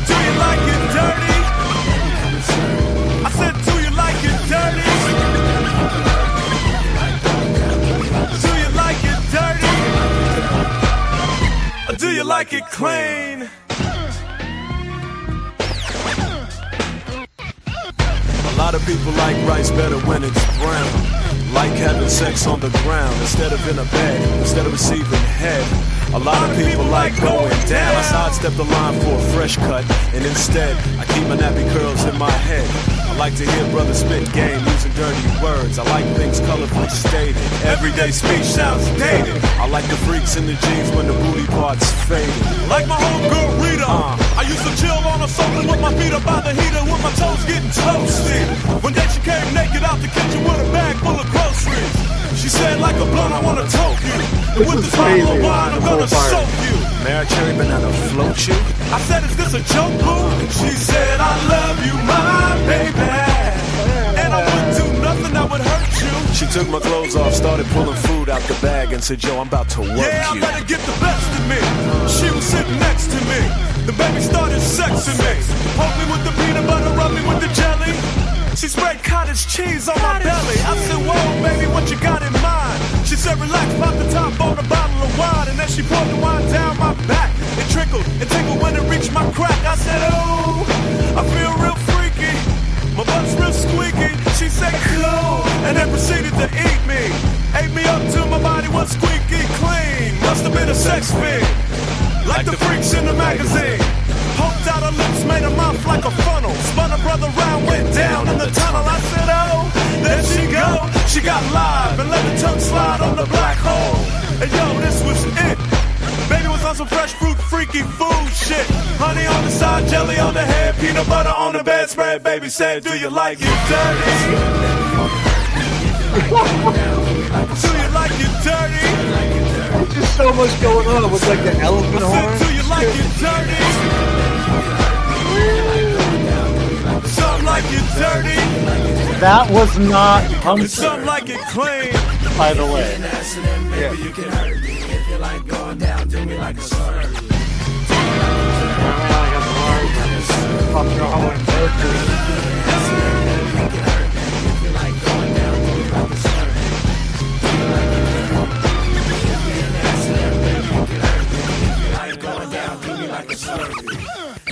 Do you like it dirty? I said, do you like it dirty? Do you like it dirty? Or do you like it clean? A lot of people like rice better when it's brown. Like having sex on the ground instead of in a bed, instead of receiving head. A lot of people like going down. I sidestep the line for a fresh cut, and instead I keep my nappy curls in my head. I like to hear brothers spit game using dirty words. I like things colorfully stated. Everyday speech sounds dated. I like the freaks in the jeans when the booty parts faded. Like my homegirl Rita, I used to chill on a sofa with my feet up by the heater with my toes getting toasted. One day she came naked out the kitchen with a bag full of groceries. She said, like a blunt, I wanna toke you. And with this bottle of wine, I'm gonna soak you. May I cherry banana float you? I said, is this a joke, boo? She said, I love you, my baby. And I wouldn't do nothing that would hurt you. She took my clothes off, started pulling food out the bag, and said, yo, I'm about to work you. Yeah, I better get the best of me. She was sitting next to me. The baby started sexing me. Poke me with the peanut butter, rub me with the jelly. She sprayed cottage cheese on my belly. I said, whoa, baby, what you got in mind? She said, relax, pop the top on a bottle of wine. And then she poured the wine down my back. It trickled and tinkled when it reached my crack. I said, oh, I feel real freaky. My butt's real squeaky. She said, cool, and then proceeded to eat me. Ate me up till my body was squeaky clean. Must have been a sex fit, like the freaks in the magazine. Poked out her lips, made her mouth like a funnel. Spun her brother round, went down in the tunnel. I said, oh, there she go. She got live and let the tongue slide on the black hole. And yo, this was it. Baby was on some fresh fruit freaky food shit. Honey on the side, jelly on the head, peanut butter on the bedspread. Baby said, do you like it dirty? Do you like it dirty? There's just so much going on with like the elephant horn. Do you like it dirty? Some like it dirty. That was not Some like it clean. by the way. Yeah. You can hurt me if you like going down, do me like a slur.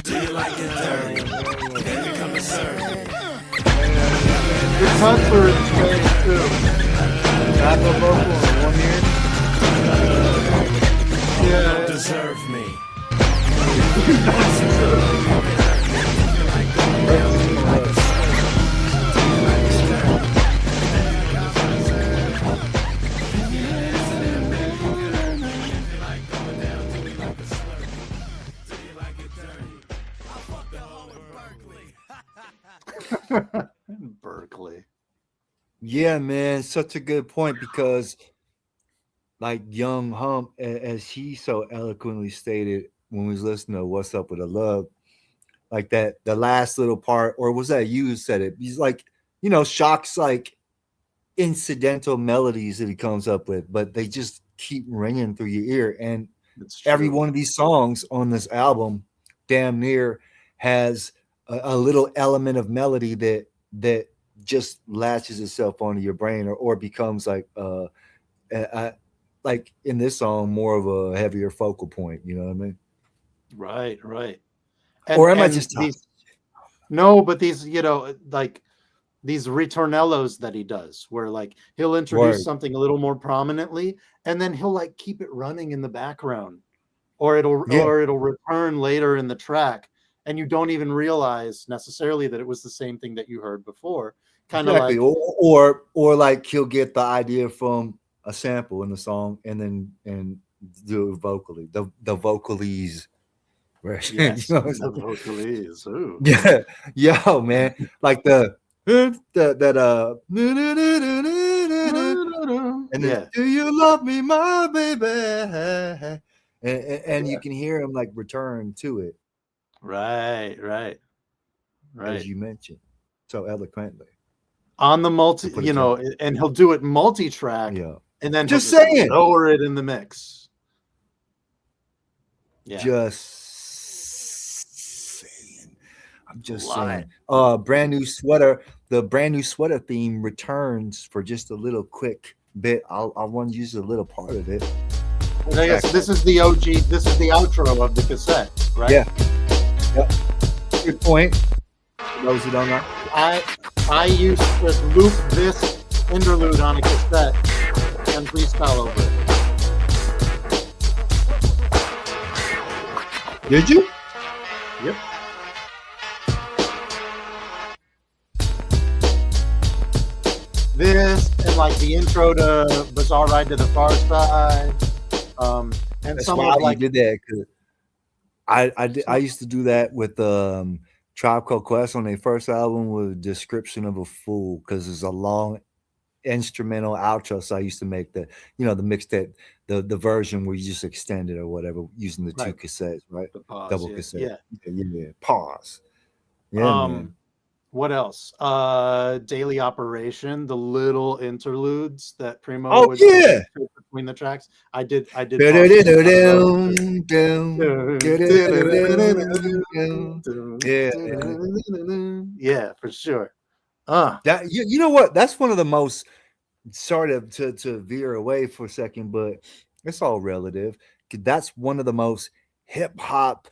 Do you like it dirty? Then you come and serve me. The cuts were insane too. Backup vocal on one ear. You don't deserve me. Berkeley. Yeah, man, such a good point because, like Young Hump, as he so eloquently stated when we was listening to "What's Up with the Love," like that the last little part, or was that you who said it? He's like, Shock's like incidental melodies that he comes up with, but they just keep ringing through your ear. And every one of these songs on this album, damn near, has a little element of melody that just latches itself onto your brain, or becomes like like in this song more of a heavier focal point. You know what I mean? Right. Or am I just talking? No, but these, like these ritornellos that he does, where like he'll introduce something a little more prominently, and then he'll like keep it running in the background, or it'll return later in the track, and you don't even realize necessarily that it was the same thing that you heard before. Kind of like, or like he'll get the idea from a sample in the song and do it vocally, the vocalese version. Yes, the vocalese. Ooh. Yeah, yo, man, like and then, do you love me, my baby? And you can hear him like return to it. Right. As you mentioned so eloquently. On the multi, and he'll do it multi-track, and then just saying, lower it in the mix. Yeah, just saying. I'm just saying. Brand new sweater. The brand new sweater theme returns for just a little quick bit. I want to use a little part of it. I guess this is the OG. This is the outro of the cassette, right? Yeah. Yep. Good point. For those who don't know, I used to loop this interlude on a cassette and freestyle over it. Did you? Yep. This and like the intro to Bizarre Ride to the Far Side. And that's some why of like you did that, because I used to do that with Tribe Called Quest on their first album with Description of a Fool, because it's a long instrumental outro. So I used to make the mixtape, the version where you just extend it or whatever using the two cassettes, right? The pause, double cassette. Yeah. Pause. Yeah. Man. What else? Daily Operation, the little interludes that Primo would between the tracks. I did. Yeah, for sure. That you know what? That's one of the most, sorry to veer away for a second, but it's all relative. That's one of the most hip hop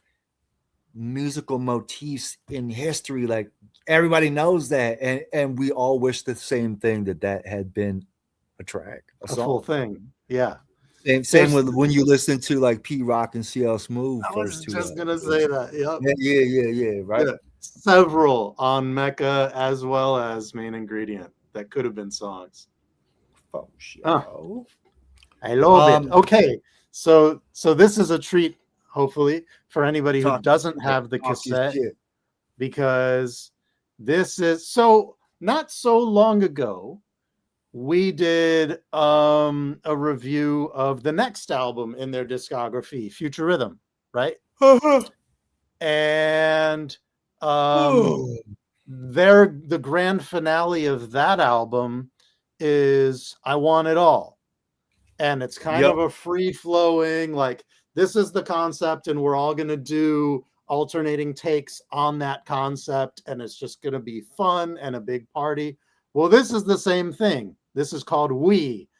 musical motifs in history. Like, everybody knows that, and we all wish the same thing, that had been a track, a song. Full thing. Yeah. Same with when you listen to like P Rock and CL Smooth. I was just gonna say that. Yep. Yeah. Right. Yeah. Several on Mecca as well as Main Ingredient that could have been songs. Oh shit. I love it. Okay, so this is a treat, hopefully, for anybody who doesn't have the cassette, because this is not so long ago, we did a review of the next album in their discography, Future Rhythm, right? And the grand finale of that album is I Want It All. And it's kind of a free-flowing, like, this is the concept, and we're all going to do alternating takes on that concept, and it's just going to be fun and a big party. Well, this is the same thing. This is called We,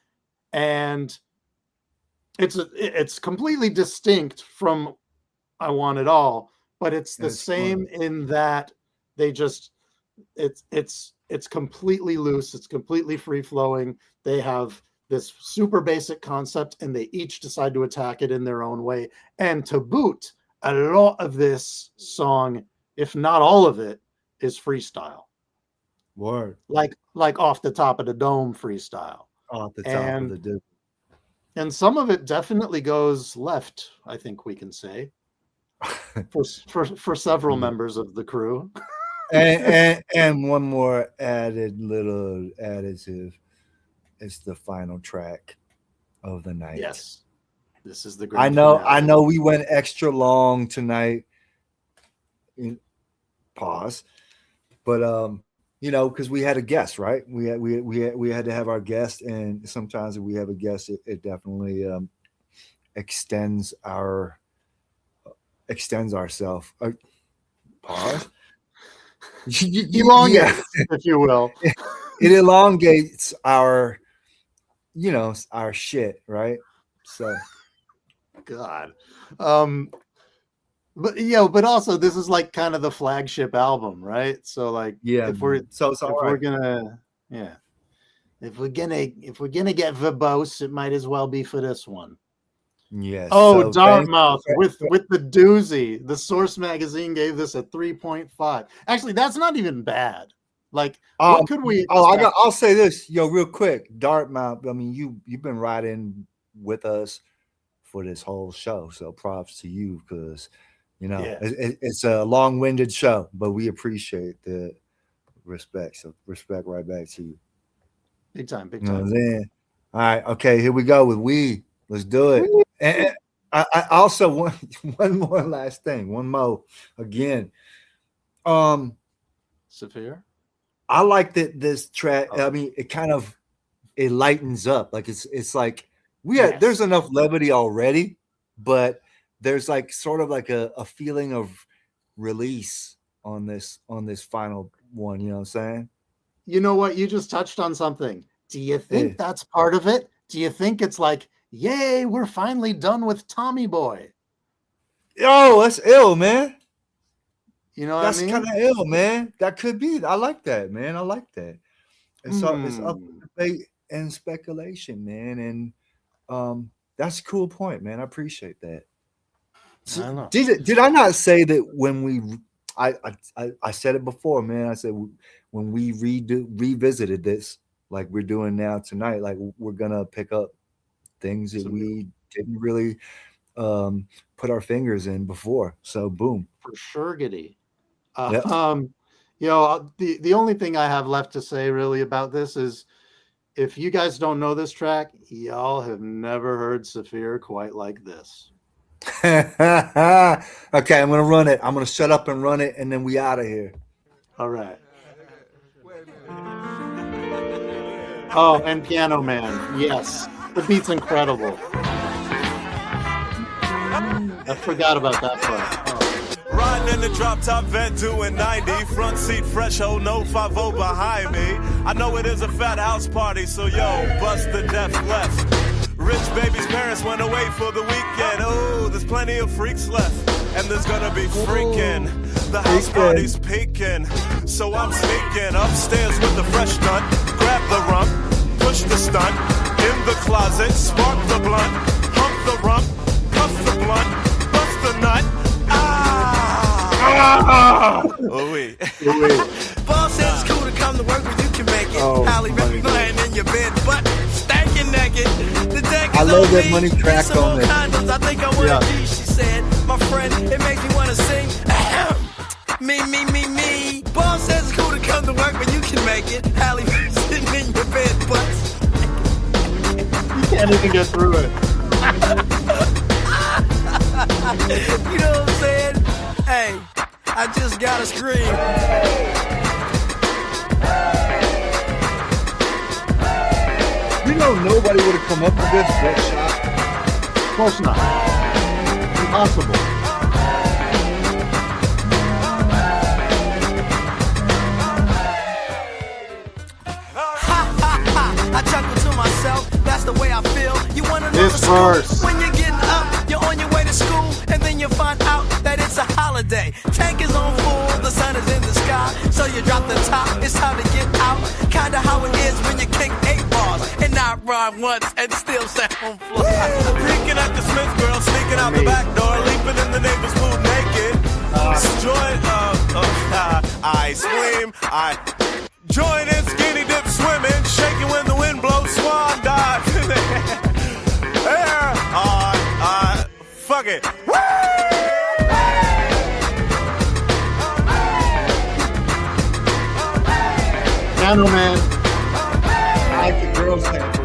and it's completely distinct from I Want It All, but it's the same in that they just it's completely loose, it's completely free-flowing. They have this super basic concept, and they each decide to attack it in their own way. And to boot, a lot of this song, if not all of it, is freestyle. Word. Like off the top of the dome freestyle. Off the top of the dome. And some of it definitely goes left, I think we can say, for several members of the crew. and one more added little additive. It's the final track of the night. Yes. This is the I know we went extra long tonight. Pause. But you know, because we had a guest, right? We had to have our guest, and sometimes if we have a guest, it definitely extends ourselves. Pause. Elongates, if you will. It elongates our shit, right? So, God, but also this is like kind of the flagship album, right? So like, if we're gonna get verbose, it might as well be for this one. Yes. Oh, so Dartmouth with the doozy. The Source magazine gave this a 3.5. Actually, that's not even bad. Like, what could we? I'll say this, real quick. Dartmouth. I mean, you've been riding with us for this whole show, so props to you, because it's a long-winded show, but we appreciate the respect. So respect right back to you. Big time. All right, okay, here we go with We. Let's do it. And I also want one more last thing. One more again. Saphir. I like that this track. I mean, it lightens up. Like it's like there's enough levity already, but there's like sort of like a feeling of release on this final one. You know what I'm saying? You know what? You just touched on something. Do you think that's part of it? Do you think it's like, yay, we're finally done with Tommy Boy? Yo, that's ill, man. You know what that's I mean? Kind of ill, man. That could be. I like that, man. I like that. It's up for debate and speculation, man. And that's a cool point, man. I appreciate that. So, did I not say that when I said it before, man? I said when we revisited this, like we're doing now tonight, like we're gonna pick up things that we didn't really put our fingers in before. So boom. For sure, Giddy. The only thing I have left to say really about this is, if you guys don't know this track, y'all have never heard Saphir quite like this. Okay, I'm gonna run it. I'm gonna shut up and run it, and then we out of here. All right. Oh, and Piano Man. Yes. The beat's incredible. I forgot about that part. Riding in the drop top vet doing 90, front seat fresh, oh no 5-0 behind me. I know it is a fat house party, so yo, bust the deaf left. Rich baby's parents went away for the weekend. Oh, there's plenty of freaks left, and there's gonna be freaking. The house party's peaking, so I'm sneaking upstairs with the fresh nut. Grab the rump, push the stunt, in the closet, spark the blunt, hump the rump, puff the blunt, bust the nut. Ooh-wee. Boss says it's cool to come to work when you can make it. Holly laying in your bed, but stankin' naked. The deck is I love that money track on it. I think I want to be, she said. my friend, it makes me wanna sing. Me. Boss says it's cool to come to work, but you can make it. Halle sitting in your bed, but you can't even get through it. You know what I'm saying? Hey, I just gotta scream. You know, nobody would have come up with this shot. Of course not. Impossible. I chuckle to myself, that's the way I feel. You wanna know this the verse. When you're getting up, you're on your way to school, and then you find out that it's a holiday. Tank is on full, the sun is in the sky, so you drop the top, it's time to get out. Kinda how it is when you kick 8 bars and not rhyme once and still sound fly. Peeking at the Smith girl, sneaking out the back door, leaping in the neighbor's pool naked. I scream, I join in skinny dip swimming, shaking when the wind blows, swan dive in the air. Fuck it. Gentlemen, I like the girls sample.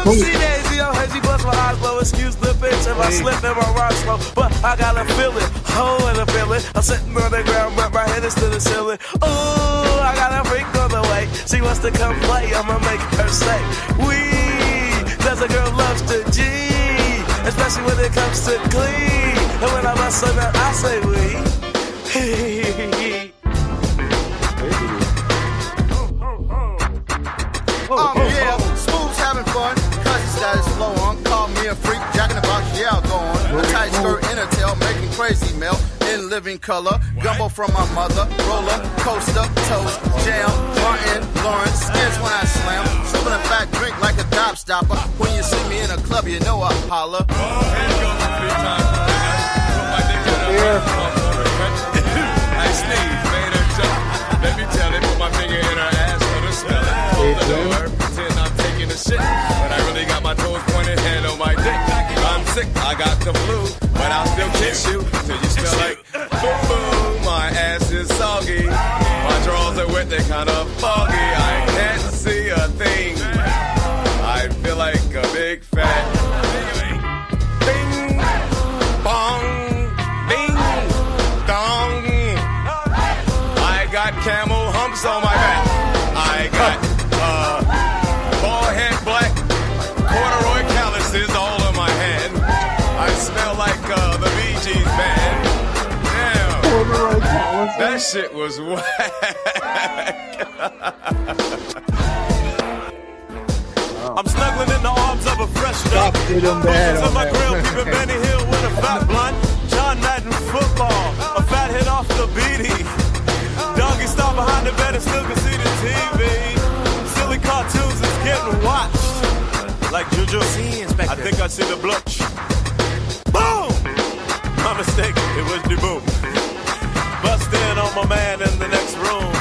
See Daisy, oh, as she bust my eyes low, excuse the bitch if I slip in my rhyme slow, but I gotta feel it, hole in the feeling. I'm sitting on the ground, but my head is to the ceiling. Ooh, I got a freak on the way. She wants to come play, I'ma make her say, wee, cause a girl loves to G, especially when it comes to clean. And when I bust on her, I say wee. Yeah, Smooth's having fun, cause he's got his flow on. Call me a freak, Jack in the Box, yeah, I'll go on. A tight skirt in a tail, making crazy mail in living color. Gumbo from my mother, roller, coaster, toast, jam, Martin, Lawrence, skins when I slam. Sipping a fat drink like a dop stopper. When you see me in a club, you know I holler. I sneeze, made her jump. Let me tell it, put my finger in her ass, let her smell it. Hold the door, pretend I'm taking a shit, but I really got my toes pointed, hand on my dick. I'm sick, I got the flu, but I'll still kiss you till you smell like boom boom. My ass is soggy, my drawers are wet, they're kind of foggy. I can't see a thing. I feel like a big fat bing bong bing dong. I got camel humps on my back. I got bald head black corduroy calluses all on my hand. I smell like the Bee Gees band. Damn, that shit was whack. I'm snuggling in the arms of a fresh duck. Did him bad on on my that grill, one. keeping Benny Hill with a fat blunt. John Madden football, a fat hit off the BD. Doggy style behind the bed and still can see the TV. Silly cartoons is getting watched. Like Juju, I think I see the blutch. Boom! My mistake, it was the boom. Bust in on my man in the next room.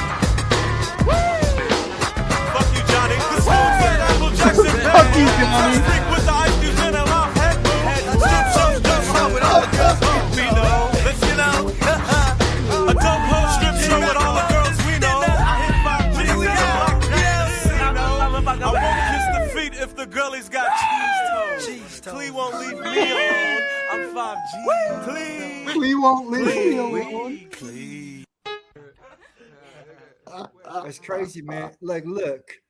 Fuck you, Johnny. This fool's that Apple Jackson band. Fuck you, Johnny. Stick with the ice cubes in her mouth. Head boom. Strip shows, just show with all the girls we know. Let's get out. A dope hoe strip show with all the girls we know. I hit 5 G's in a black jacket. I won't kiss the feet if the girlies got cheese toes. Clee won't leave me alone. I'm 5G. Clee. We won't leave me alone. Clee. That's crazy, man. Like, look,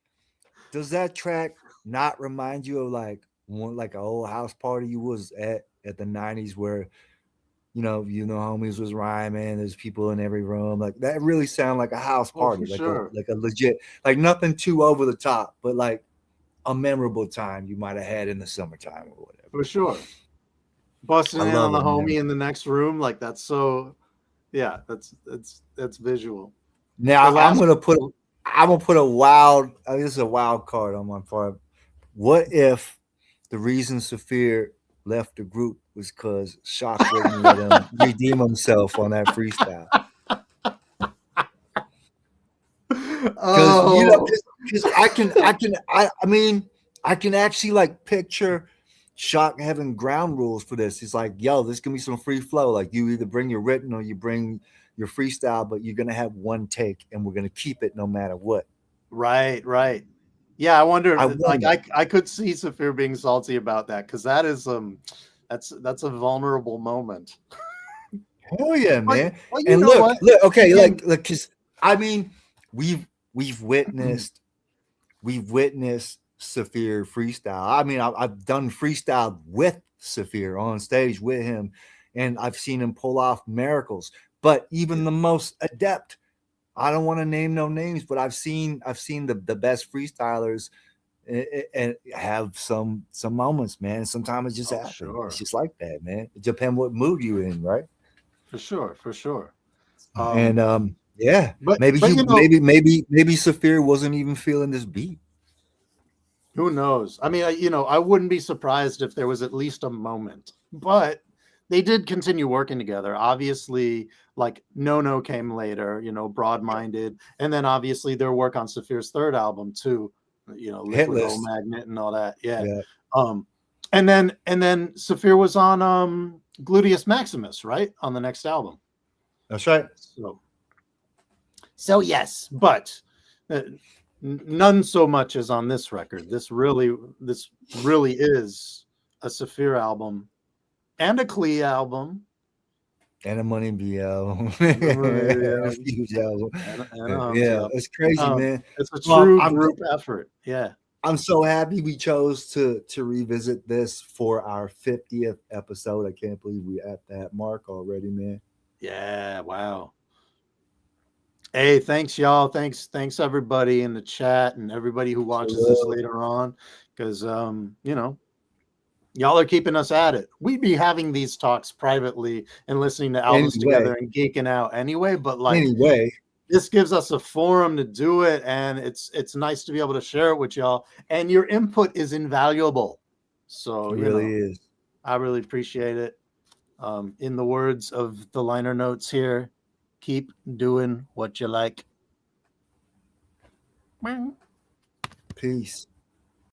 does that track not remind you of like an old house party you was at the 90s where homies was rhyming, there's people in every room, like that really sound like a house party, for like sure. a legit, like nothing too over the top, but like a memorable time you might have had in the summertime or whatever. For sure. Busting I in on love the it, homie man. in the next room, like that's so. Yeah, that's visual. Now The last- I'm gonna put a wild. This is a wild card on my part. What if the reason Saphir left the group was because Shock wouldn't let him redeem himself on that freestyle? Because you know, because I can actually like picture Shock having ground rules for this. It's like, yo, this can be some free flow. Like you either bring your written or you bring your freestyle, but you're gonna have one take, and we're gonna keep it no matter what. Right. Yeah, I wonder. I Like, wonder. I could see Saphir being salty about that because that is that's a vulnerable moment. Hell yeah, man. Well, you And know what? okay, Again, look, because I mean, we've witnessed Saphir freestyle. I mean, I've done freestyle with Saphir on stage with him, and I've seen him pull off miracles. But even the most adept, I don't want to name no names, but I've seen the best freestylers and have some moments, man. Sometimes it just happens. sure. It's just like that, man. It depends what mood you in, right? For sure. And yeah, but maybe you know, maybe Saphir wasn't even feeling this beat. who knows? I mean, I wouldn't be surprised if there was at least a moment. But they did continue working together. Obviously, like No came later, Broad-Minded, and then obviously their work on Saphir's third album too, Liquid Gold Hitless. Magnet and all that. Yeah. Yeah. And then Saphir was on Gluteus Maximus, right? On the next album. That's right. So yes, but none so much as on this record. This really is a Saphir album and a Klee album. And a Money B album. A huge album. Yeah, it's crazy, man. It's a true group effort. Yeah. I'm so happy we chose to revisit this for our 50th episode. I can't believe we're at that mark already, man. Yeah, wow. Hey, thanks, y'all. Thanks, everybody in the chat and everybody who watches this later on. Because y'all are keeping us at it. We'd be having these talks privately and listening to albums together and geeking out anyway. But this gives us a forum to do it, and it's nice to be able to share it with y'all. And your input is invaluable. So it really is. I really appreciate it. In the words of the liner notes here, keep doing what you like. Peace.